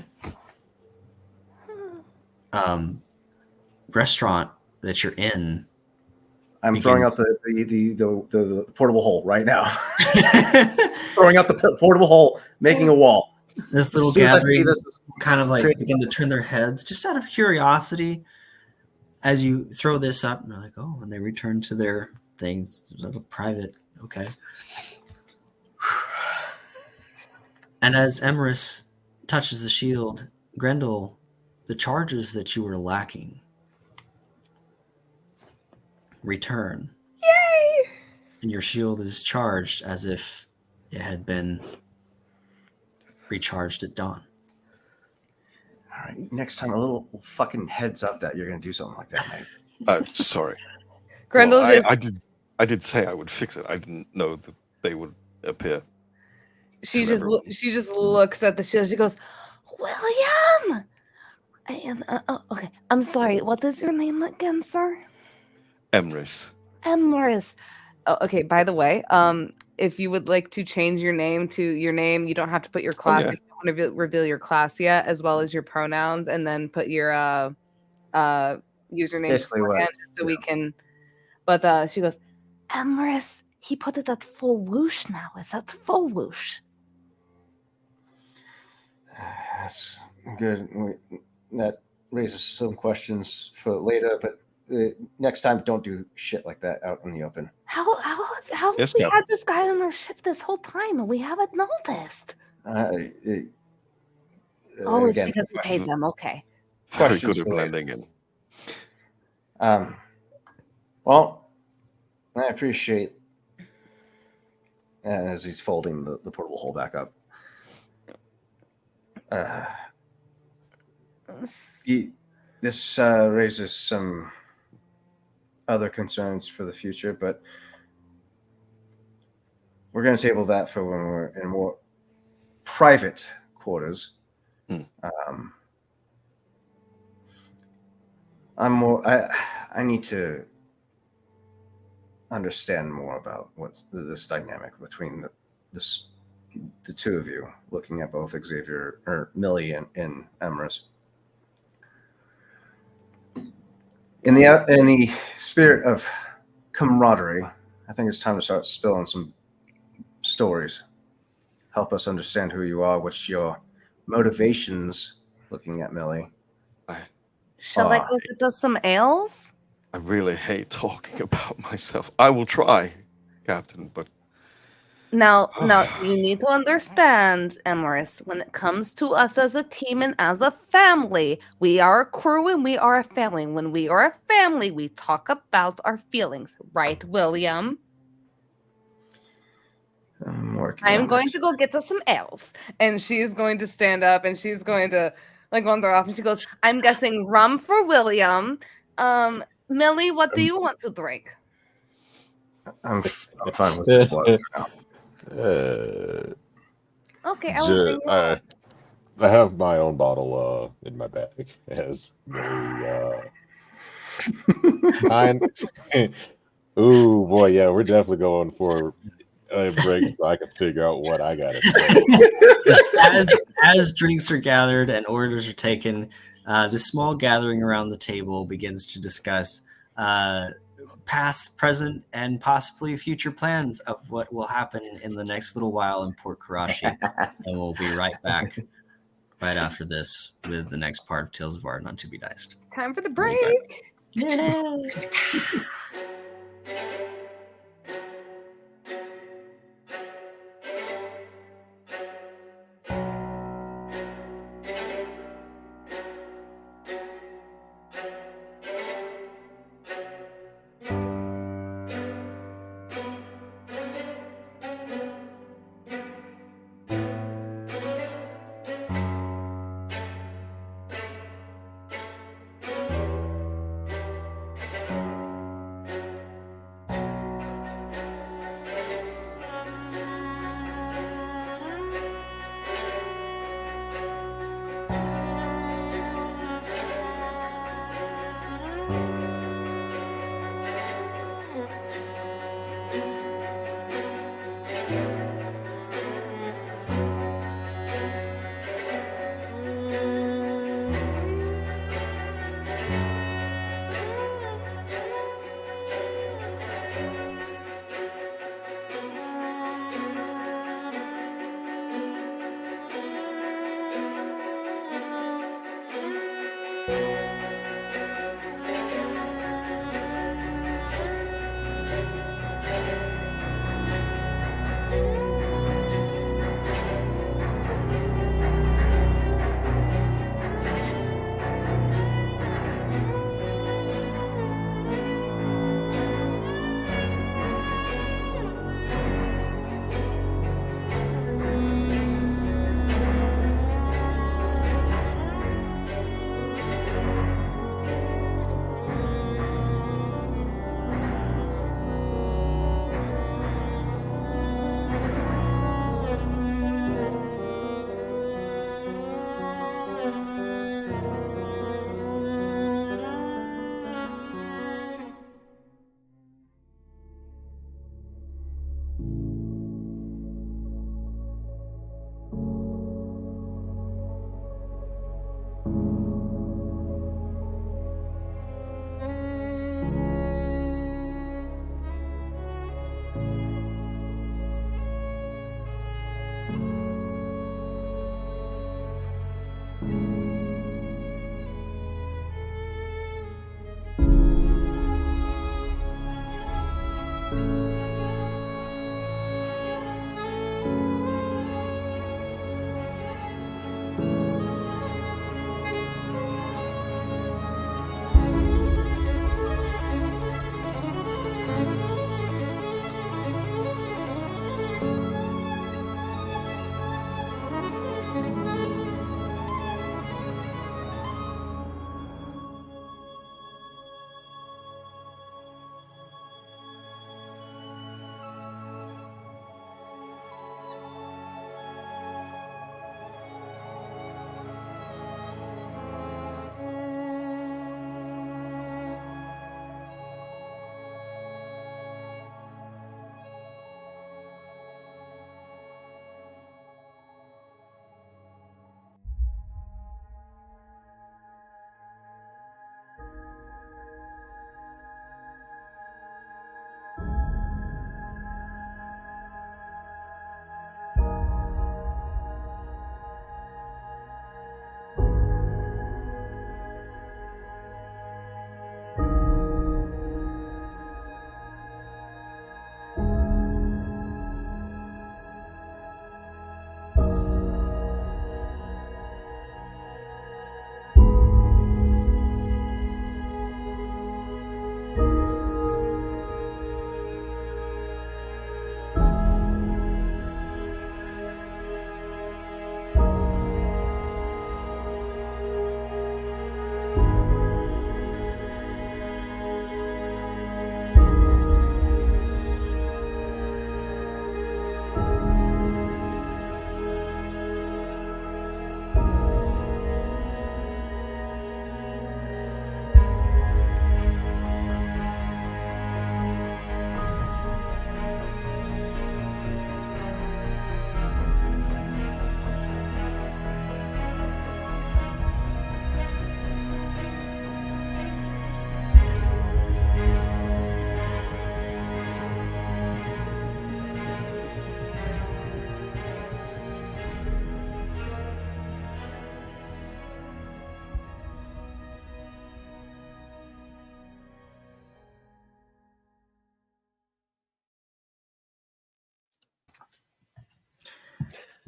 restaurant that you're in.
I'm throwing out the portable hole right now. Throwing out the portable hole, making a wall.
This little
As soon as I see
gathering
this,
kind of like begin to turn their heads just out of curiosity as you throw this up, and they're like, oh, and they return to their things. Private, okay. And as Emerus touches the shield, Grendel, the charges that you were lacking return.
Yay!
And your shield is charged as if it had been recharged at dawn.
all right, next time a little fucking heads up that you're going to do something like that, mate.
Sorry.
Grendel
Well,
just
I did say I would fix it. I didn't know that they would appear.
she
to
just
everyone.
she just looks at the shield. She goes,
William! Okay, I'm sorry. What is your name again, sir?
Emrys.
Emrys.
oh, okay, by the way, if you would like to change your name to your name, you don't have to put your class.
yeah.
If you don't want to reveal your class yet, as well as your pronouns, and then put your username
Basically what-
beforehand, so we can. But she goes,
Emrys, he put it at full whoosh now. It's at full whoosh.
That's good. That raises some questions for later, but next time, don't do shit like that out in the open.
How have
Yes,
we
Captain.
had this guy on our ship this whole time and we haven't noticed? Oh, it's
Again,
because we paid
questions-
them. Okay.
Very
questions
good at
related.
blending in.
Well, I appreciate as he's folding the portable hole back up. This raises some other concerns for the future, but we're going to table that for when we're in more private quarters. I need to understand more about what's this dynamic between the two of you, looking at both Xavier or Millie and Emrys. In the spirit of camaraderie, I think it's time to start spilling some stories. Help us understand who you are, what's your motivations, looking at Millie.
Shall I go get us some ales?
I really hate talking about myself. I will try, Captain, but
Now, you need to understand, Emrys, when it comes to us as a team and as a family, we are a crew and we are a family. When we are a family, we talk about our feelings. Right, William?
I'm going to go get us some ales. And she's going to stand up and she's going to wander off. And she goes, I'm guessing rum for William. Millie, what do you want to drink?
I'm fine with this water for now.
Okay, I will bring you
I have my own bottle in my bag. It has Millie kind. Ooh boy, yeah, we're definitely going for a break so I can figure out what I gotta say.
As drinks are gathered and orders are taken, the small gathering around the table begins to discuss past, present, and possibly future plans of what will happen in the next little while in Port Karashi. And we'll be right back right after this with the next part of Tales of Vardin on To Be Diced.
Time for the break.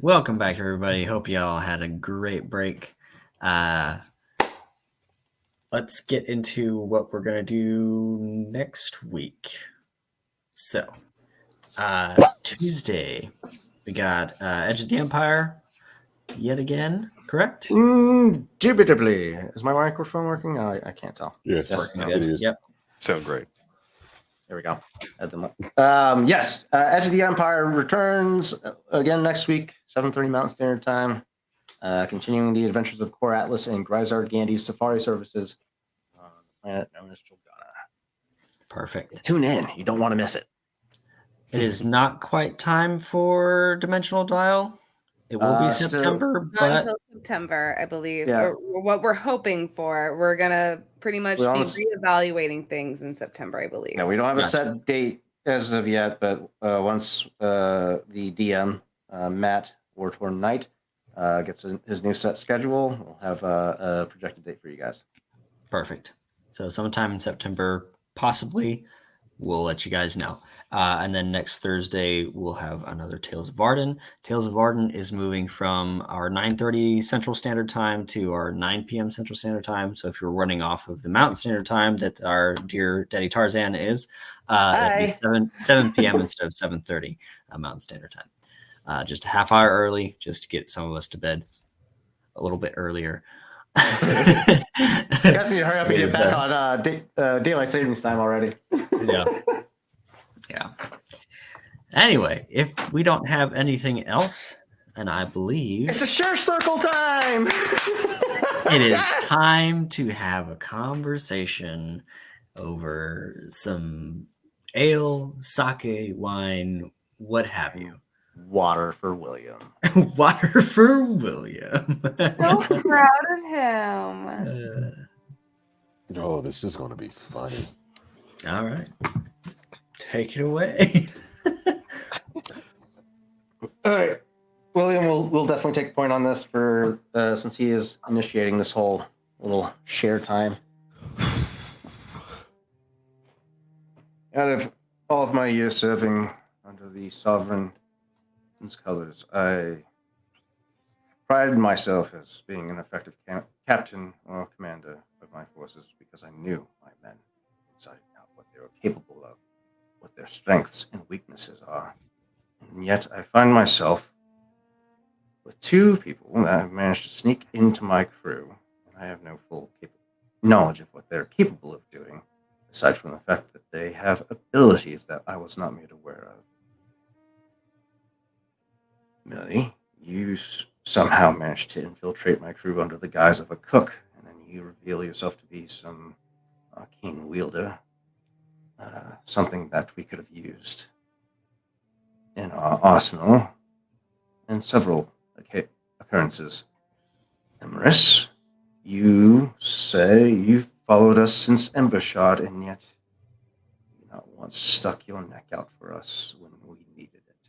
Welcome back, everybody. Hope y'all had a great break. Let's get into what we're going to do next week. So, Tuesday, we got Edge of the Empire yet again, correct?
Indubitably. Is my microphone working? I can't tell.
Yes,
Working
it
good.
is.
Yep.
Sound great.
There we go. Add them up. Yes, Edge of the Empire returns again next week, 7:30 Mountain Standard Time. Continuing the adventures of Core Atlas and Grisard Gandy's safari services on the planet known as Chulgana.
Perfect.
Tune in. You don't want to miss it.
It is not quite time for Dimensional Dial. It will be
Still-
September,
Not
but
until September, I believe.
Yeah.
Or what we're hoping for. We're gonna pretty much
We
be
almost-
reevaluating things in September, I believe.
Yeah, we don't have a
Gotcha.
set date as of yet, but once the DM, Matt Wartorn Knight, gets his new set schedule, we'll have a projected date for you guys.
perfect. So sometime in September, possibly, we'll let you guys know. And then next Thursday, we'll have another Tales of Vardin. Tales of Vardin is moving from our 9:30 Central Standard Time to our 9 p.m. Central Standard Time. So if you're running off of the Mountain Standard Time that our dear Daddy Tarzan is, it'll be 7 p.m. instead of 7:30 Mountain Standard Time. Just a half hour early, just to get some of us to bed a little bit earlier.
You guys need to hurry up and get back on daylight savings time already.
Yeah. Yeah. Anyway, if we don't have anything else, and I believe
It's a sure circle time.
it is time to have a conversation over some ale, sake, wine, what have you.
Water for William.
Water for William.
So proud of him.
Oh, this is going to be funny.
All right. Take it away.
All right, William will definitely take a point on this for since he is initiating this whole little share time. Out of all of my years serving under the Sovereign's colors, I prided myself as being an effective captain or commander of my forces because I knew my men inside and out, what they were capable of, what their strengths and weaknesses are. And yet I find myself with two people that have managed to sneak into my crew, and I have no full knowledge of what they're capable of doing, aside from the fact that they have abilities that I was not made aware of. Millie, you somehow managed to infiltrate my crew under the guise of a cook, and then you reveal yourself to be some arcane wielder, something that we could have used in our arsenal in several occurrences. Emerus, you say you've followed us since Embershard, and yet you not once stuck your neck out for us when we needed it.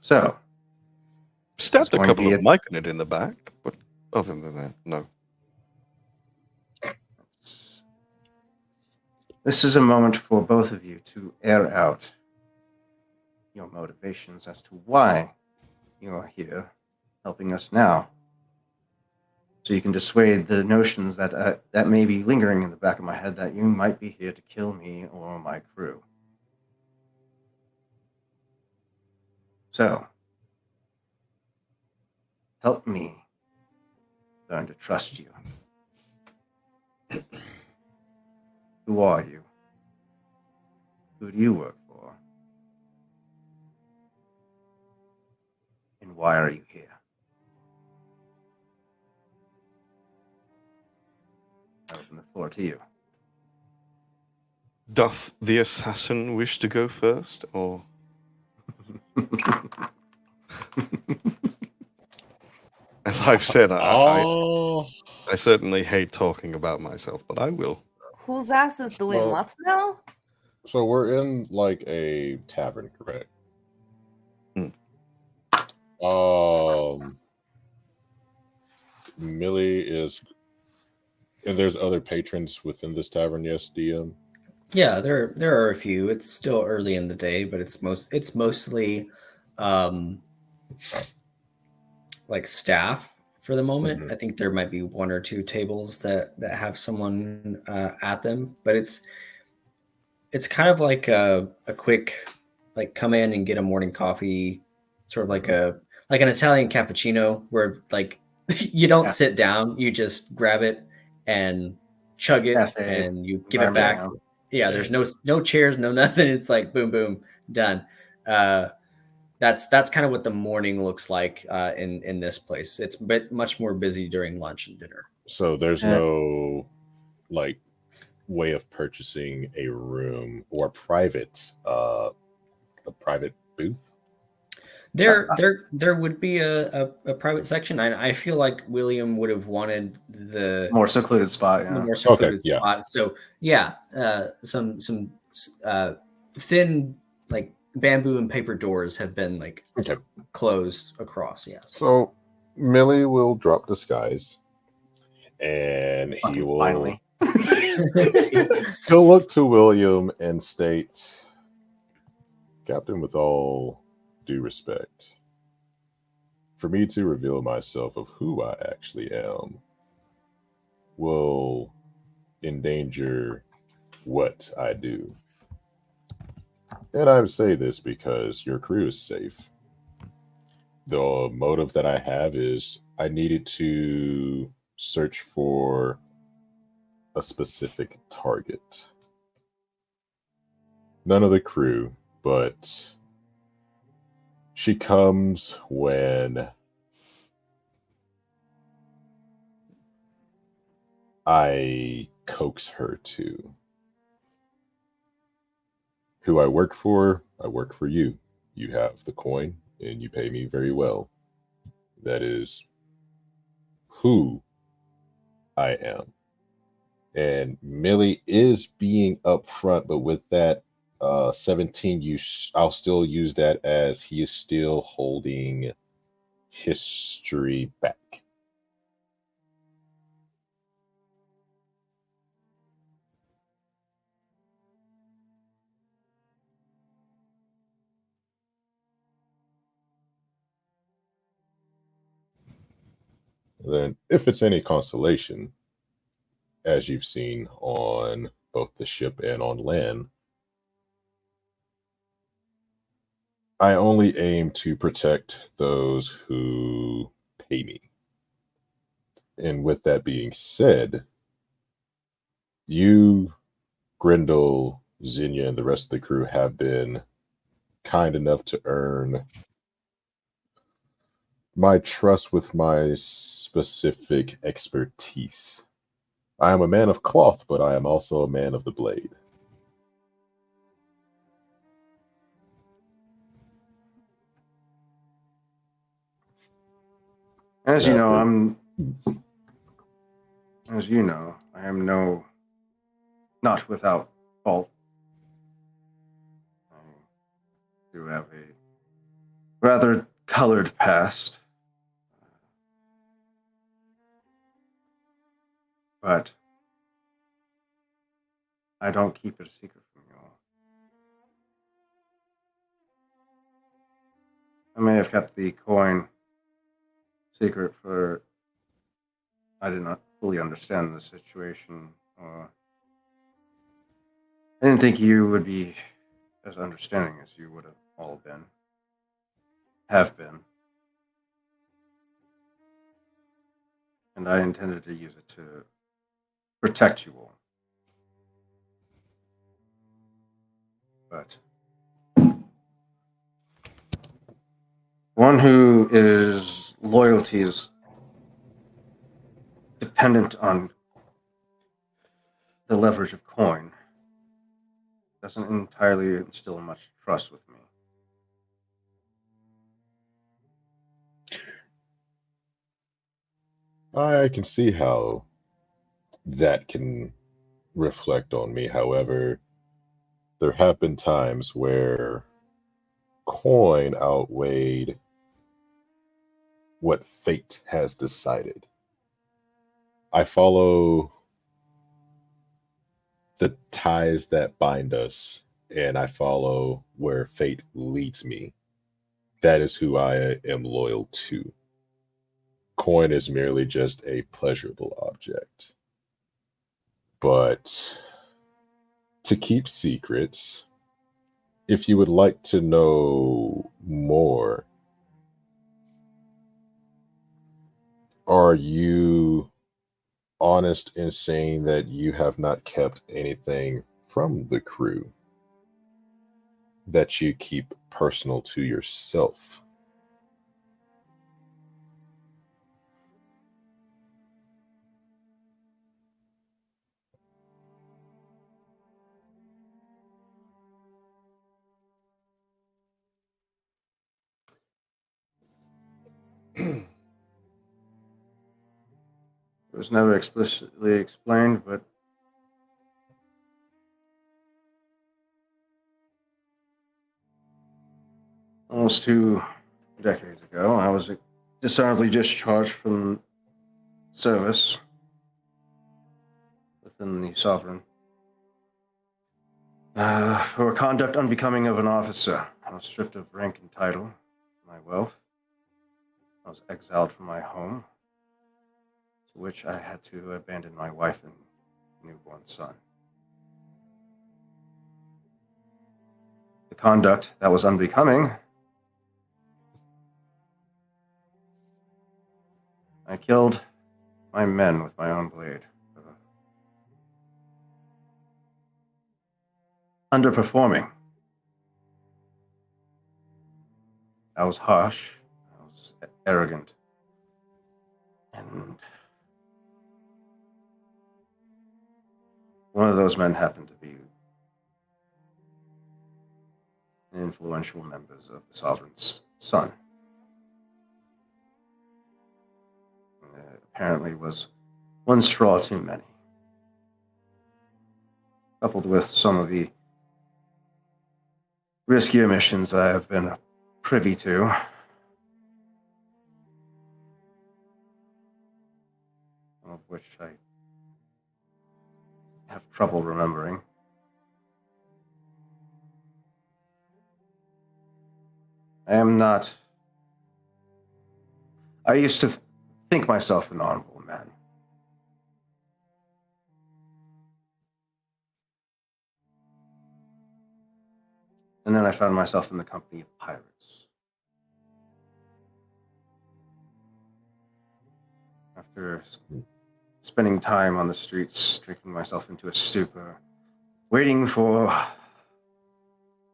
So,
Stabbed a
going to
couple
be
of Myconid in the back, but other than that, no.
this is a moment for both of you to air out your motivations as to why you are here helping us now. So you can dissuade the notions that that may be lingering in the back of my head that you might be here to kill me or my crew. So, help me learn to trust you. Who are you? Who do you work for? And why are you here? I open the floor to you.
Doth the assassin wish to go first, or as I've said, I certainly hate talking about myself, but I will.
Whose ass is doing
Well-
what now?
So we're in like a tavern, correct?
Hmm.
Millie is, and there's other patrons within this tavern. Yes, DM.
Yeah, there are a few. It's still early in the day, but it's mostly like staff for the moment.
Mhm.
I think there might be one or two tables that have someone at them, but it's kind of like a quick, like, come in and get a morning coffee, sort of like a like an Italian cappuccino, where like you don't
Yeah.
sit down, you just grab it and chug it
Cafe
and you give it back.
environment,
Yeah, there's no chairs, no nothing. It's like boom, boom, done. Uh, that's kind of what the morning looks like in this place. It's much more busy during lunch and dinner.
So there's
Yeah.
no like way of purchasing a room or a private booth.
There would be a private section. I feel like William would have wanted
more secluded spot.
the
Yeah.
more
Okay,
secluded
yeah.
spot. So yeah, some thin, like, bamboo and paper doors have been like
Okay.
closed across. Yes.
So Millie will drop disguise, and he
Fucking
will
finally.
he'll look to William and state, Captain, with all due respect, for me to reveal myself of who I actually am will endanger what I do. And I say this because your crew is safe. The motive that I have is I needed to search for a specific target. None of the crew, but she comes when I coax her to. Who I work for you. You have the coin and you pay me very well. That is who I am. And Millie is being upfront, but with that 17, I'll still use that as he is still holding history back. Then, if it's any consolation, as you've seen on both the ship and on land, I only aim to protect those who pay me. And with that being said, you, Grendel, Zinnia, and the rest of the crew have been kind enough to earn my trust with my specific expertise. I am a man of cloth, but I am also a man of the blade.
As you know,
After-
I am not without fault. I do have a rather colored past, but I don't keep it a secret from you all. I may have kept the coin secret for I did not fully understand the situation. I didn't think you would be as understanding as you would have all have been. And I intended to use it to protect you all. But one who is loyalty is dependent on the leverage of coin doesn't entirely instill much trust with me.
I can see how that can reflect on me. However, there have been times where coin outweighed what fate has decided. I follow the ties that bind us, and I follow where fate leads me. That is who I am loyal to. coin is merely just a pleasurable object. But to keep secrets, if you would like to know more, are you honest in saying that you have not kept anything from the crew that you keep personal to yourself?
It was never explicitly explained, but almost 2 decades ago, I was dishonorably discharged from service within the Sovereign for conduct unbecoming of an officer. I was stripped of rank and title, my wealth. I was exiled from my home, to which I had to abandon my wife and newborn son. The conduct that was unbecoming, I killed my men with my own blade. Underperforming. I was harsh. I was arrogant. And one of those men happened to be influential members of the Sovereign's son. Apparently was one straw too many. Coupled with some of the riskier missions I have been privy to, some of which I have trouble remembering. I am not. I used to think myself an honorable man. And then I found myself in the company of pirates. After spending time on the streets, drinking myself into a stupor, waiting for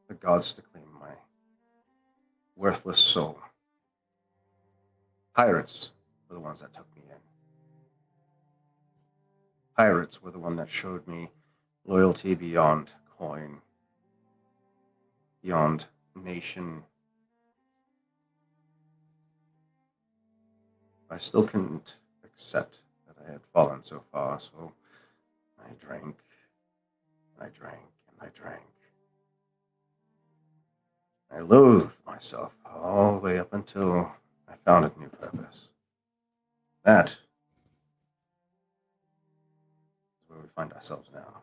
the gods to claim my worthless soul. Pirates were the ones that took me in. Pirates were the one that showed me loyalty beyond coin, beyond nation. I still couldn't accept that I had fallen so far, so I drank, and I drank, and I drank. I loathed myself all the way up until I found a new purpose. That is where we find ourselves now.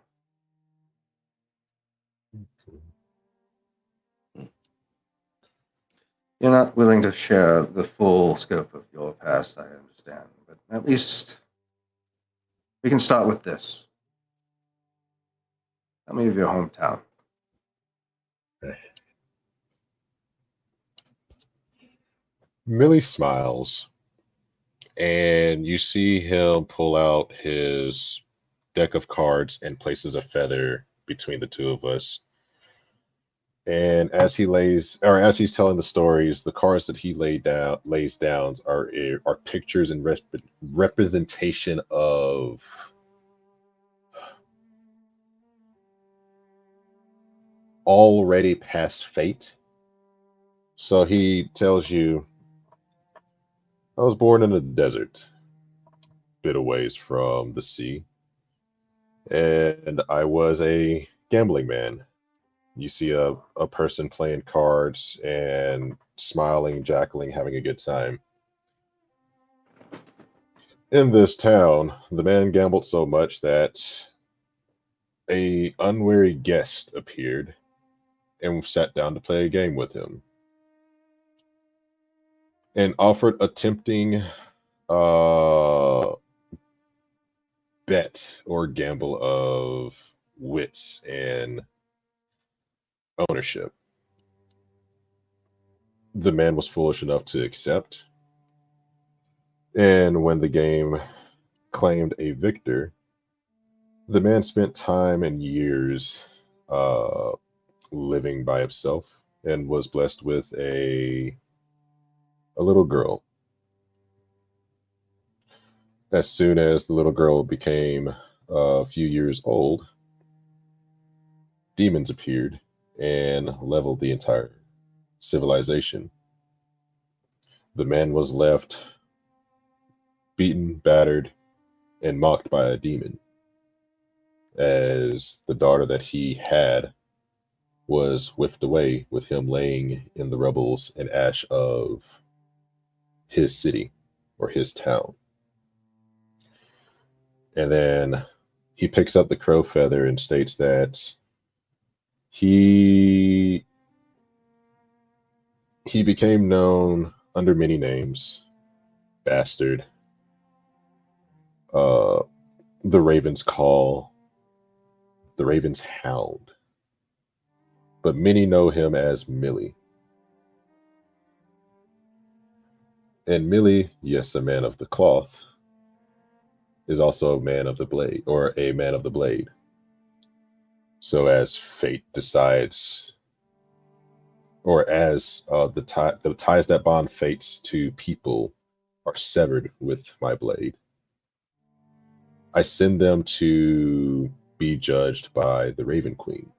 You're not willing to share the full scope of your past, I understand, but at least we can start with this. Tell me of your hometown.
Millie smiles, and you see him pull out his deck of cards and places a feather between the two of us. And as he's telling the stories, the cards that he lays down are pictures and representation of already past fate. So he tells you, I was born in the desert, a bit a ways from the sea, and I was a gambling man. You see a person playing cards and smiling, jackling, having a good time. In this town, the man gambled so much that a unwary guest appeared and sat down to play a game with him and offered a tempting uh bet or gamble of wits and ownership. The man was foolish enough to accept, and when the game claimed a victor, the man spent time and years uh, living by himself and was blessed with a little girl. As soon as the little girl became a few years old, demons appeared and leveled the entire civilization. The man was left beaten, battered, and mocked by a demon, as the daughter that he had was whiffed away with him laying in the rubbles and ash of his city or his town. And then he picks up the crow feather and states that he he became known under many names: Bastard, uh, the Raven's Call, the Raven's Hound, but many know him as Millie. And Millie, yes, a man of the cloth, is also a man of the blade, or a man of the blade. So as fate decides, or as the ties that bond fates to people are severed with my blade, I send them to be judged by the Raven Queen.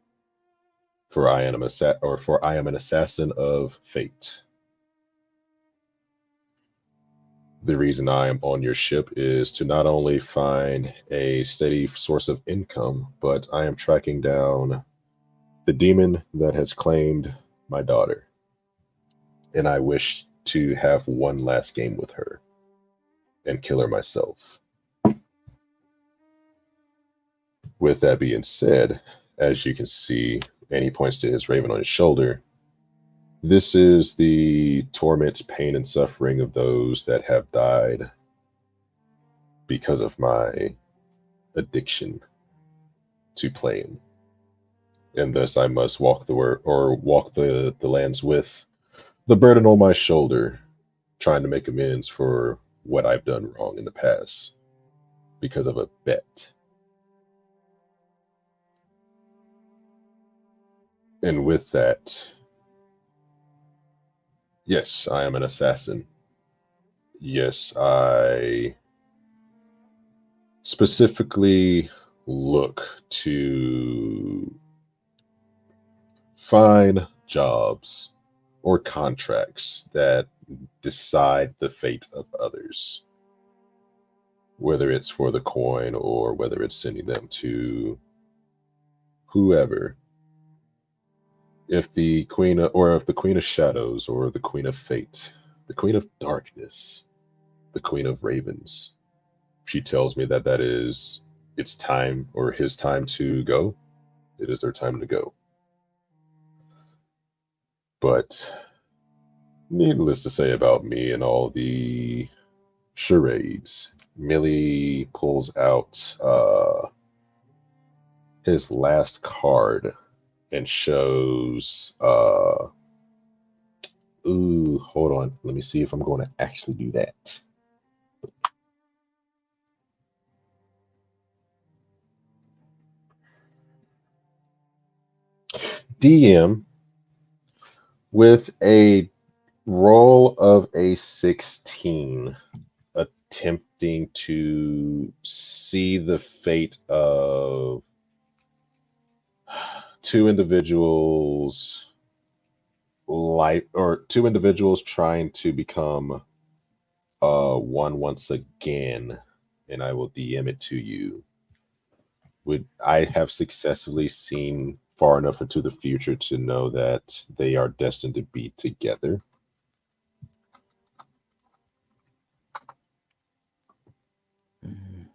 For I am an assassin of fate. The reason I am on your ship is to not only find a steady source of income, but I am tracking down the demon that has claimed my daughter. And I wish to have one last game with her and kill her myself. With that being said, as you can see, and he points to his raven on his shoulder, this is the torment, pain, and suffering of those that have died because of my addiction to playing. And thus I must walk the lands with the burden on my shoulder, trying to make amends for what I've done wrong in the past because of a bet. And with that, yes, I am an assassin. Yes, I specifically look to find jobs or contracts that decide the fate of others, whether it's for the coin or whether it's sending them to whoever. If the Queen of Shadows or the Queen of Fate, the Queen of Darkness, the Queen of Ravens, she tells me that that is its time or his time to go, it is their time to go. But needless to say about me and all the charades, Millie pulls out his last card and shows ooh, hold on. Let me see if I'm going to actually do that. DM with a roll of a 16, attempting to see the fate of two individuals two individuals trying to become one once again, and I will DM it to you. Would I have successfully seen far enough into the future to know that they are destined to be together?
Mm.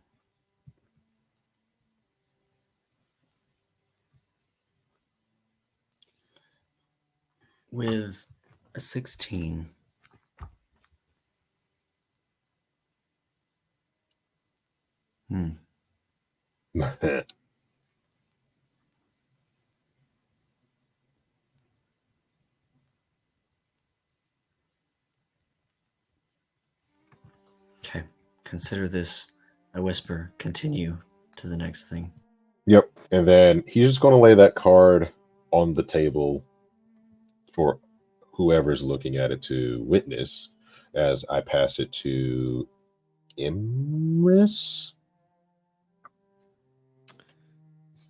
With a 16,
Hmm. Okay. Consider this a whisper. Continue to the next thing.
Yep. And then he's just going to lay that card on the table for whoever's looking at it to witness as I pass it to Imris.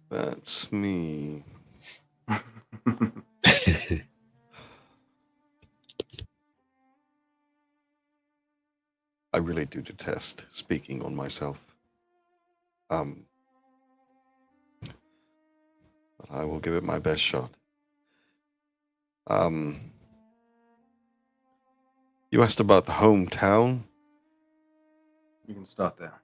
That's me. I really do detest speaking on myself. But I will give it my best shot. You asked about the hometown.
You can start there.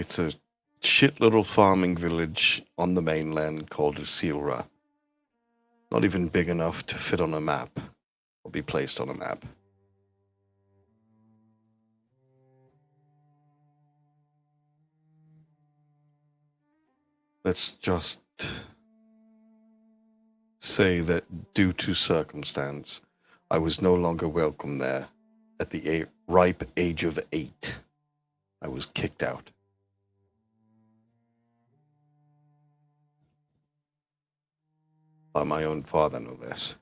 It's a shit little farming village on the mainland called Isilra. Not even big enough to fit on a map or be placed on a map. Let's just say that due to circumstance, I was no longer welcome there. At the ripe age of 8, I was kicked out. By my own father, no less.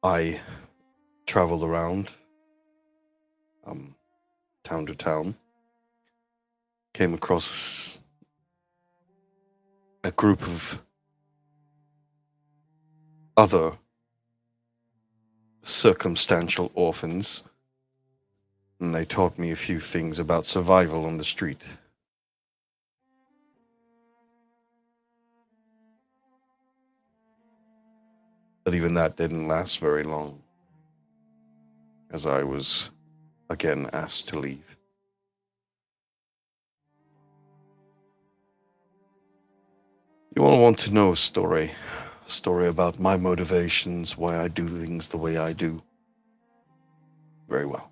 I traveled around, town to town, came across a group of other circumstantial orphans, and they taught me a few things about survival on the street. But even that didn't last very long, as I was again asked to leave. You all want to know a story about my motivations, why I do things the way I do. Very well.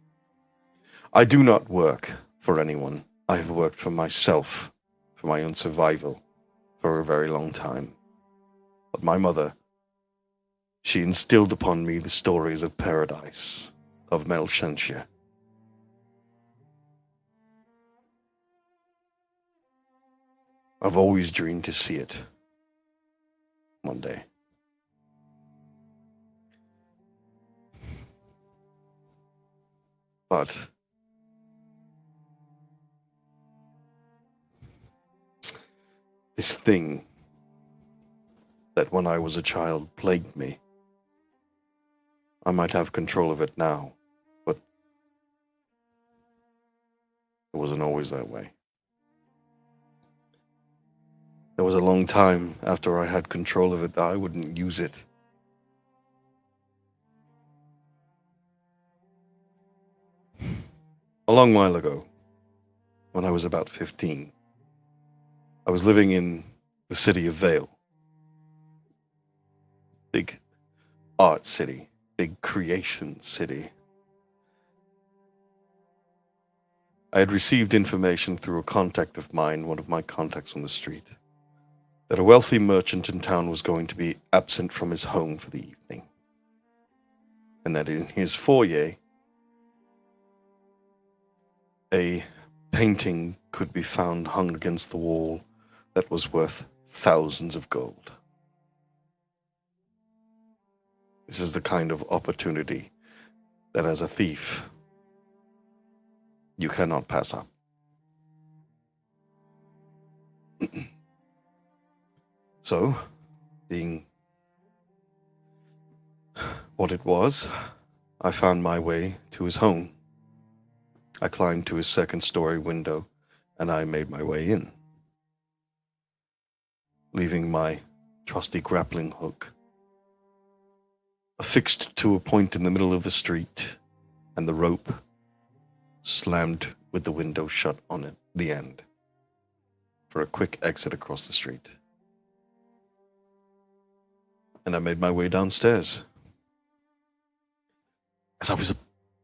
I do not work for anyone. I have worked for myself, for my own survival, for a very long time. But my mother, she instilled upon me the stories of paradise, of Melshentia. I've always dreamed to see it one day. But this thing that when I was a child plagued me, I might have control of it now, but it wasn't always that way. There was a long time after I had control of it that I wouldn't use it. A long while ago, when I was about 15, I was living in the city of Vale. Big art city, big creation city. I had received information through a contact of mine, one of my contacts on the street, that a wealthy merchant in town was going to be absent from his home for the evening, and that in his foyer, a painting could be found hung against the wall that was worth thousands of gold. This is the kind of opportunity that as a thief, you cannot pass up. So, being what it was, I found my way to his home. I climbed to his second-story window, and I made my way in, leaving my trusty grappling hook affixed to a point in the middle of the street, and the rope slammed with the window shut on it, the end, for a quick exit across the street. and I made my way downstairs. As I was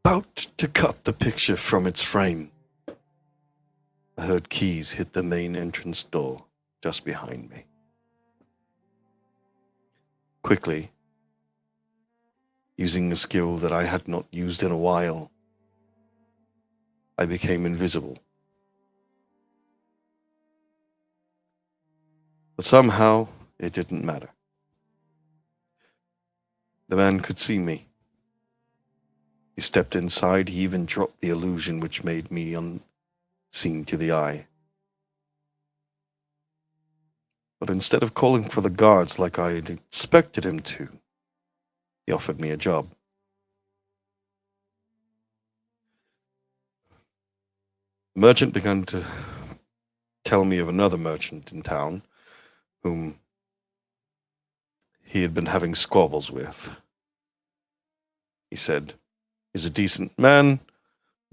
about to cut the picture from its frame, I heard keys hit the main entrance door just behind me. Quickly, using a skill that I had not used in a while, I became invisible. But somehow, it didn't matter. The man could see me. He stepped inside, he even dropped the illusion which made me unseen to the eye. But instead of calling for the guards like I had expected him to, he offered me a job. The merchant began to tell me of another merchant in town whom he had been having squabbles with. He said, he's a decent man,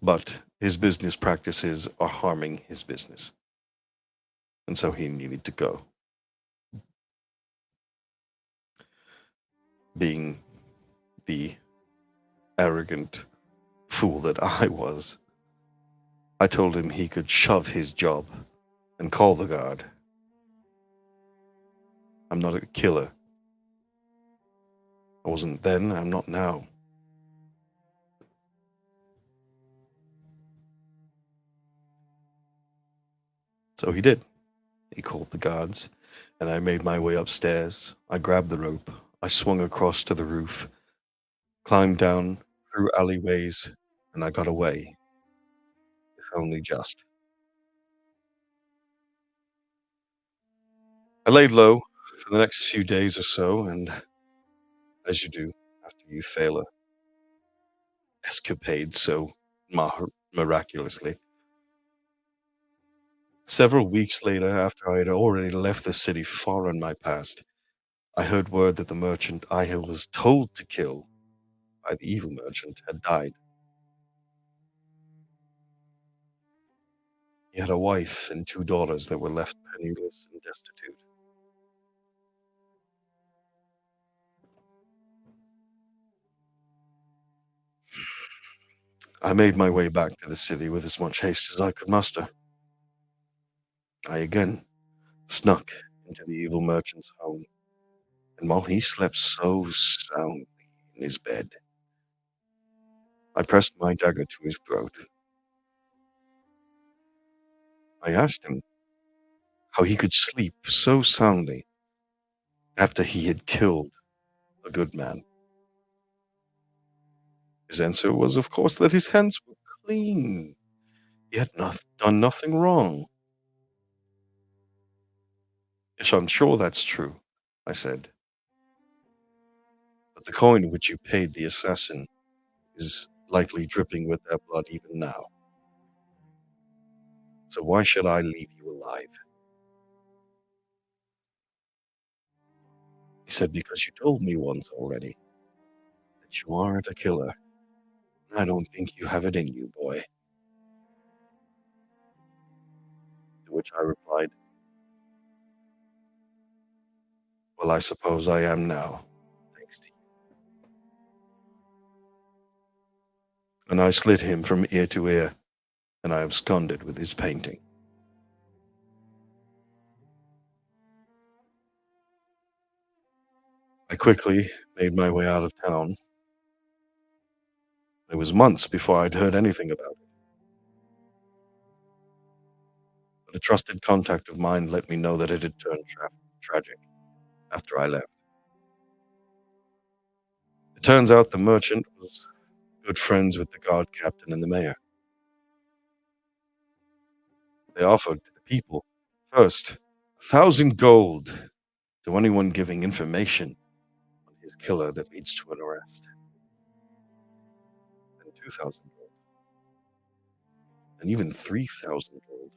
but his business practices are harming his business. And so he needed to go. Being the arrogant fool that I was, I told him he could shove his job and call the guard. I'm not a killer. I wasn't then, I'm not now. So he did. He called the guards, and I made my way upstairs. I grabbed the rope. I swung across to the roof, climbed down through alleyways, and I got away. If only just. I laid low for the next few days or so, and as you do after you fail a escapade so miraculously. Several weeks later, after I had already left the city far in my past, I heard word that the merchant I was told to kill by the evil merchant had died. He had a wife and 2 daughters that were left penniless and destitute. I made my way back to the city with as much haste as I could muster. I again snuck into the evil merchant's home, and while he slept so soundly in his bed, I pressed my dagger to his throat. I asked him how he could sleep so soundly after he had killed a good man. His answer was, of course, that his hands were clean. He had done nothing wrong. Yes, I'm sure that's true, I said. But the coin which you paid the assassin is likely dripping with their blood even now. So why should I leave you alive? He said, because you told me once already that you aren't a killer. I don't think you have it in you, boy. To which I replied, well, I suppose I am now, thanks to you. And I slit him from ear to ear, and I absconded with his painting. I quickly made my way out of town. It was months before I'd heard anything about it. But a trusted contact of mine let me know that it had turned tragic after I left. It turns out the merchant was good friends with the guard captain and the mayor. They offered to the people, first, 1,000 gold to anyone giving information on his killer that leads to an arrest. And 2,000 gold. And even 3,000 gold.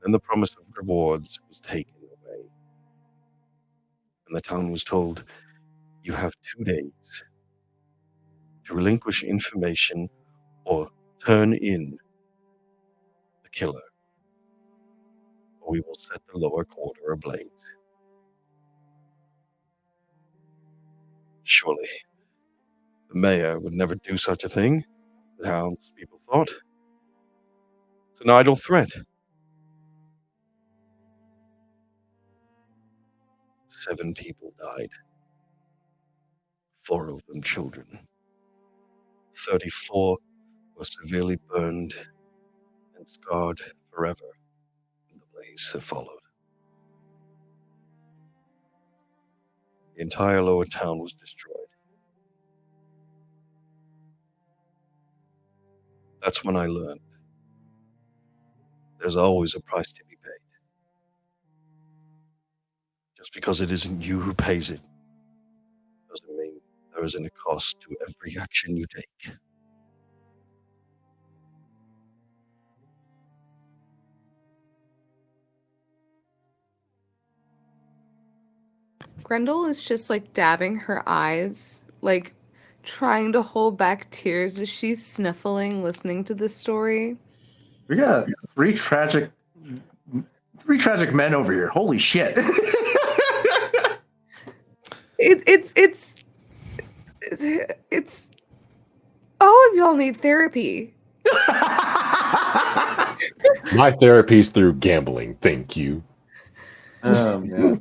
Then the promise of rewards was taken away. And the town was told, you have 2 days to relinquish information or turn in the killer, or we will set the lower quarter ablaze. Surely, the mayor would never do such a thing, the townspeople thought. It's an idle threat. 7 people died, 4 of them children. 34 were severely burned and scarred forever in the blaze that followed. The entire lower town was destroyed. That's when I learned there's always a price to be paid. Just because it isn't you who pays it doesn't mean there isn't a cost to every action you take.
Grendel is just like dabbing her eyes, like trying to hold back tears as she's sniffling, listening to this story.
We got three tragic men over here. Holy shit.
It's all of y'all need therapy.
My therapy's through gambling. Thank you.
Oh, man.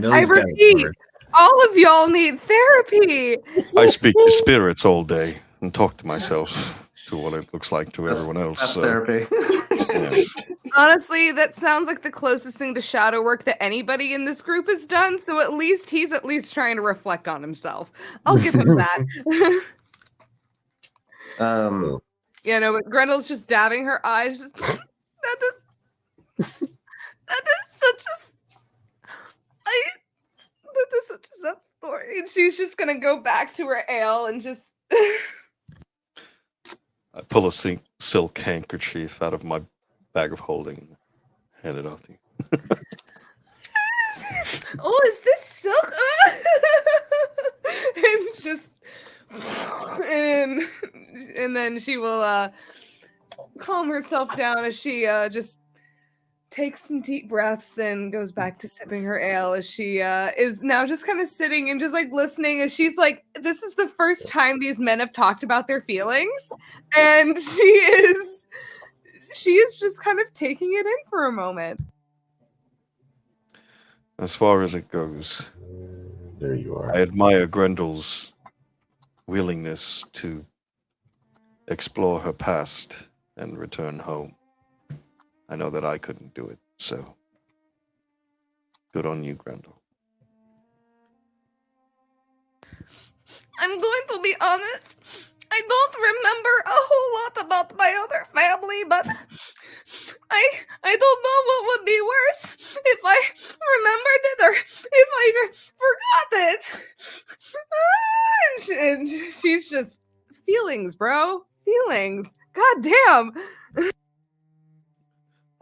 I repeat, all of y'all need therapy.
I speak to spirits all day and talk to myself to what it looks like to everyone else.
That's
So,
therapy.
yes.
Honestly, that sounds like the closest thing to shadow work that anybody in this group has done. So at least he's trying to reflect on himself. I'll give him that. You know, but Grendel's just dabbing her eyes. Just that is such a sad story. And she's just gonna go back to her ale and just.
I pull a silk handkerchief out of my bag of holding and hand it off to you.
Oh, is this silk? And just and then she will calm herself down as she just takes some deep breaths and goes back to sipping her ale as she is now just kind of sitting and just like listening as she's like, this is the first time these men have talked about their feelings, and she is just kind of taking it in for a moment.
As far as it goes,
There you are.
I admire Grendel's willingness to explore her past and return home. I know that I couldn't do it, so good on you, Grendel.
I'm going to be honest. I don't remember a whole lot about my other family, but I don't know what would be worse if I remembered it or if I forgot it. And she's just feelings, bro. Feelings. God damn.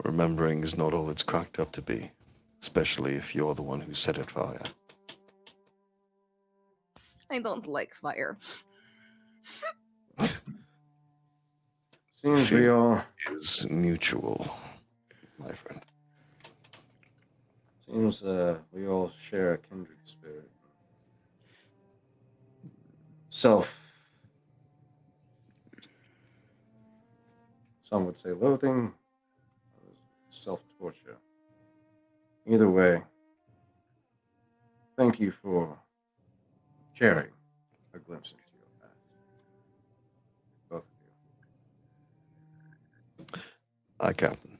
Remembering is not all it's cracked up to be, especially if you're the one who set it fire.
I don't like fire.
Seems we all
is mutual, my friend.
Seems we all share a kindred spirit. Some would say loathing, self-torture. Either way, thank you for sharing a glimpse into your past. Both of you.
Hi, Captain.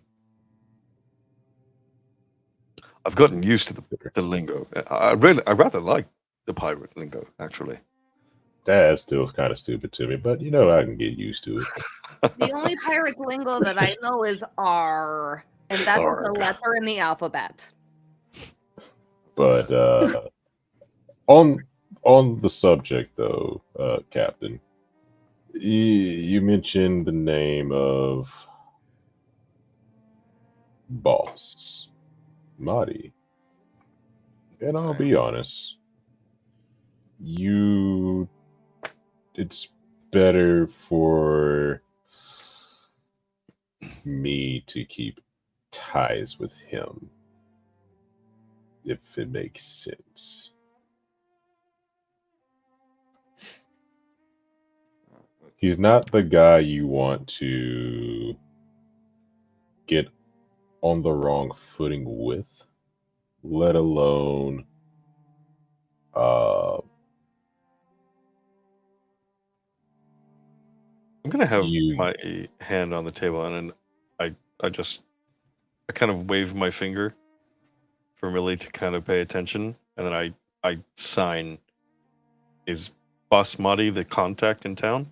I've gotten used to the lingo. I rather like the pirate lingo, actually.
That's still kind of stupid to me, but I can get used to it.
The only pirate lingo that I know is R, and that's
Arg.
a letter in the alphabet.
But on the subject, though, Captain, you mentioned the name of Boss Marty, and I'll be honest, it's better for me to keep ties with him, if it makes sense. He's not the guy you want to get on the wrong footing with, let alone uh
I'm gonna have
you.
my hand on the table, and then I just I kind of wave my finger for Millie to kind of pay attention, and then I sign. Is Basmati the contact in town?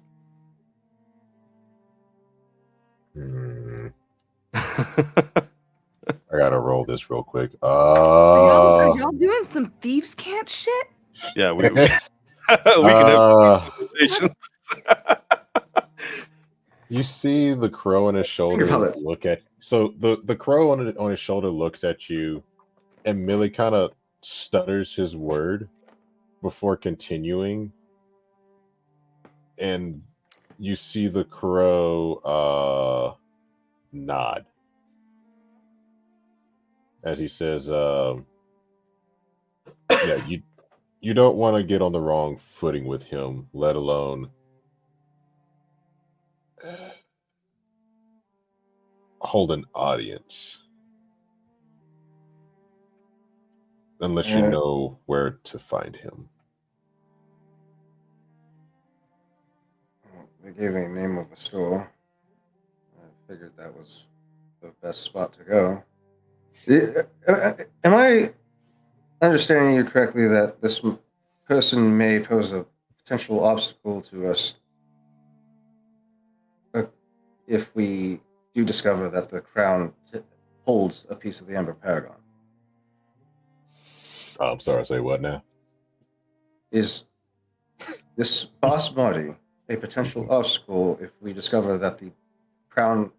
Hmm, I gotta roll this real quick.
Are y'all doing some thieves' can't shit?
Yeah, we we can have conversations.
You see the crow on his shoulder
puppets.
look at. So the crow on his shoulder looks at you, and Millie kind of stutters his word before continuing, and you see the crow nod as he says, "Yeah, you don't want to get on the wrong footing with him, let alone hold an audience, unless you know where to find him."
They gave me the name of the store. I figured that was the best spot to go. Am I understanding you correctly that this person may pose a potential obstacle to us if we do discover that the crown holds a piece of the Amber Paragon?
I'm sorry, say what now?
Is this Basmati a potential obstacle if we discover that the crown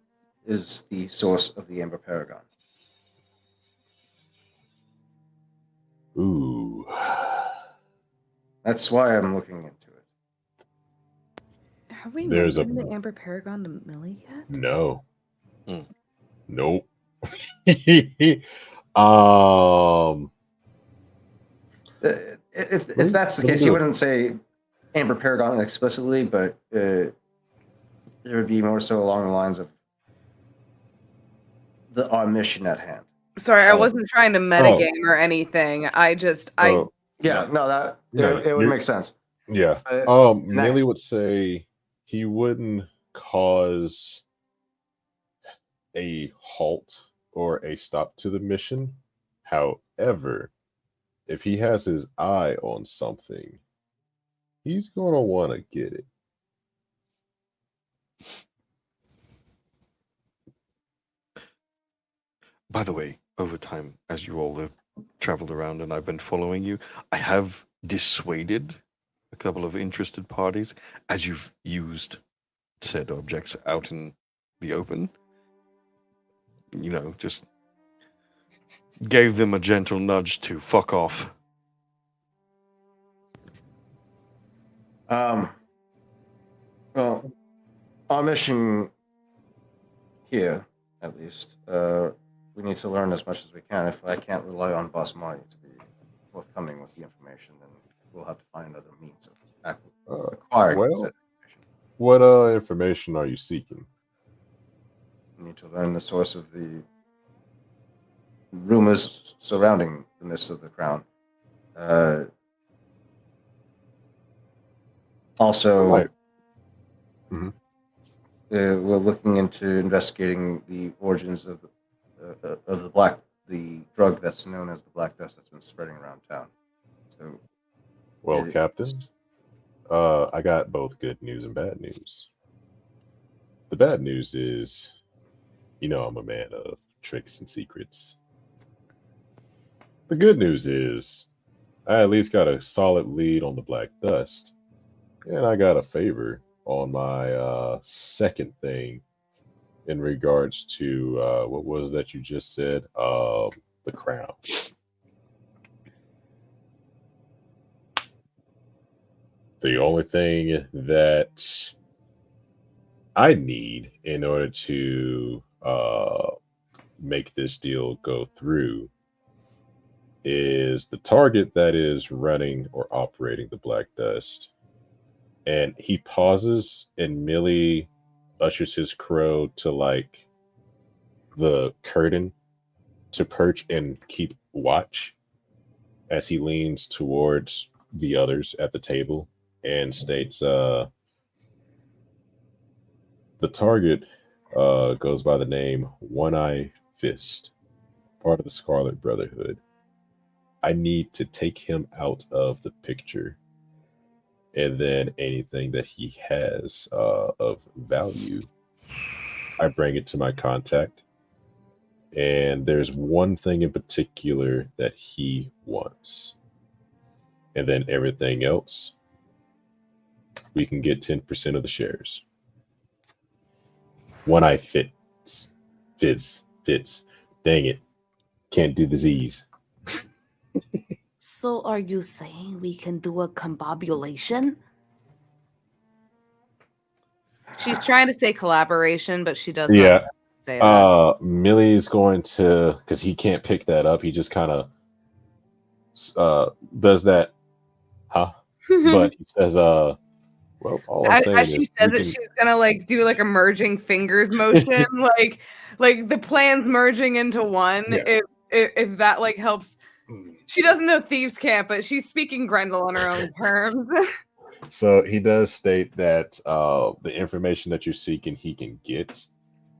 is the source of the Amber Paragon?
Ooh.
That's why I'm looking into it.
Have we
There's
mentioned the Amber Paragon to Millie yet?
No.
Hmm.
Nope. um
If that's the
let me
case,
do
you
a-
wouldn't say Amber Paragon explicitly, but there would be more so along the lines of our mission at hand.
Sorry, I
Oh.
wasn't trying to metagame or anything. I
so,
Yeah, no, that
No,
it would
you're-
make sense.
yeah.
that-
Millie would say he wouldn't cause a halt or a stop to the mission. However, if he has his eye on something, he's gonna want to get it.
By the way, over time, as you all have traveled around and I've been following you, I have dissuaded a couple of interested parties as you've used said objects out in the open. You know, just gave them a gentle nudge to fuck off.
Well, our mission here, at least, we need to learn as much as we can. If I can't rely on Boss Marty to be forthcoming with the information, then we'll have to find other means of acquiring
well,
said information.
What information are you seeking?
We need to learn the source of the rumors surrounding the Mist of the Crown. Also,
Right. Mhm.
We're looking into investigating the origins of the drug that's known as the black dust that's been spreading around town. So,
Well,
it-
Captain, I got both good news and bad news. The bad news is, I'm a man of tricks and secrets. The good news is, I at least got a solid lead on the black dust, and I got a favor on my second thing in regards to what was that you just said? The crown. The only thing that I need in order to make this deal go through is the target that is running or operating the black dust And he pauses, and Millie ushers his crow to like the curtain to perch and keep watch as he leans towards the others at the table and states, the target goes by the name One Eye Fist, part of the Scarlet Brotherhood. I need to take him out of the picture, and then anything that he has of value, I bring it to my contact. And there's one thing in particular that he wants. And then everything else, we can get 10% of the shares. One eye fits. Dang it. Can't do the Z's.
So are you saying we can do a combobulation?
She's trying to say collaboration, but she does not
Yeah.
say that.
Millie's going to, because he can't pick that up. He just kind of does that, huh? But he says, well, all I'm saying
As she
is
says
we
it,
can,
she's gonna like do like a merging fingers motion, like the plans merging into one.
Yeah.
If that like helps. She doesn't know thieves' camp, but she's speaking Grendel on her own terms.
So he does state that the information that you're seeking, he can get.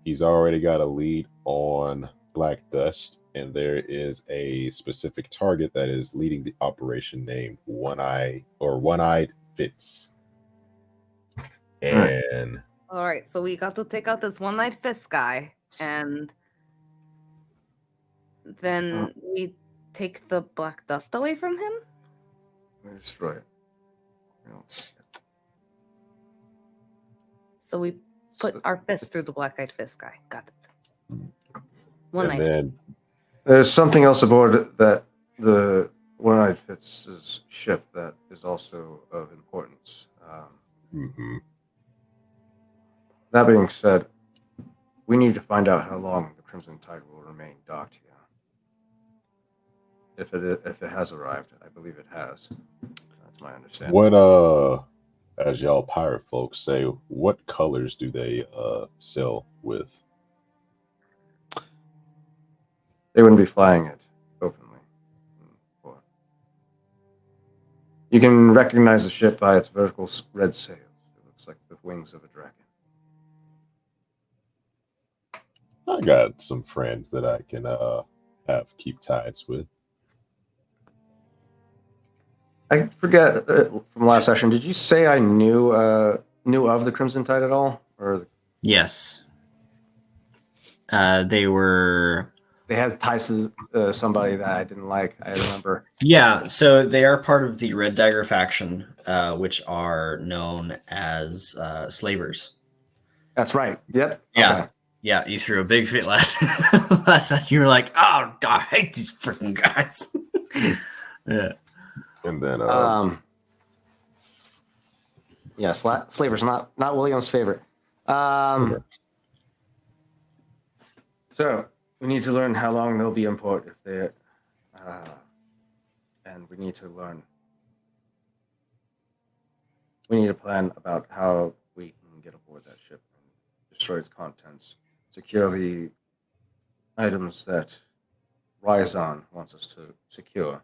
He's already got a lead on Black Dust, and there is a specific target that is leading the operation named One Eyed Fits. And
All right, so we got to take out this one-eyed fist guy, and then we take the black dust away from him?
We destroy it.
So we put
So-
our fist through the black-eyed fist guy. Got it.
and
One-eyed.
then
There's something else aboard that the One-Eyed Fits' ship that is also of importance.
mhm.
That being said, we need to find out how long the Crimson Tide will remain docked here. If it has arrived, I believe it has. That's my understanding.
What as y'all pirate folks say, what colors do they sail with?
They wouldn't be flying it openly. You can recognize the ship by its vertical red sails. It looks like the wings of a dragon.
I got some friends that I can have keep tides with.
I forget from last session. Did you say I knew of the Crimson Tide at all, or
Yes. They were.
they had ties to somebody that I didn't like? I remember.
Yeah, so they are part of the Red Dagger faction, which are known as slavers.
That's right. Yep.
Yeah.
Okay.
Yeah, you threw a big fit last last time. You were like, "Oh, I hate these freaking guys." Yeah.
And then
Yeah, slavers not William's favorite. So we need to learn how long they'll be in port if they, and we need to learn. We need a plan about how we can get aboard that ship and destroy its contents, secure the items that Ryzon wants us to secure,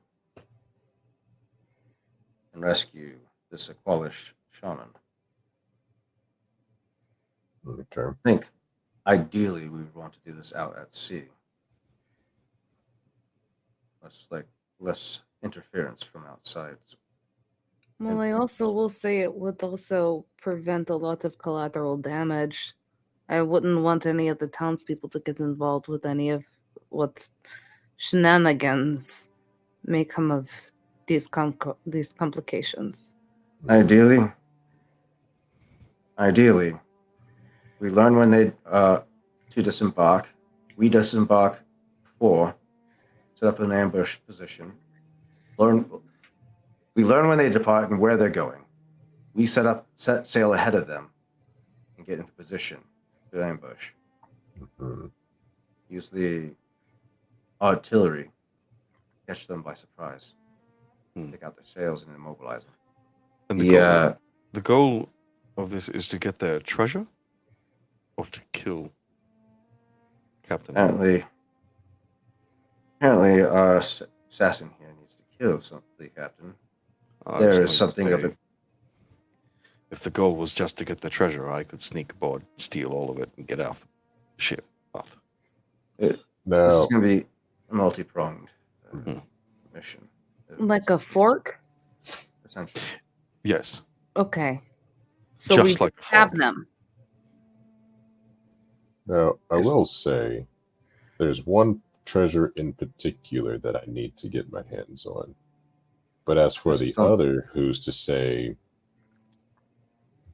and rescue this Aqualish shaman.
okay.
I think ideally we would want to do this out at sea. Less interference from outside.
Well, I also will say it would also prevent a lot of collateral damage. I wouldn't want any of the townspeople to get involved with any of what shenanigans may come of these complications.
Ideally, we learn when they to disembark. We disembark before, set up an ambush position. We learn when they depart and where they're going. We set sail ahead of them and get into position to ambush.
Mhm.
Use the artillery, catch them by surprise, take out their sails and immobilize them.
And the the goal of this is to get their treasure, or to kill Captain?
Apparently, our assassin here needs to kill the captain.
I was
There
going
is
to
something of
say,
it.
If the goal was just to get the treasure, I could sneak aboard, steal all of it, and get off the ship. But
This is
Now,
going to be a multi-pronged
Mhm.
mission.
Like a fork?
Essentially.
yes,
Okay. So
just
we
like a
stab
fork.
them.
I will say there's one treasure in particular that I need to get my hands on. But as for the other, who's to say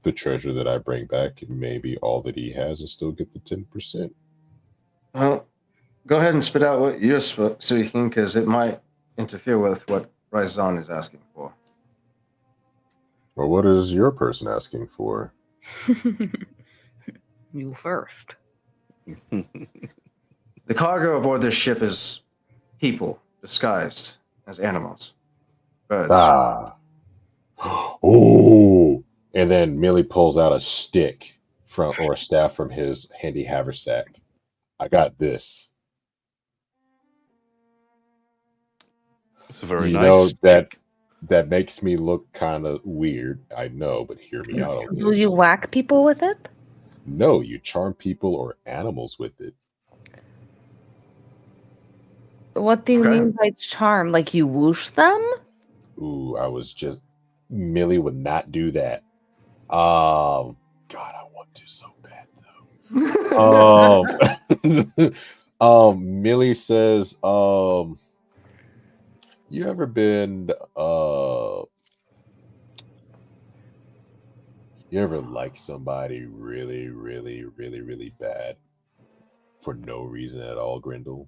the treasure that I bring back may be all that he has and still get the 10%?
Well, go ahead and spit out what you're seeking, because it might interfere with what Raizan is asking for.
Well, what is your person asking for?
You first.
The cargo aboard this ship is people disguised as animals. Birds.
Ah. Oh. And then Millie pulls out a stick or a staff from his handy haversack. I got this.
It's a very
You
nice
know
stick.
that makes me look kind of weird. I know, but hear me out on
Do
this.
you whack people with it?
No, you charm people or animals with it.
What do you
Okay.
mean by charm? Like you whoosh them?
Ooh, Millie would not do that. God, I want to so bad though. Millie says, you ever been you ever like somebody really, really, really, really bad for no reason at all, Grindel?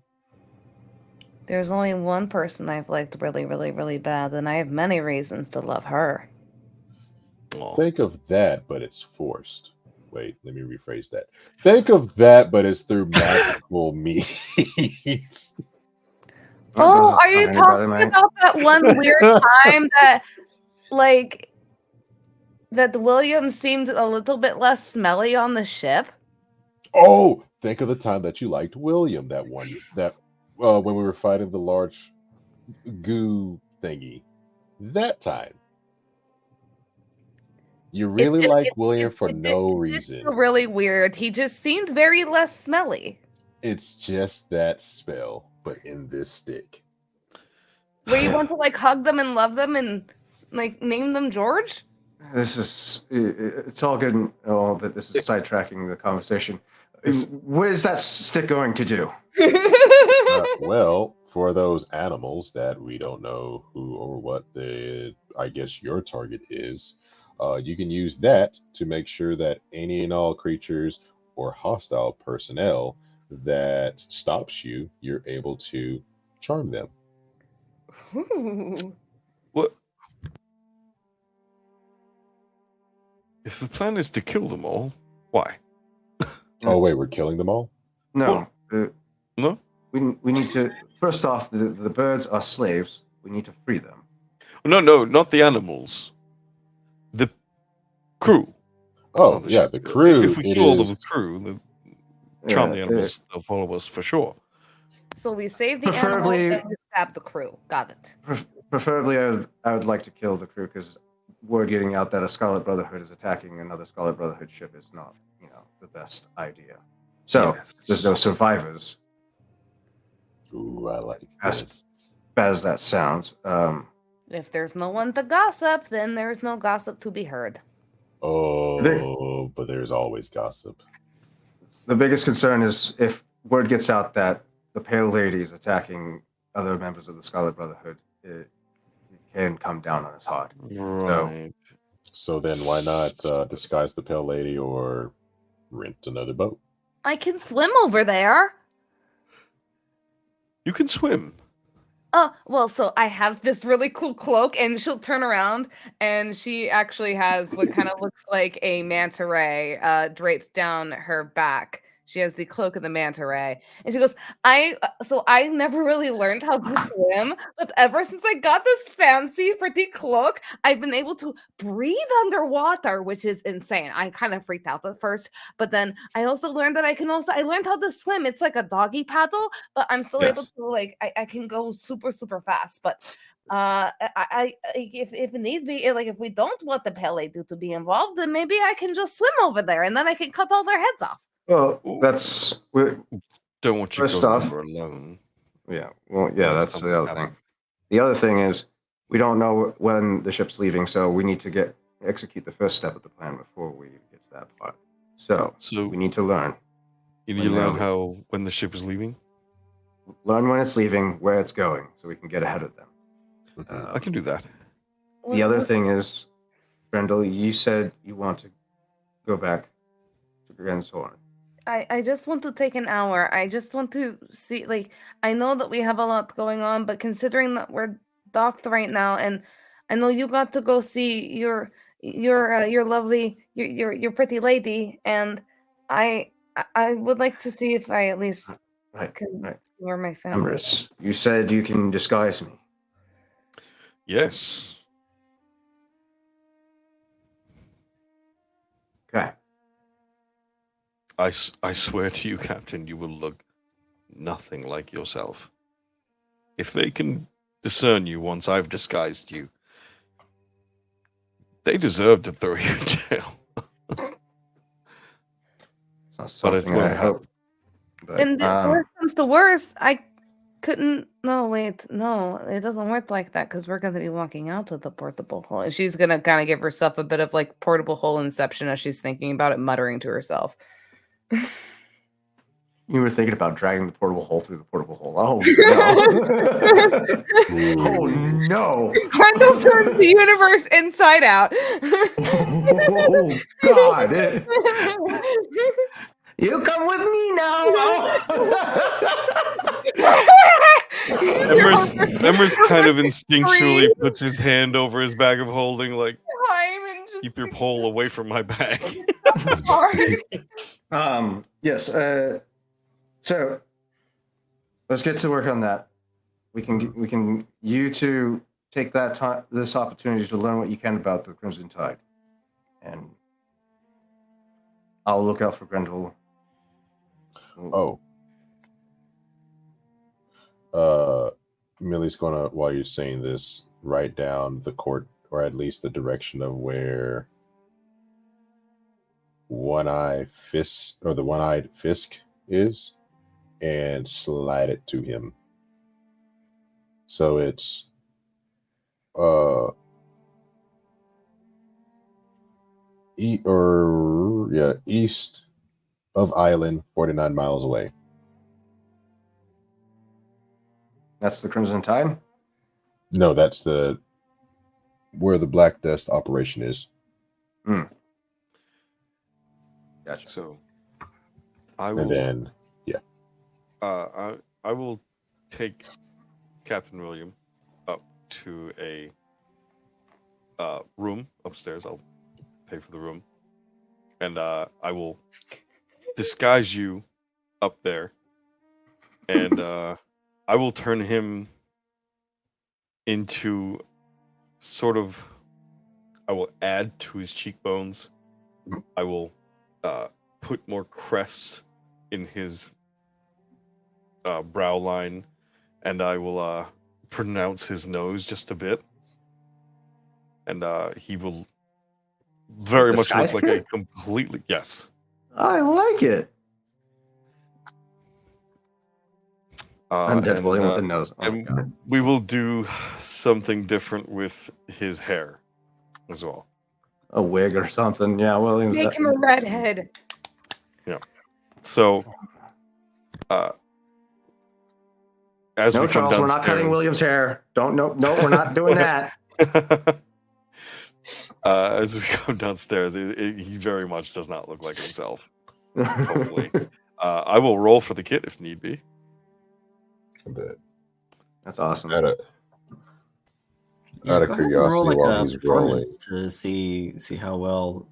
There's only one person I've liked really, really, really bad, and I have many reasons to love her.
Aw.
Think of that, but it's forced. Wait, let me rephrase that. Think of that, but it's through magical means.
Oh, are you talking about that one weird time that, like, that William seemed a little bit less smelly on the ship?
Oh, think of the time that you liked William when we were fighting the large goo thingy. That time. You really like William for no reason.
Really weird. He just seemed very less smelly.
It's just that spell, but in this stick.
Where you want to like hug them and love them and like name them George?
It's all good and all, but this is sidetracking the conversation. What is that stick going to do?
Well, for those animals that we don't know who or what I guess your target is, you can use that to make sure that any and all creatures or hostile personnel that stops you, you're able to charm them.
What? If the plan is to kill them all, why?
Oh wait, we're killing them all?
No.
No?
We need to. First off, the birds are slaves. We need to free them.
No, not the animals. The crew.
Oh yeah, the crew.
If we kill all of the crew, charm the animals, they'll follow us for sure.
So we save the animals and we stab the crew. Got it.
Preferably, I would like to kill the crew, because word getting out that a Scarlet Brotherhood is attacking another Scarlet Brotherhood ship is not, the best idea. So there's no survivors.
Ooh, I like
as
this.
bad as that sounds.
If there's no one to gossip, then there's no gossip to be heard.
Oh, but there's always gossip.
The biggest concern is if word gets out that the Pale Lady is attacking other members of the Scarlet Brotherhood, it can come down on us hard.
Right.
So then why not disguise the Pale Lady or rent another boat?
I can swim over there.
You can swim.
Oh, well, so I have this really cool cloak, and she'll turn around, and she actually has what kind of looks like a manta ray draped down her back.
She has the cloak of the manta ray, and she goes, I never really learned how to swim, but ever since I got this fancy pretty cloak, I've been able to breathe underwater, which is insane. I kind of freaked out at first, but then I also learned that I learned how to swim. It's like a doggy paddle, but I'm still able
Yes.
to like I can go super super fast. But if need be, like if we don't want the Pele do to be involved, then maybe I can just swim over there and then I can cut all their heads off.
Well,
Ooh. Don't want you
First
going
off-
over alone.
yeah. Well, yeah,
Well,
that's
something
the other
happened.
thing. The other thing is we don't know when the ship's leaving, so we need to execute the first step of the plan before we get to that part. So
So
we need to learn.
you need
when
to
they're
learn when the ship is leaving.
Learn when it's leaving, where it's going, so we can get ahead of them.
I can do that.
The other thing is, Brendel, you said you want to go back to Grenshorn.
I just want to take an hour. I just want to see, like, I know that we have a lot going on, but considering that we're docked right now, and I know you got to go see your lovely your pretty lady, and I would like to see if I at least
Right,
can
right.
see where my family is.
Emrys, you said you can disguise me.
Yes.
Okay.
I swear to you, Captain, you will look nothing like yourself. If they can discern you once I've disguised you, they deserve to throw you in jail.
It's not
But it's
something
going
I
to
hope. But,
And if worse comes to worse, I couldn't. No, wait, no, it doesn't work like that because we're going to be walking out of the portable hole. And she's going to kind of give herself a bit of like portable hole inception as she's thinking about it, muttering to herself.
you were thinking about dragging the portable hole through the portable hole. Oh, no. Oh, no.
Grendel turns the universe inside out.
Oh, God. You come with me now.
Emrys kind of instinctually puts his hand over his bag of holding, like, keep your pole away from my bag.
Yes. So let's get to work on that. We can you two take this opportunity to learn what you can about the Crimson Tide, and I'll look out for Grendel.
Millie's gonna, while you're saying this, write down the court, or at least the direction of where the one-eyed Fisk is, and slide it to him. So it's east of Island, 49 miles away.
That's the Crimson Tide?
No, that's where the Black Dust operation is.
Gotcha.
So I will
And then,
I will take Captain William up to a room upstairs. I'll pay for the room, and I will disguise you up there, and I will turn him into sort of. I will add to his cheekbones. I will put more crests in his brow line, and I will pronounce his nose just a bit, and he will very much look like a completely yes.
I like it. Undead William with a nose. Oh, my God.
We will do something different with his hair as well.
A wig or something. Yeah, Williams.
Make him a redhead.
Yeah. So, as
no,
we come
Charles, we're not cutting William's hair. No, we're not doing that.
As we come downstairs, he very much does not look like himself. Hopefully, I will roll for the kit if need be.
That's awesome.
Out of curiosity, while he's rolling,
to see how well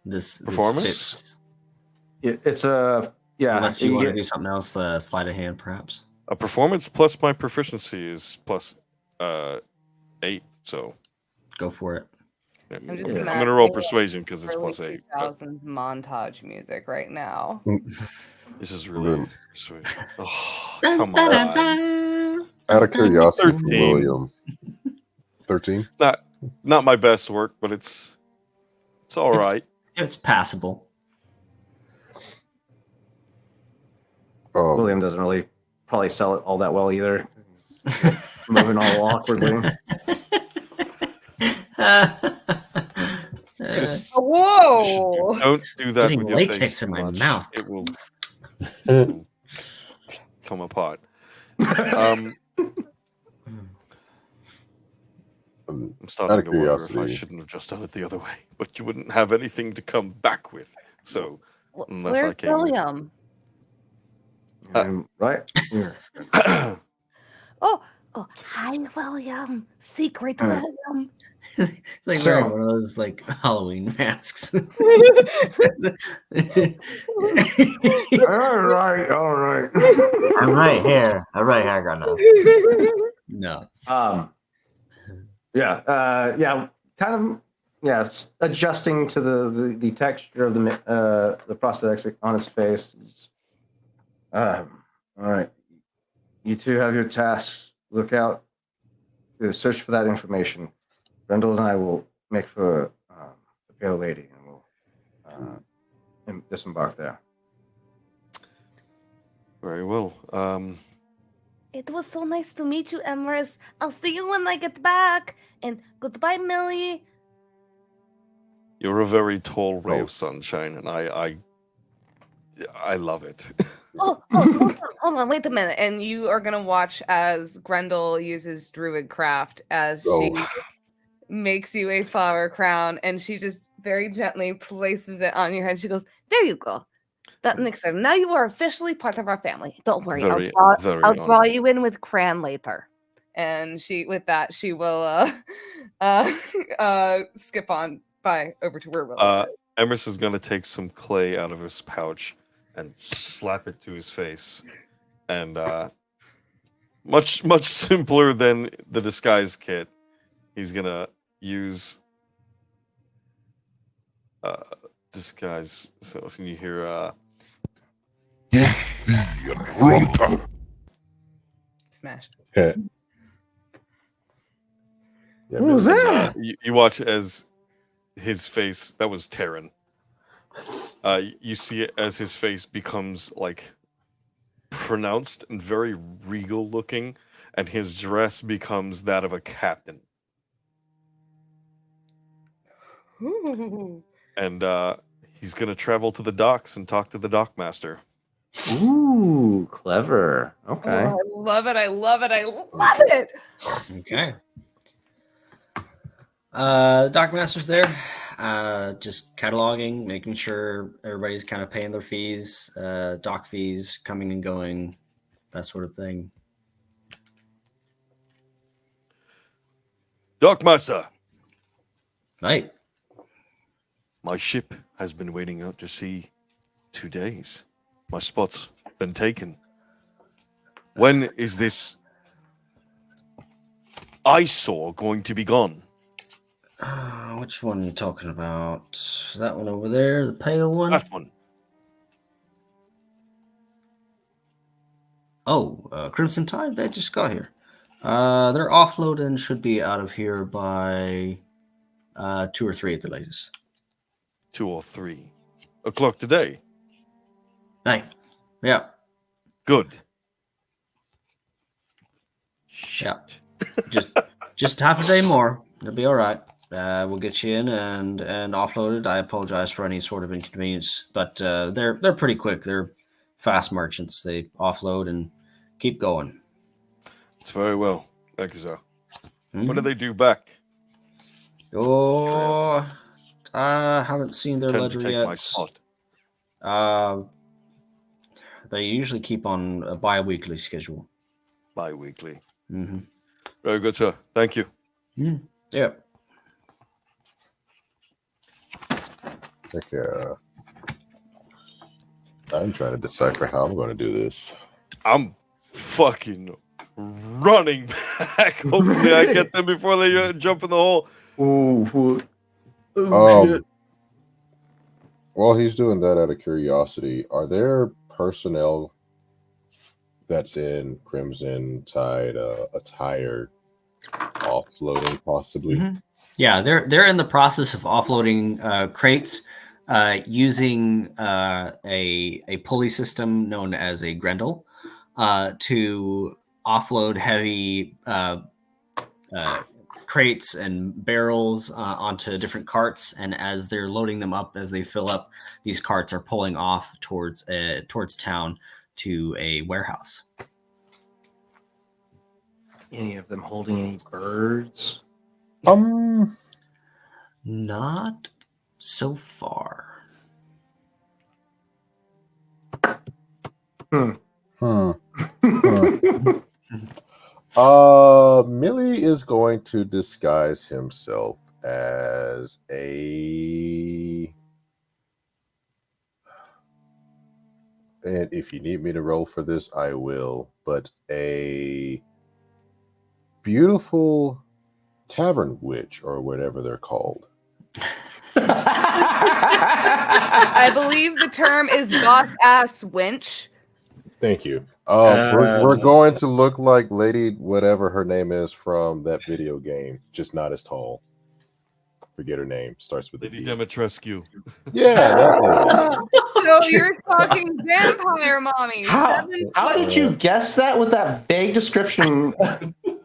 this
performance.
fits.
It's a Yeah,
Unless you want to
get-
do something else, sleight of hand, perhaps.
A performance plus my proficiency is plus 8. So
Go for it.
yeah,
I'm just
I'm gonna
imagining,
roll
like,
persuasion because it's
early
plus 8. But
2000s montage music right now.
this is really
Then,
persuasion. Oh,
Dun,
come
dun, dun,
on.
dun,
out of
dun, dun.
curiosity,
13.
William, 13.
It's not my best work, but it's all right.
It's passable.
William doesn't really probably sell it all that well either. Moving all awkwardly.
Just-
Whoa!
Don't do that
Getting
with your
latex
face
in
too
my
much.
mouth.
It will come apart. I'm starting
Out
to
of
wonder if I
curiosity.
shouldn't have just done it the other way, but you wouldn't have anything to come back with. So unless I
Where's
came with-
William?
Right here.
Oh, hi, William. Secret William.
It's like
So-
wearing one of those like Halloween masks.
All right.
I'm right here. I'm right here, Gunnar.
No.
Yeah, kind of, adjusting to the texture of the prosthetics on his face. All right, you two have your tasks. Look out, search for that information. Brendel and I will make for the Pale Lady, and we'll disembark there.
Very well.
It was so nice to meet you, Emrys. I'll see you when I get back. And goodbye, Millie.
You're a very tall ray
Oh.
of sunshine, and I love it.
Hold on, wait a minute. And you are gonna watch as Grendel uses druid craft as she makes you a flower crown, and she just very gently places it on your head. She goes, "There you go. That makes sense. Now you are officially part of our family. Don't worry.
Very, very
I'll draw
honored.
you in with Cran later."
And she, with that, she will skip on by over to where Willow is.
Emerson is going to take some clay out of his pouch and slap it to his face. And much simpler than the disguise kit, he's going to use disguise. So if you hear
Smash.
Yeah,
Who's
man.
that?
you watch as his face, that was Terran. You see it as his face becomes like pronounced and very regal looking, and his dress becomes that of a captain.
Ooh.
And he's gonna travel to the docks and talk to the dockmaster.
Ooh, clever. Okay.
Oh, I love it. I love it. I love it.
Okay. Dock Master's there. Just cataloging, making sure everybody's kind of paying their fees, dock fees, coming and going, that sort of thing.
Dockmaster,
Right.
my ship has been waiting out to sea 2 days. My spot's been taken. When is this eyesore going to be gone?
Which one are you talking about? That one over there, the pale one?
That one.
Oh, Crimson Tide, they just got here. They're offloaded and should be out of here by 2 or 3 at the latest.
2 or 3 o'clock today.
Hey, yeah,
Good.
yeah. Just half a day more. It'll be all right. We'll get you in and offloaded. I apologize for any sort of inconvenience, but they're pretty quick. They're fast merchants. They offload and keep going.
It's very well. Thank you, sir.
Hmm?
When do they due back?
Oh, I haven't seen their
Tend to
ledger
take
yet.
my spot.
They usually keep on a bi-weekly schedule.
Bi-weekly.
Mm-hmm.
Very good, sir. Thank you.
Yeah.
Heck yeah. I'm trying to decipher how I'm going to do this.
I'm fucking running back. Hopefully, I get them before they jump in the hole.
Shit.
While he's doing that, out of curiosity, are there personnel that's in Crimson Tide attire offloading possibly?
Mhm. Yeah, they're in the process of offloading crates using a pulley system known as a Grendel to offload heavy crates and barrels onto different carts. And as they're loading them up, as they fill up, these carts are pulling off towards town to a warehouse.
Any of them holding any birds?
Not so far.
Millie is going to disguise himself as a. And if you need me to roll for this, I will. But a beautiful tavern witch, or whatever they're called.
I believe the term is boss ass winch.
Thank you. We're going to look like Lady whatever her name is from that video game, just not as tall. Forget her name. Starts with
Lady
a D.
Demetrescu.
Yeah, that lady.
So you're talking vampire mommy.
How did you guess that with that vague description?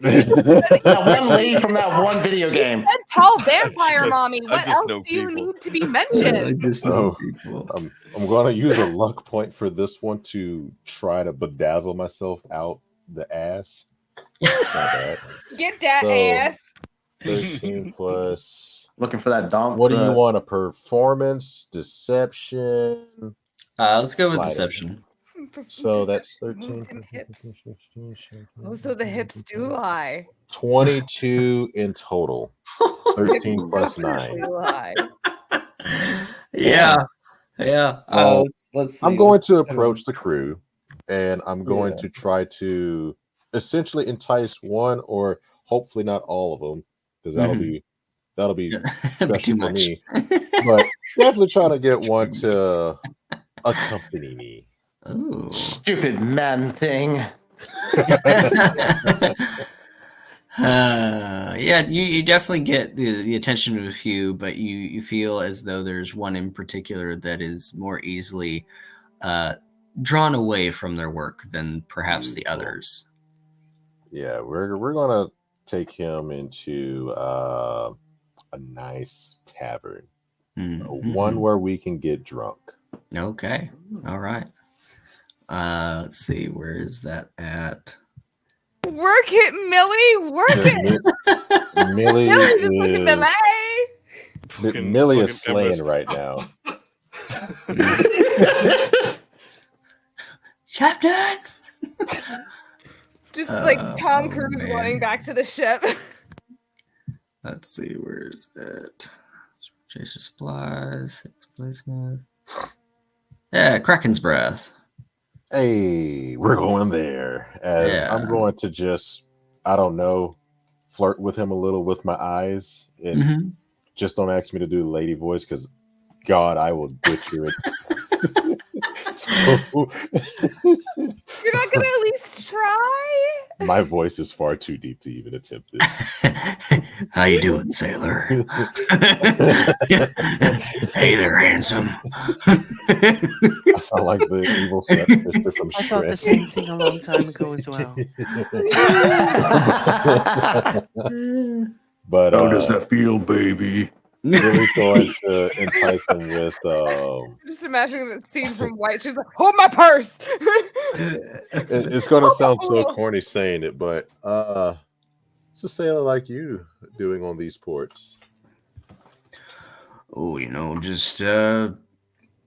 That one lady from that one video game.
That tall vampire
just-
mommy.
I
What
just
else
know
do you
people.
need to be mentioned?
I just know people.
I'm going to use a luck point for this one to try to bedazzle myself out the ass. Not bad.
Get that
So-
ass.
13 plus.
Looking for that donk.
What do you want? A performance, deception?
Let's go with
Slide it.
deception.
So that's
Deception,
13.
moving hips. Oh, so the hips do lie.
22 in total. 13 plus 9.
Definitely lie.
Yeah.
So,
let's see.
I'm going to approach the crew, and I'm going to try to essentially entice one, or hopefully not all of them, because that'll be
That'd be
special
too
for
much.
me. But definitely trying to get one to accompany me.
Ooh.
Stupid man thing.
Yeah, you definitely get the attention of a few, but you feel as though there's one in particular that is more easily drawn away from their work than perhaps the
Beautiful.
others.
Yeah, we're gonna take him into a nice tavern, one where we can get drunk.
Okay, all right. Let's see, where is that at?
Work it, Millie. Work it.
Millie
Millie, just put your
is
belly.
Millie is slaying right now.
Captain.
Just like Tom
Oh,
Cruise
man.
running back to the ship.
Let's see, where is it? Chaser supplies, placement. Yeah, Kraken's breath.
Hey, we're going there. As I'm
Yeah.
going to just, I don't know, flirt with him a little with my eyes. And
Mhm.
just don't ask me to do the lady voice, because God, I will butcher it. So,
You're not gonna at least try?
my voice is far too deep to even attempt this.
How you doing, sailor? Hey there, handsome.
I sound like the evil stepsister from
I thought the
Shrek.
same thing a long time ago as well.
But
How does that feel, baby?
really going to entice him with
Just imagining that scene from White. She's like, hold my purse.
it's going to sound so corny saying it, but it's a sailor like you doing on these ports.
Oh, just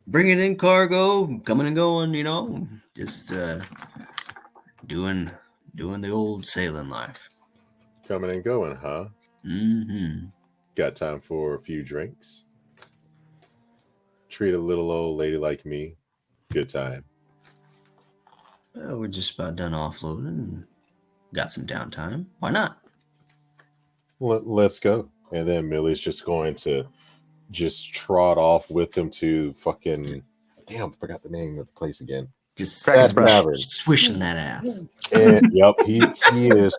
bringing in cargo, coming and going, just doing the old sailing life.
Coming and going, huh?
Mm-hmm.
Got time for a few drinks? Treat a little old lady like me Good time.
Well, we're just about done offloading and got some downtime. Why not?
Let's go. And then Millie's just going to just trot off with him to fucking damn, forgot the name of the place again.
Just
Crack
That tavern.
swishing that ass.
And yep, he is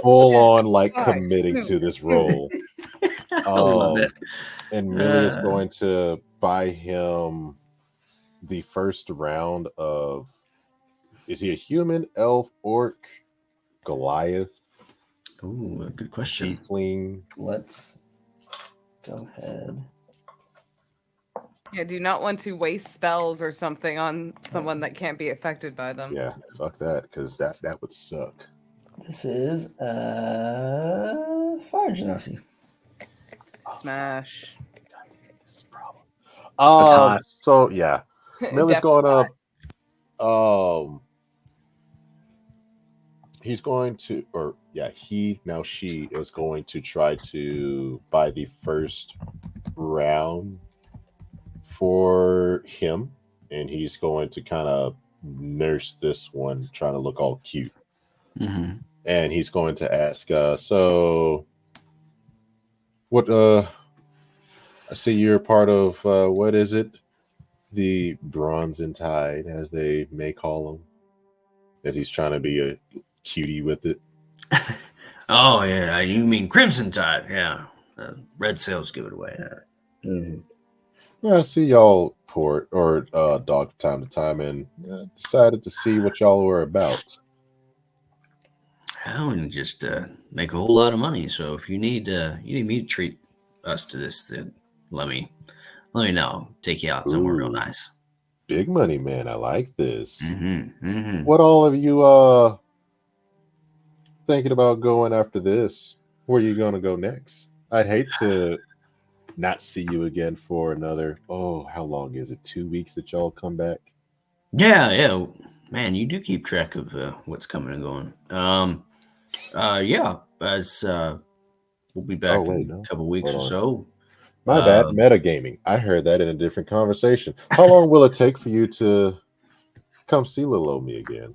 full on like
Gosh.
committing to this role.
I love it.
And Millie is
Uh.
going to buy him the first round of, is he a human, elf, orc, Goliath,
Ooh, good question.
tiefling?
Let's go ahead.
Yeah, do not want to waste spells or something on someone that can't be affected by them.
Yeah, fuck that, because that would suck.
This is Fire Genasi.
Smash.
This problem.
That's hot.
So yeah, Millie's
Definitely
going up. He's going to, or yeah, she is going to try to buy the first round for him, and he's going to kind of nurse this one, trying to look all cute.
Mm-hmm.
And he's going to ask, so what? I see you're part of what is it? The Bronzen Tide, as they may call him, as he's trying to be a cutie with it.
Oh yeah, you mean Crimson Tide? Yeah, red sails give it away. Mm-hmm.
Yeah, I see y'all port or dock from time to time, and decided to see what y'all were about.
Well, and just make a whole lot of money. So if you need me to treat us to this, then let me know. Take you out somewhere real
Ooh.
nice.
Big money, man. I like this.
Mm-hmm. Mm-hmm.
What all of you thinking about going after this? Where you gonna go next? I'd hate to not see you again for another. Oh, how long is it? 2 weeks that y'all come back?
Yeah. Man, you do keep track of what's coming and going. Yeah, as we'll be back in a couple weeks or
Hold on.
so.
My bad. Metagaming. I heard that in a different conversation. How long will it take for you to come see little old me again?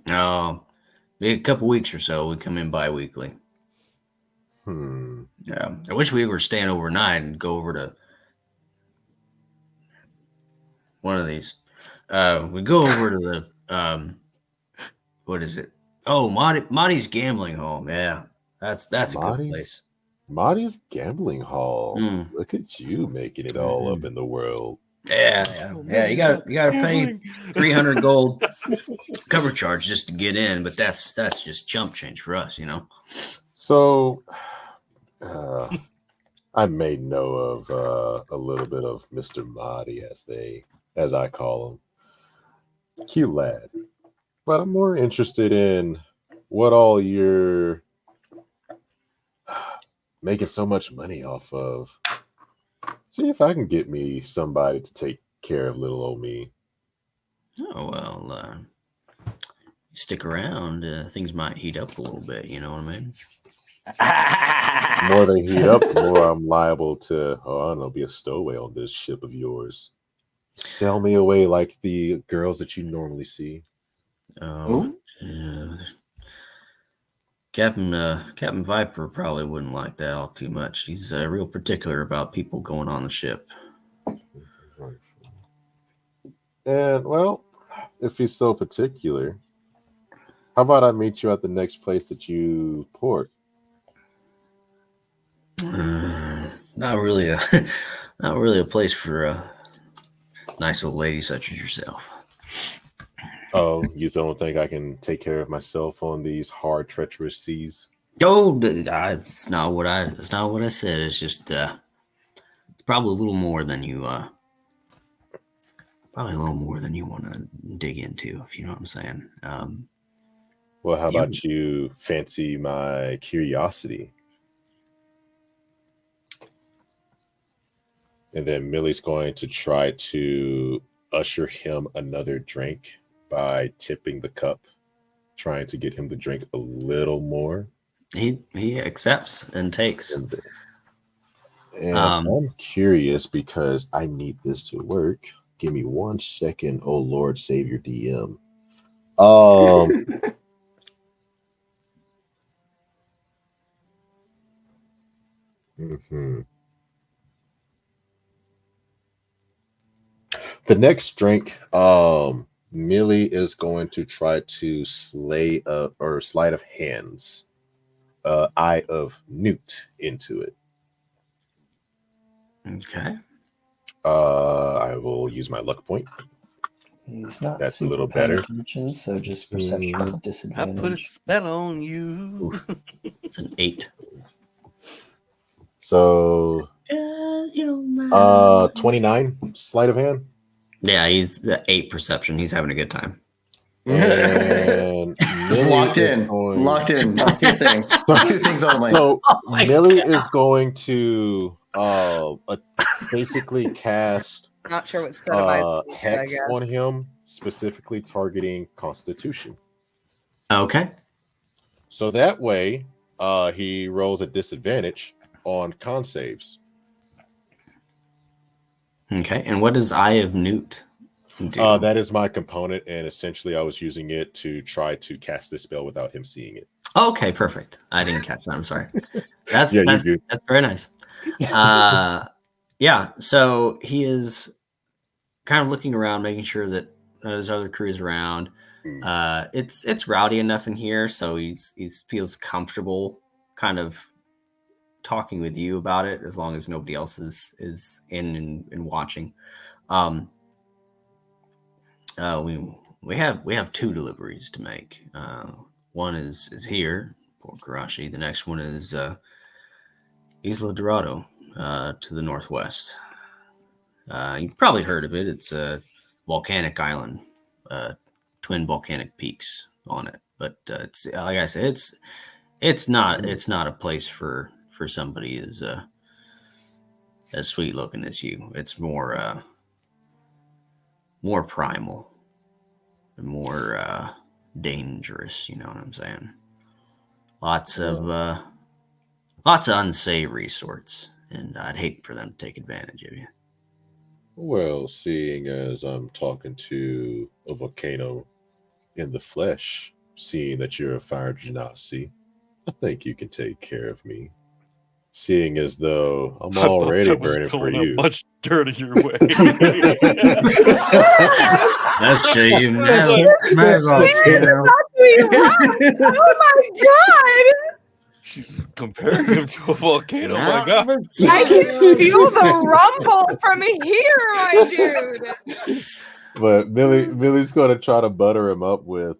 A couple weeks or so. We come in bi-weekly. Yeah, I wish we were staying overnight and go over to one of these. We go over to the what is it? Oh, Monty's gambling home. Yeah, that's a good place.
Monty's gambling hall.
Mm.
Look at you making it all up in the world.
Yeah. You gotta pay 300 gold cover charge just to get in, but that's just chump change for us, you know.
So, I may know of a little bit of Mr. Marty, as I call him. Cute lad, but I'm more interested in what all you're making so much money off of. See if I can get me somebody to take care of little old me.
Oh well, stick around. Things might heat up a little bit. You know what I mean?
The more they heat up, the more I'm liable to, I don't know, be a stowaway on this ship of yours. Sell me away like the girls that you normally see.
Oh, Captain Viper probably wouldn't like that all too much. He's real particular about people going on the ship.
And well, if he's so particular, how about I meet you at the next place that you port?
Not really a place for a nice old lady such as yourself.
Oh, you don't think I can take care of myself on these hard, treacherous seas?
Oh, it's not what I said. It's just it's probably a little more than you want to dig into, if you know what I'm saying.
Well, how about you fancy my curiosity? And then Millie's going to try to usher him another drink by tipping the cup, trying to get him to drink a little more.
He accepts and takes.
And I'm curious because I need this to work. Give me 1 second. Oh Lord, Savior DM. Mhm. The next drink, Millie is going to try to slay or sleight of hands, Eye of Newt into it.
Okay.
I will use my luck point.
He's not
That's a
super
little
paying
better.
attention, so just perception with
I put a
disadvantage.
spell on you.
Oof. It's an 8.
So 29 sleight of hand.
Yeah, he's the 8 perception. He's having a good time.
And
Just
Millie
locked
is
in.
going-
Locked in on 2 things. 2 things only.
So
my
Millie is going to basically cast
Not sure what set of eyes. I
hex
guess.
on him, specifically targeting Constitution.
Okay.
So that way, he rolls a disadvantage on con saves.
Okay. And what does Eye of Newt do?
That is my component, and essentially I was using it to try to cast this spell without him seeing it.
Okay, perfect. I didn't catch that. I'm sorry. That's
Yeah, you're
that's
good.
that's very nice. Yeah. So he is kind of looking around, making sure that there's other crews around. It's rowdy enough in here, so he feels comfortable, kind of talking with you about it, as long as nobody else is in and watching. We have 2 deliveries to make. One is here for Karashi. The next one is Isla Dorado, to the northwest. You've probably heard of it. It's a volcanic island, twin volcanic peaks on it. But it's like I said, it's not a place for somebody as sweet looking as you. It's more primal and more dangerous. You know what I'm saying? Lots of unsavory sorts, and I'd hate for them to take advantage of you.
Well, seeing as I'm talking to a volcano in the flesh, seeing that you're a fire genasi, I think you can take care of me. Seeing as though I'm
I thought
already
that was
burning for
going a
you.
much dirtier way.
That's shame.
Oh my god!
She's comparing him to a volcano. My God.
I can feel the rumble from here, my dude.
But Millie's gonna try to butter him up with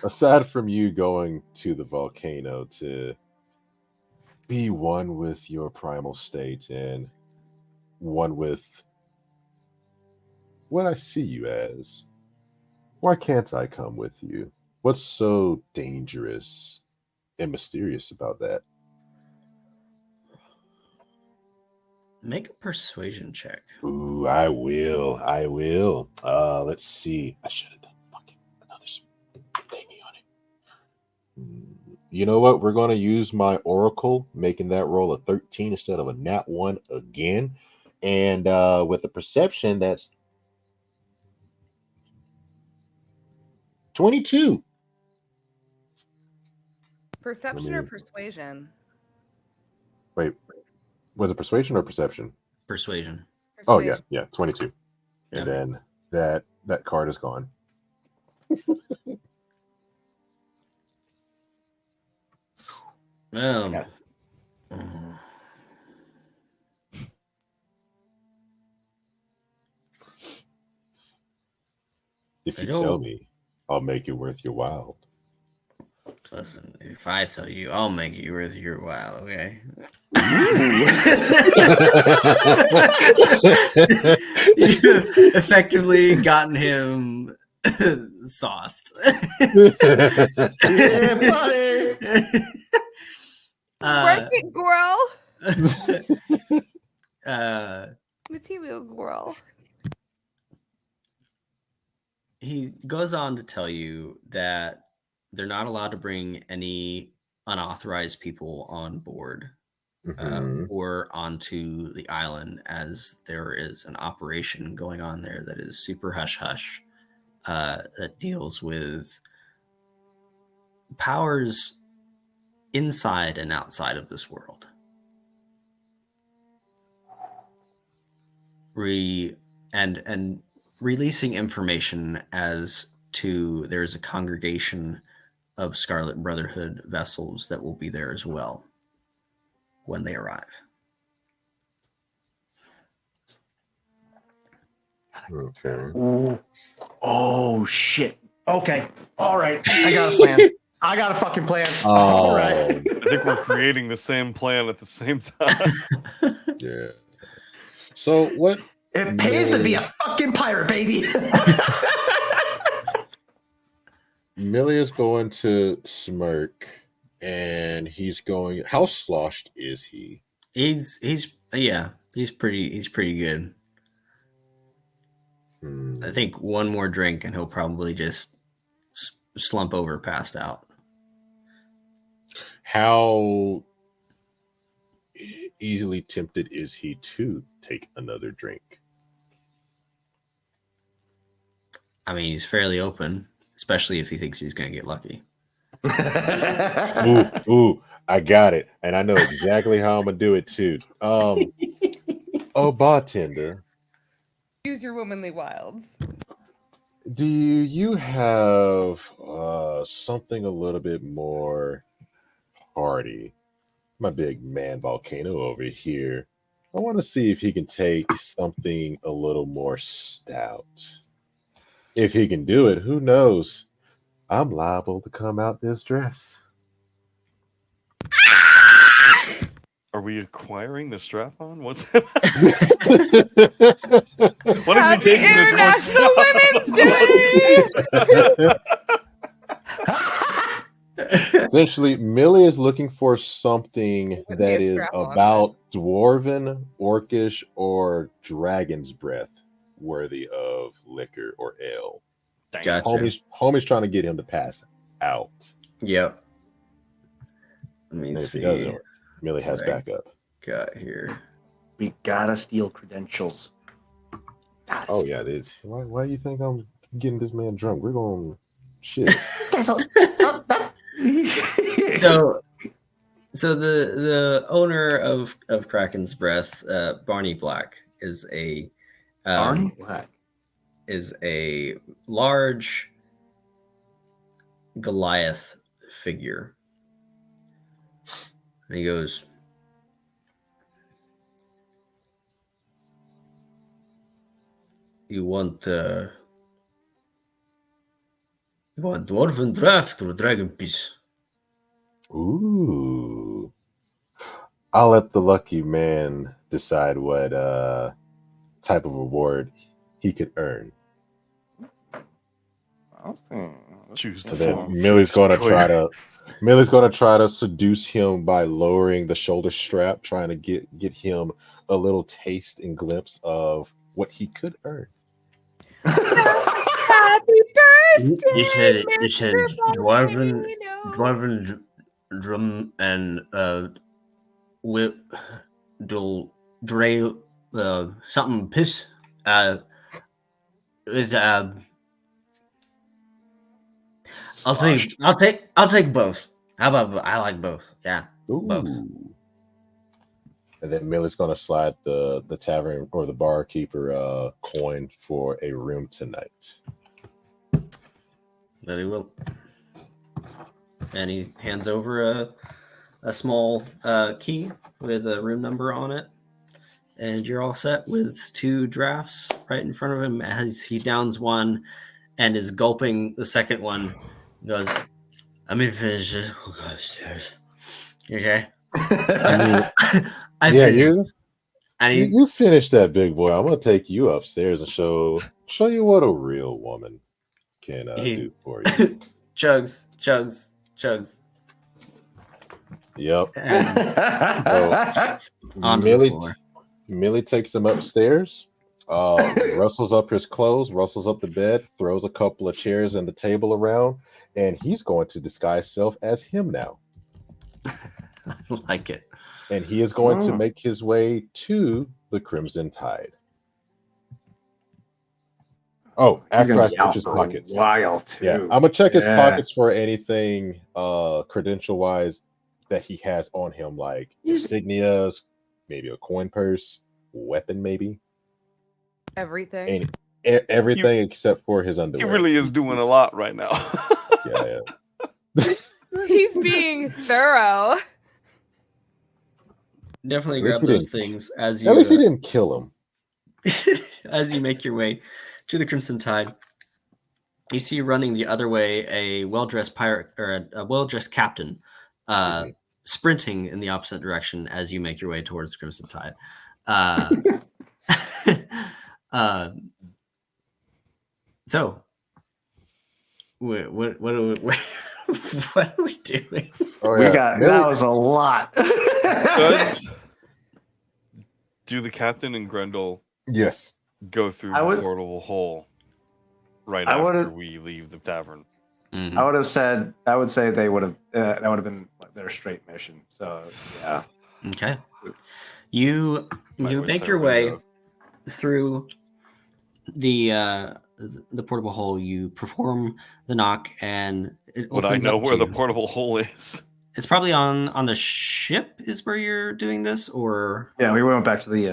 aside from you going to the volcano to be one with your primal state and one with what I see you as. Why can't I come with you? What's so dangerous and mysterious about that?
Make a persuasion check.
Ooh, I will. Let's see. I should have done fucking another thingy on it. You know what? We're going to use my Oracle, making that roll a 13 instead of a nat 1 again. And with the perception, that's 22.
Perception or persuasion?
Wait, was it persuasion or perception?
Persuasion.
Oh, yeah, 22. And
Okay.
then that card is gone.
Yeah.
If you
I don't-
tell me, I'll make it worth your while.
Listen, if I tell you, I'll make it worth your while, okay? You've effectively gotten him sauced.
Yeah, buddy.
Break it, girl.
Material girl.
He goes on to tell you that they're not allowed to bring any unauthorized people on board
Mhm.
or onto the island, as there is an operation going on there that is super hush hush, that deals with powers inside and outside of this world. And releasing information as to there's a congregation of Scarlet Brotherhood vessels that will be there as well when they arrive.
Okay.
Ooh. Oh shit. Okay. All right. I got a plan. I got a fucking plan. All right.
I think we're creating the same plan at the same time.
Yeah. So what?
It pays to be
Millie,
a fucking pirate, baby.
Millie is going to smirk, and he's going. How sloshed is he?
He's pretty good. I think one more drink and he'll probably just slump over, passed out.
How easily tempted is he to take another drink?
I mean, he's fairly open, especially if he thinks he's going to get lucky.
Ooh, I got it, and I know exactly how I'm gonna do it too. Oh, bartender,
Use your womanly wilds.
do you have something a little bit more hearty? My big man volcano over here. I want to see if he can take something a little more stout. If he can do it, who knows? I'm liable to come out this dress.
Are we acquiring the strap on? What's
Essentially,
what is he
Happy
taking that's more
International
strap?
Millie is looking for something
Would be
that
a
is
strap on,
about dwarven, orcish, or dragon's breath worthy of liquor or ale.
Gotcha.
Homie's trying to get him to pass out.
Yep. Let me
And if
see.
he doesn't, Millie has
Right.
backup.
Got here.
We gotta steal credentials.
Oh yeah, it is. Why do you think I'm getting this man drunk? We're going shit.
This guy's so.
So the owner of Kraken's Breath, Barney Black, is a
Barney Black
is a large Goliath figure. And he goes, You want dwarven draft or dragon piece?
Ooh. I'll let the lucky man decide what type of reward he could earn.
Choose
So
the
then
form.
Millie's gonna try to seduce him by lowering the shoulder strap, trying to get him a little taste and glimpse of what he could earn.
Happy birthday,
You said
Mr.
dwarven
Volcano.
drum and whip dre something piss is I'll take both. How about I like both? Yeah, both.
Ooh. And then Millie's gonna slide the tavern or the barkeeper coin for a room tonight.
That he will. And he hands over a small key with a room number on it. And you're all set with 2 drafts right in front of him as he downs one and is gulping the second one. He goes, let me finish this. We'll go upstairs. You okay?
You finish that, big boy. I'm gonna take you upstairs and show you what a real woman can do for you.
chugs.
Yep.
Onto the floor.
Millie takes him upstairs, rustles up his clothes, rustles up the bed, throws a couple of chairs and the table around, and he's going to disguise self as him now.
I like it.
and he is going to
Oh.
make his way to the Crimson Tide. Oh,
He's
after
gonna
I
be
search
out
his
for
pockets.
a while too.
Yeah, I'm gonna check his
Yeah.
pockets for anything credential wise that he has on him, like
He's-
insignias, maybe a coin purse, weapon, maybe
Everything.
everything except for his
He
underwear.
really is doing a lot right now.
Yeah.
He's being thorough.
Definitely
At least
grab
he
those
didn't-
things as
At least he
you
didn't kill him.
as you make your way to the Crimson Tide. You see running the other way a well-dressed pirate or a well-dressed captain, sprinting in the opposite direction as you make your way towards the Crimson Tide. So, what what are we doing?
Oh
We
yeah,
got
Millie-
that was a lot.
Do the captain and Grendel
yes.
go through
I
the
would-
portable hole right
I
after
would've-
we leave the tavern?
Mhm.
I would say they would have that would have been their straight mission. So yeah.
Okay. You
Might
you
we
make
set
your
a
way
window?
through the portable hole. You perform the knock, and it
Would I
opens
know
up
where
to
the
you.
portable hole is?
It's probably on the ship is where you're doing this, or
Yeah, we went back to the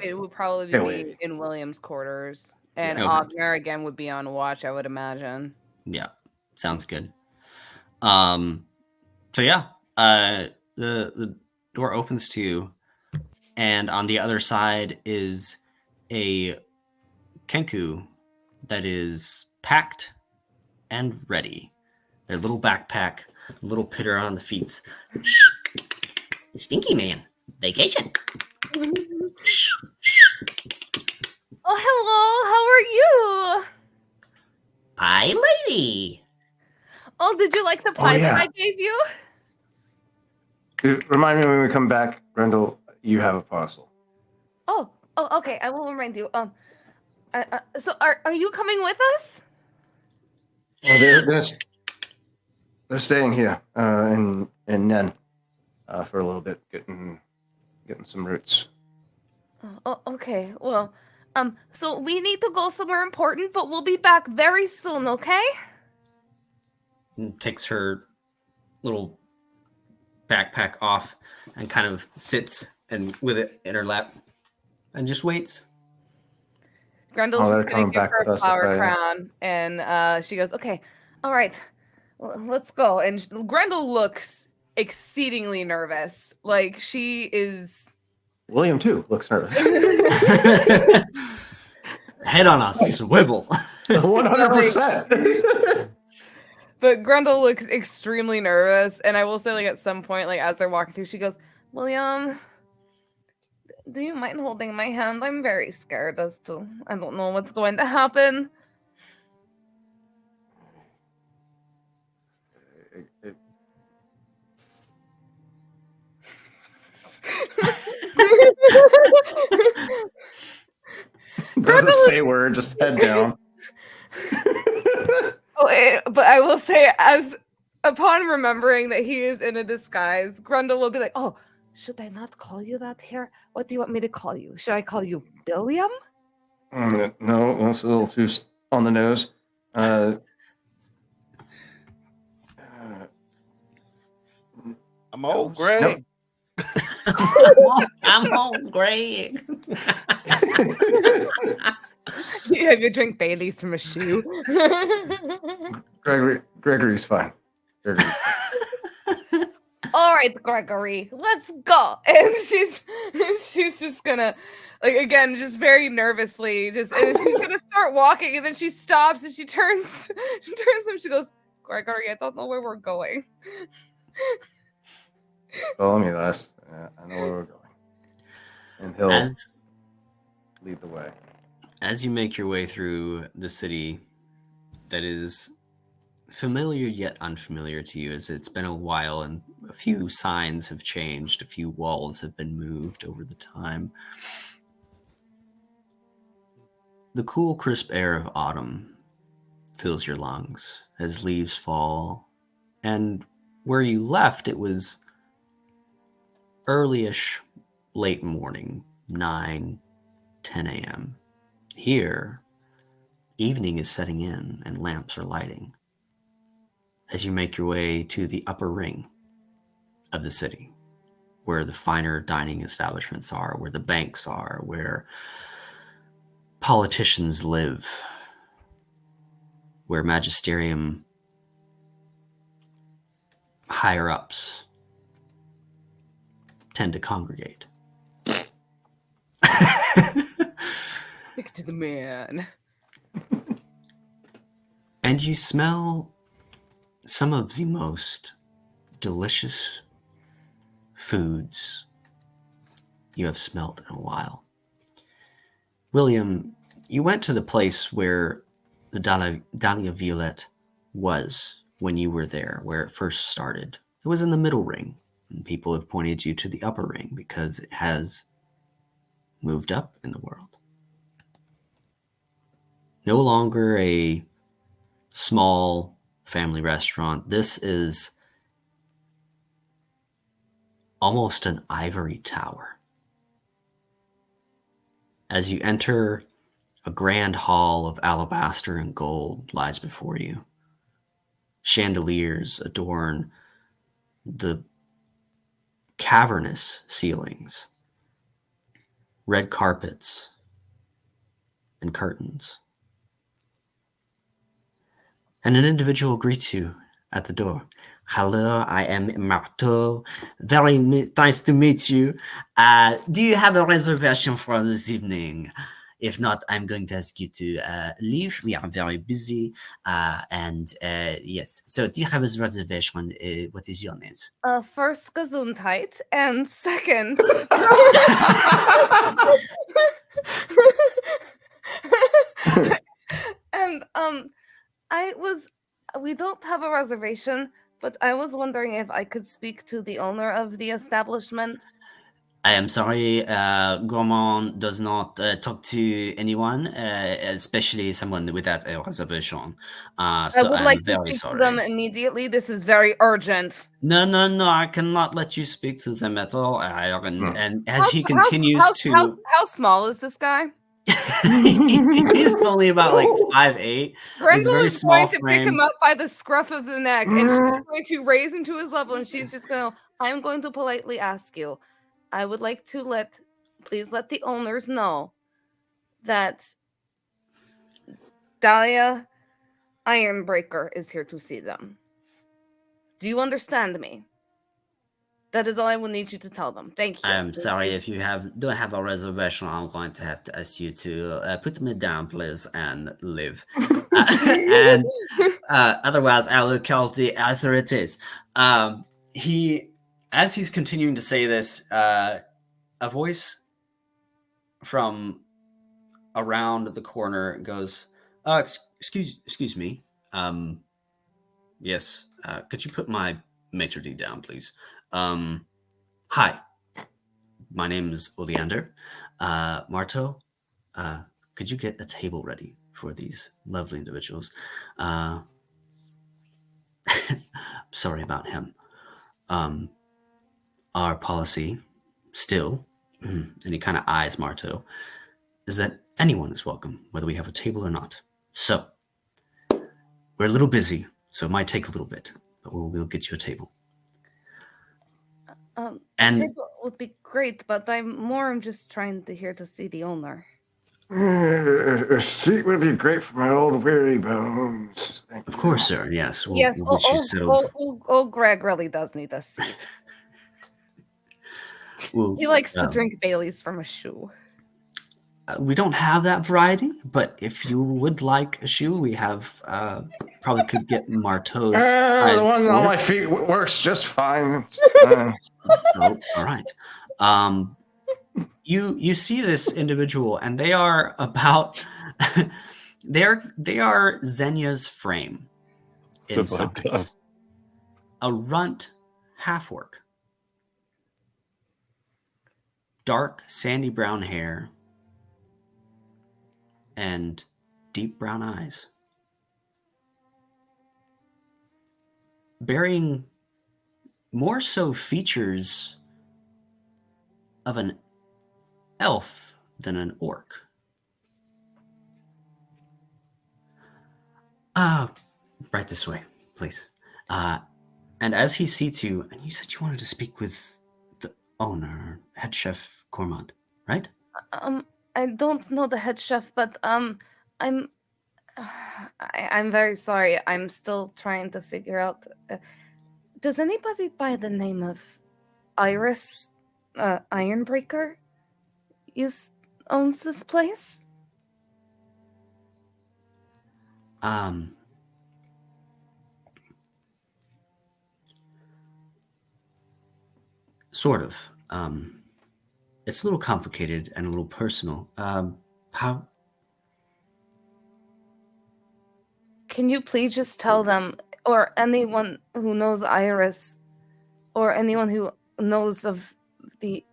It would probably
Haley.
be in William's quarters. And
Yeah.
Ogner again would be on watch, I would imagine.
yeah, sounds good. So yeah, the door opens to you, and on the other side is a kenku that is packed and ready. Their little backpack, little pitter on the feet. Stinky man, vacation.
Oh, hello. How are you?
Pie lady.
Oh, did you like the pie
yeah.
that I gave you?
Dude, remind me when we come back, Grendel, you have a parcel.
Oh, okay. I will remind you. So are you coming with us?
Well, they're staying here in Nen for a little bit, getting some roots.
Oh, okay. Well, so we need to go somewhere important, but we'll be back very soon, okay?
And takes her little backpack off and kind of sits and with it in her lap and just waits.
Grendel's
they're
just going
coming
to give
back
her
with
a
us,
flower
Australia.
crown. And she goes, okay, all right, let's go. And Grendel looks exceedingly nervous. Like she is...
William too looks nervous.
Head on a swivel.
100%.
But Grendel looks extremely nervous. And I will say, like, at some point, like, as they're walking through, she goes, William, do you mind holding my hand? I'm very scared as to, I don't know what's going to happen.
Doesn't say word, just head down.
But I will say, as upon remembering that he is in a disguise, Grendel will be like, oh, should I not call you that here? What do you want me to call you? Should I call you Billiam?
No, that's a little too on the nose.
I'm old, Greg.
Nope.
I'm home, Greg.
You have your drink Bailey's from a shoe.
Gregory's fine. Gregory.
All right, Gregory, let's go.
And she's just gonna, like, again, just very nervously, and she's gonna start walking, and then she stops and she turns to him. She goes, Gregory, I don't know where we're going.
Follow me, Les. I know where we're going. And he'll lead the way.
As you make your way through the city that is familiar yet unfamiliar to you, as it's been a while and a few signs have changed, a few walls have been moved over the time. The cool, crisp air of autumn fills your lungs as leaves fall, and where you left, it was earlyish late morning, 9, 10 a.m. Here, evening is setting in and lamps are lighting as you make your way to the upper ring of the city, where the finer dining establishments are, where the banks are, where politicians live, where magisterium higher ups tend to congregate.
Stick to the man.
And you smell some of the most delicious foods you have smelt in a while. William, you went to the place where the Dahlia Violette was when you were there, where it first started. It was in the middle ring, and people have pointed you to the upper ring because it has moved up in the world. No longer a small family restaurant. This is almost an ivory tower. As you enter, a grand hall of alabaster and gold lies before you. Chandeliers adorn the cavernous ceilings, red carpets, and curtains. And an individual greets you at the door. Hello, I am Marteau. Very nice to meet you. Do you have a reservation for this evening? If not, I'm going to ask you to leave. We are very busy. Yes, so do you have a reservation? What is your name?
First, Gesundheit, and second, and we don't have a reservation, but I was wondering if I could speak to the owner of the establishment.
I am sorry, Gourmand does not talk to anyone, especially someone without a reservation.
I
So
would
I'm
like to
very
speak to them
sorry.
immediately. This is very urgent.
No, I cannot let you speak to them at all. And as he
How,
continues to,
how small is this guy?
he's only about like 5'8". He's a
Grendel
very
is
small
going to pick him
frame.
up by the scruff of the neck, and she's going to raise him to his level, and she's just going to,
I'm going to politely ask you. I would like to please let the owners know that Dahlia Ironbreaker is here to see them. Do you understand me? That is all I will need you to tell them. Thank you.
I'm sorry if you don't have a reservation. I'm going to have to ask you to put me down, please, and leave. And otherwise, I will call the authorities. As he's continuing to say this, a voice from around the corner goes, excuse me. Yes, could you put my maitre d' down, please? Hi, my name is Oleander. Marto, could you get a table ready for these lovely individuals? Sorry about him. Our policy still, and he kind of eyes Marto, is that anyone is welcome, whether we have a table or not. So, we're a little busy, so it might take a little bit, but we'll get you a table.
And table would be great, but I'm just trying to see the owner.
A seat would be great for my old weary bones. Thank
Of
you.
course, sir. Yes. We'll
Yes.
get you settled.
Old Greg really does need a seat. He likes to drink Baileys from a shoe.
We don't have that variety, but if you would like a shoe, we have probably could get Marteau's.
The one on my feet works just fine.
Oh, all right. You see this individual, and they are about they are Xenia's frame in size. A runt half orc. Dark sandy brown hair and deep brown eyes. Bearing more so features of an elf than an orc. Right this way, please. And as he seats you, and you said you wanted to speak with the owner, head chef Cormand, right?
I don't know the head chef, but I'm I'm very sorry. I'm still trying to figure out. Does anybody by the name of Iris Ironbreaker owns this place?
Sort of. It's a little complicated and a little personal. How?
Can you please just tell them, or anyone who knows Iris, or anyone who knows of the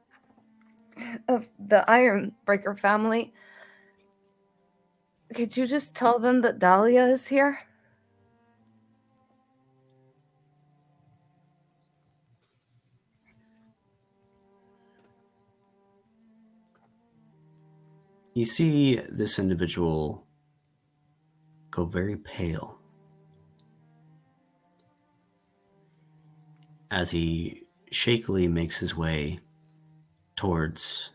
Ironbreaker family, could you just tell them that Dahlia is here?
You see this individual go very pale as he shakily makes his way towards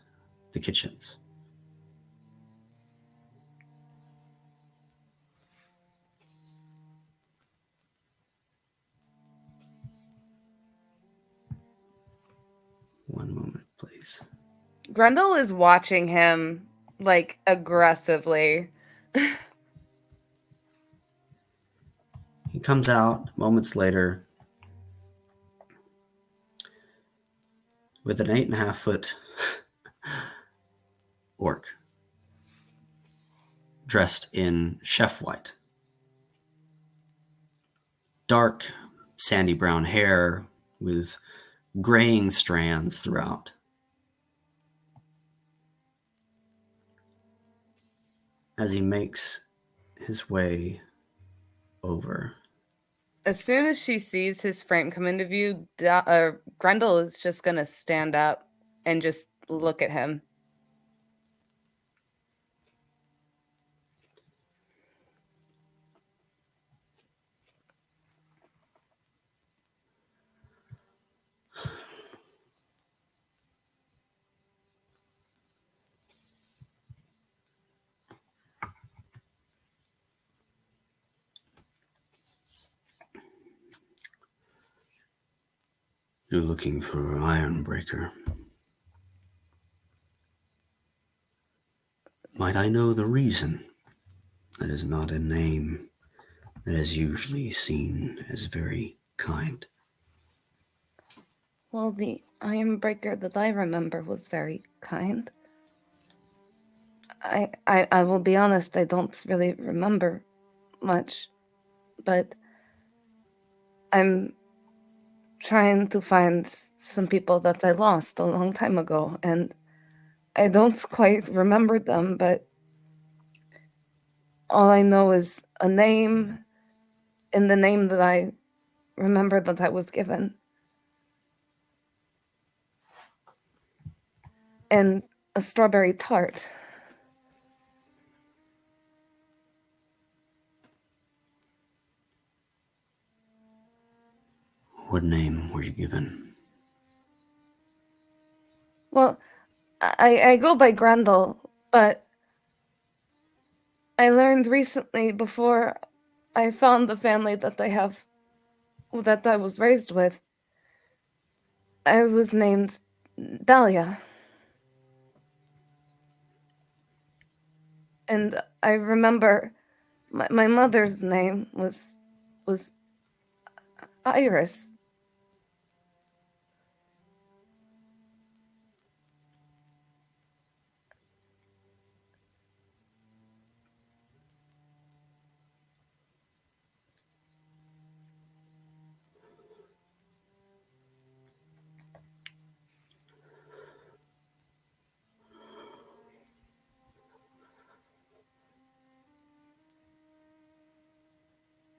the kitchens. One moment, please.
Grendel is watching him like aggressively.
He comes out moments later with an 8.5-foot orc dressed in chef white. Dark, sandy brown hair with graying strands throughout. As he makes his way over.
As soon as she sees his frame come into view, Grendel is just going to stand up and just look at him.
You're looking for Ironbreaker. Might I know the reason? That is not a name that is usually seen as very kind.
Well, the Ironbreaker that I remember was very kind. I will be honest, I don't really remember much, but I'm trying to find some people that I lost a long time ago, and I don't quite remember them, but all I know is a name and the name that I remember that I was given. And a strawberry tart.
What name were you given?
Well, I go by Grendel, but I learned recently before I found the family that I was raised with. I was named Dahlia. And I remember my mother's name was Iris.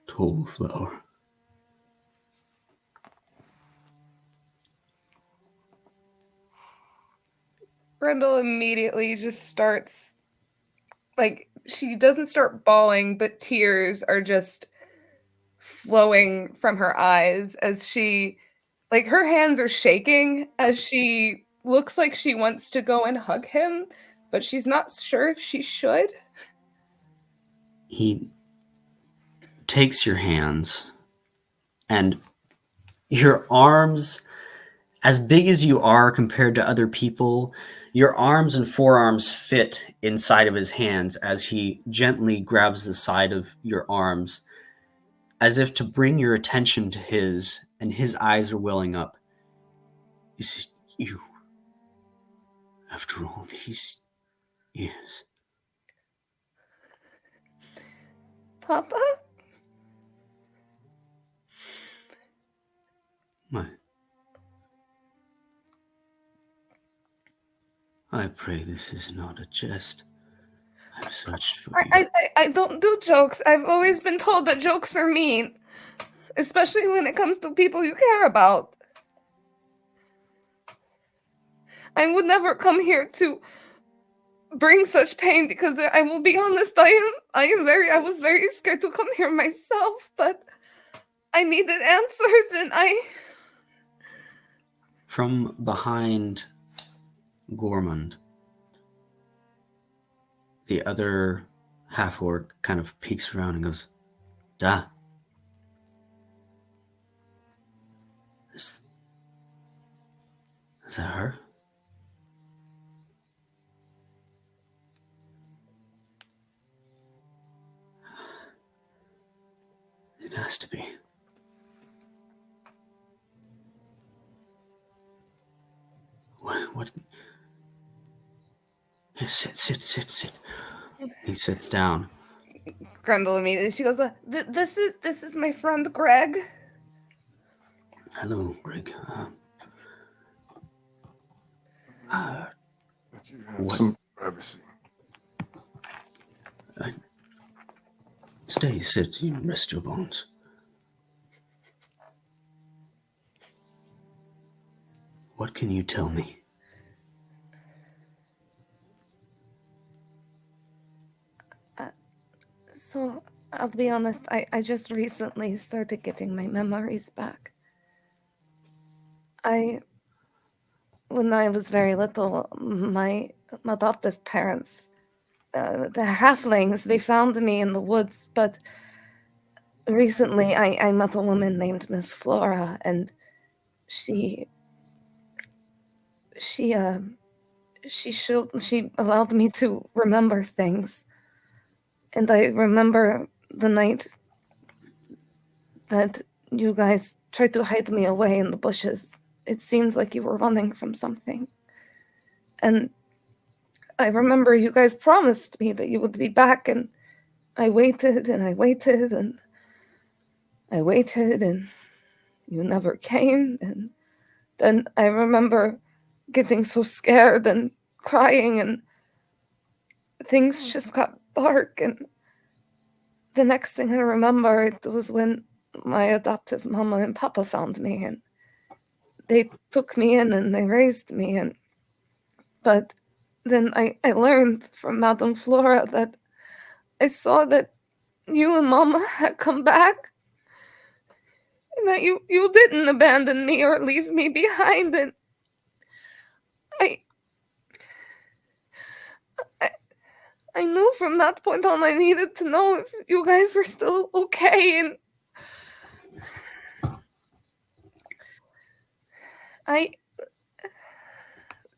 Tall flower.
Grendel immediately just starts, like, she doesn't start bawling, but tears are just flowing from her eyes as she, like, her hands are shaking as she looks like she wants to go and hug him, but she's not sure if she should.
He takes your hands, and your arms, as big as you are compared to other people, your arms and forearms fit inside of his hands as he gently grabs the side of your arms, as if to bring your attention to his, and his eyes are welling up. Is it you? After all these years.
Papa?
I pray this is not a jest. I've searched for you.
I don't do jokes. I've always been told that jokes are mean, especially when it comes to people you care about. I would never come here to bring such pain because I will be honest, I was very scared to come here myself, but I needed answers and
From behind Gormund, the other half-orc kind of peeks around and goes, Da. Is that her? It has to be. What? Here, sit. He sits down.
Grendel immediately, she goes, this is my friend Greg.
Hello, Greg.
Some privacy.
Sit, you rest your bones. What can you tell me?
So, I'll be honest, I just recently started getting my memories back. When I was very little, my adoptive parents, the halflings, they found me in the woods, but recently I met a woman named Miss Flora, and she allowed me to remember things. And I remember the night that you guys tried to hide me away in the bushes. It seemed like you were running from something. And I remember you guys promised me that you would be back, and I waited and I waited and I waited, and you never came. And then I remember getting so scared and crying, and things just got dark. And the next thing I remember, it was when my adoptive mama and papa found me, and they took me in and they raised me. But then I learned from Madame Flora that I saw that you and Mama had come back, and that you didn't abandon me or leave me behind. And I knew from that point on I needed to know if you guys were still okay. And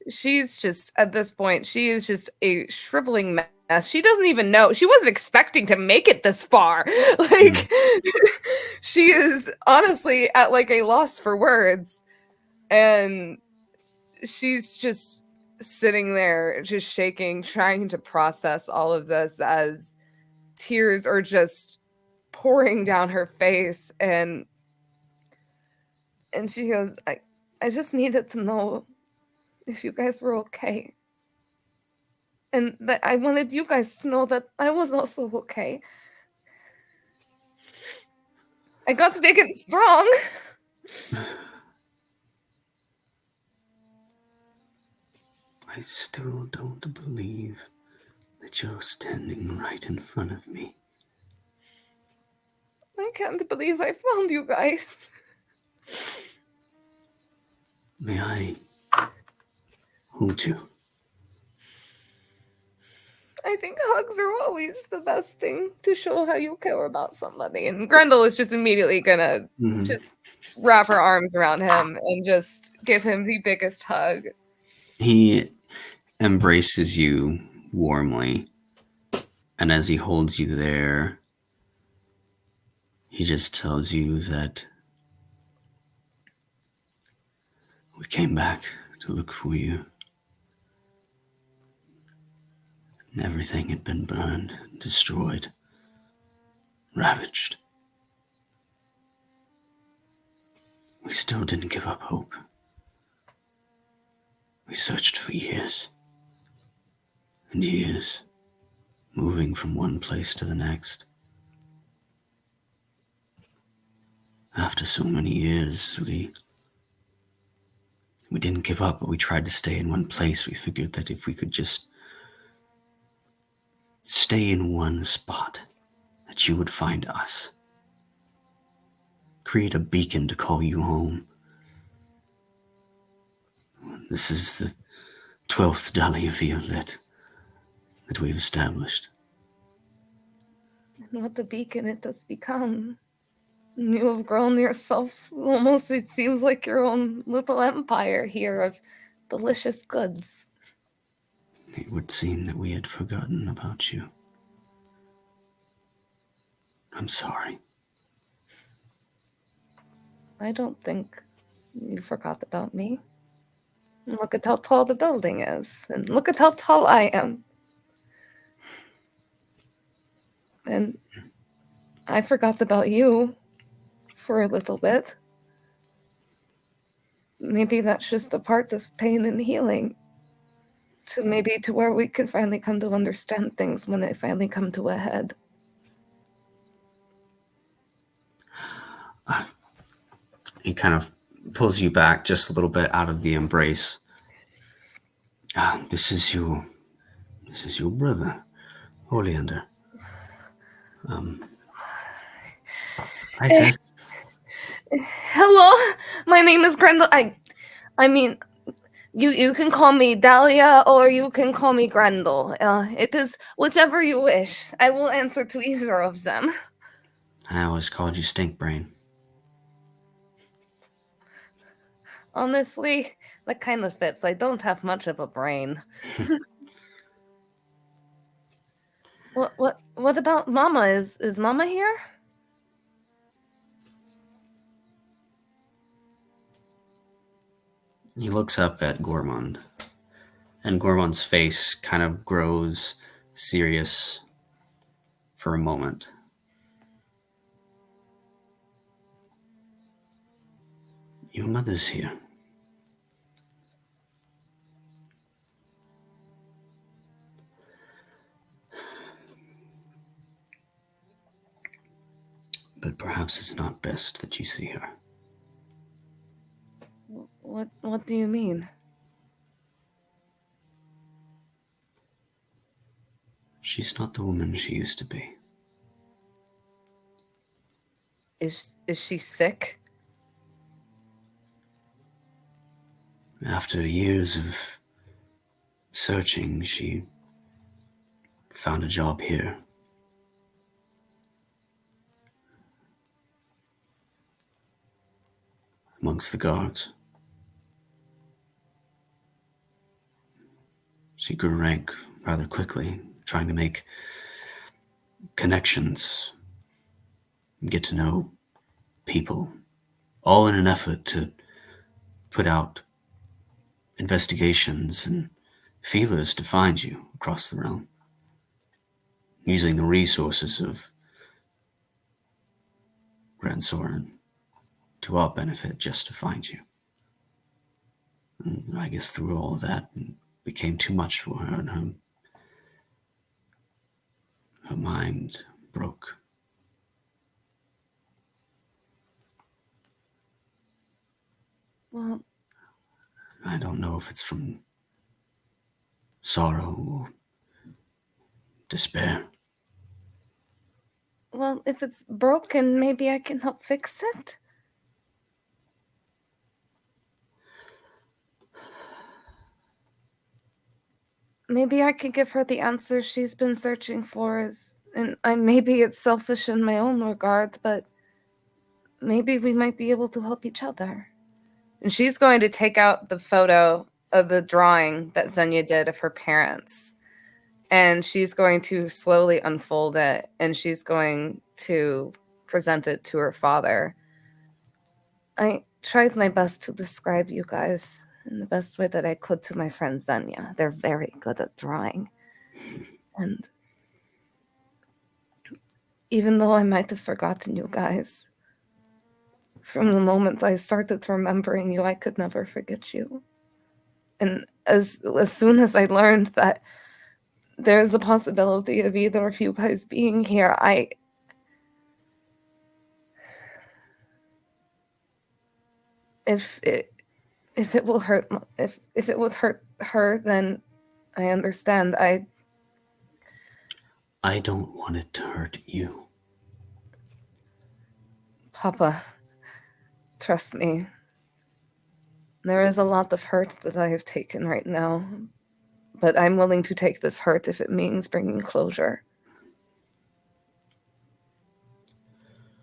she's just, at this point, she is just a shriveling mess. She doesn't even know. She wasn't expecting to make it this far. Like, she is honestly at like a loss for words. And she's just sitting there, just shaking, trying to process all of this as tears are just pouring down her face. And she goes, I just needed to know if you guys were okay. And that I wanted you guys to know that I was also okay. I got big and strong.
I
still don't believe that you're standing right in front of me.
I can't believe I found you guys.
May I hold you?
I think hugs are always the best thing to show how you care about somebody. And Grendel is just immediately gonna just wrap her arms around him and just give him the biggest hug.
He embraces you warmly, and as he holds you there, he just tells you that we came back to look for you. And everything had been burned, destroyed, ravaged. We still didn't give up hope. We searched for years and years, moving from one place to the next. After so many years, we didn't give up, but we tried to stay in one place. We figured that if we could just stay in one spot, that you would find us. Create a beacon to call you home. This is the 12th Dali of Violet that we've established.
And what the beacon it has become. You have grown yourself almost, it seems like your own little empire here of delicious goods.
It would seem that we had forgotten about you. I'm sorry.
I don't think you forgot about me. Look at how tall the building is, and look at how tall I am. And I forgot about you for a little bit. Maybe that's just a part of pain and healing. To where we can finally come to understand things when they finally come to a head.
He kind of pulls you back just a little bit out of the embrace. This is your brother, Oleander. Hi, sis.
Hello, my name is Grendel. I mean, you can call me Dahlia or you can call me Grendel. It is whichever you wish. I will answer to either of them.
I always called you Stink Brain.
Honestly, that kind of fits. I don't have much of a brain. What about Mama? Is Mama here?
He looks up at Gormund, and Gormund's face kind of grows serious for a moment. Your mother's here. But perhaps it's not best that you see her.
What do you mean?
She's not the woman she used to be.
Is she sick?
After years of searching, she found a job here. Amongst the guards. She grew rank rather quickly, trying to make connections, get to know people, all in an effort to put out investigations and feelers to find you across the realm, using the resources of Grand Soren to our benefit just to find you. And I guess through all of that, it became too much for her, and her mind broke.
Well,
I don't know if it's from
sorrow, despair.
Well, if it's broken, maybe I can help fix it. Maybe I could give her the answers she's been searching for. And maybe it's selfish in my own regard, but maybe we might be able to help each other.
And she's going to take out the photo of the drawing that Xenia did of her parents. And she's going to slowly unfold it, and she's going to present it to her father.
I tried my best to describe you guys in the best way that I could to my friend Xenia. They're very good at drawing. And even though I might have forgotten you guys, from the moment I started remembering you, I could never forget you. And as soon as I learned that there's a possibility of either of you guys being here, if it will hurt, if it would hurt her, then I understand.
I don't want it to hurt you.
Papa, trust me. There is a lot of hurt that I have taken right now, but I'm willing to take this hurt if it means bringing closure.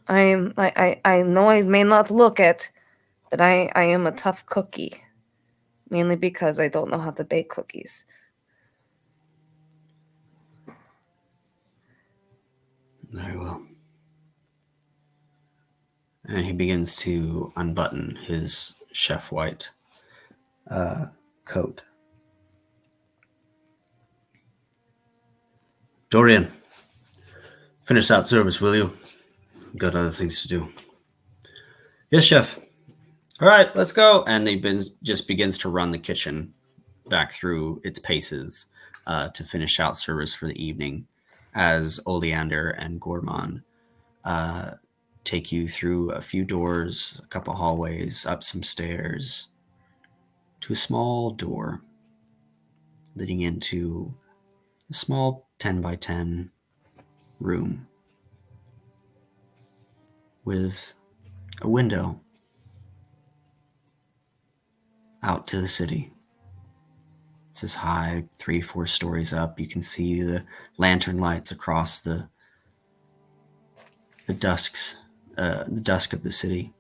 I know I may not look it, but I am a tough cookie, mainly because I don't know how to bake cookies.
Very well. And he begins to unbutton his chef white coat. Dorian, finish out service, will you? Got other things to do. Yes, chef. All right, let's go. And he just begins to run the kitchen back through its paces to finish out service for the evening as Oleander and Gorman take you through a few doors, a couple hallways, up some stairs, to a small door leading into a small 10 by 10 room with a window out to the city. It's this high, 3-4 stories up. You can see the lantern lights across the dusk of the city.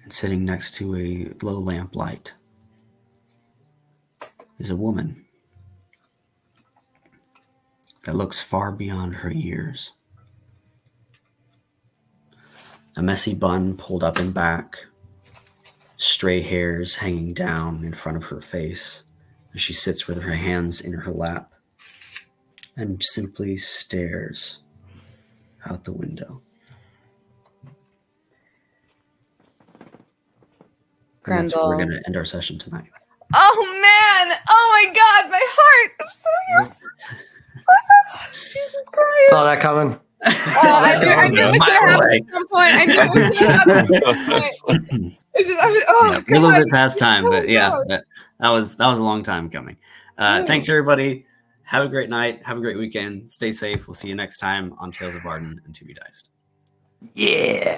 And sitting next to a low lamp light is a woman that looks far beyond her years. A messy bun pulled up in back, stray hairs hanging down in front of her face as she sits with her hands in her lap and simply stares out the window. And that's where we're going to end our session tonight.
Oh man! Oh my god, my heart! I'm so here. Jesus Christ!
Saw that coming.
I knew it was gonna happen at some point. I knew it was gonna happen at some point. It's just,
We're a little bit past time, but yeah, that was a long time coming. Thanks everybody. Have a great night. Have a great weekend. Stay safe. We'll see you next time on Tales of Vardin and To Be Diced.
Yeah.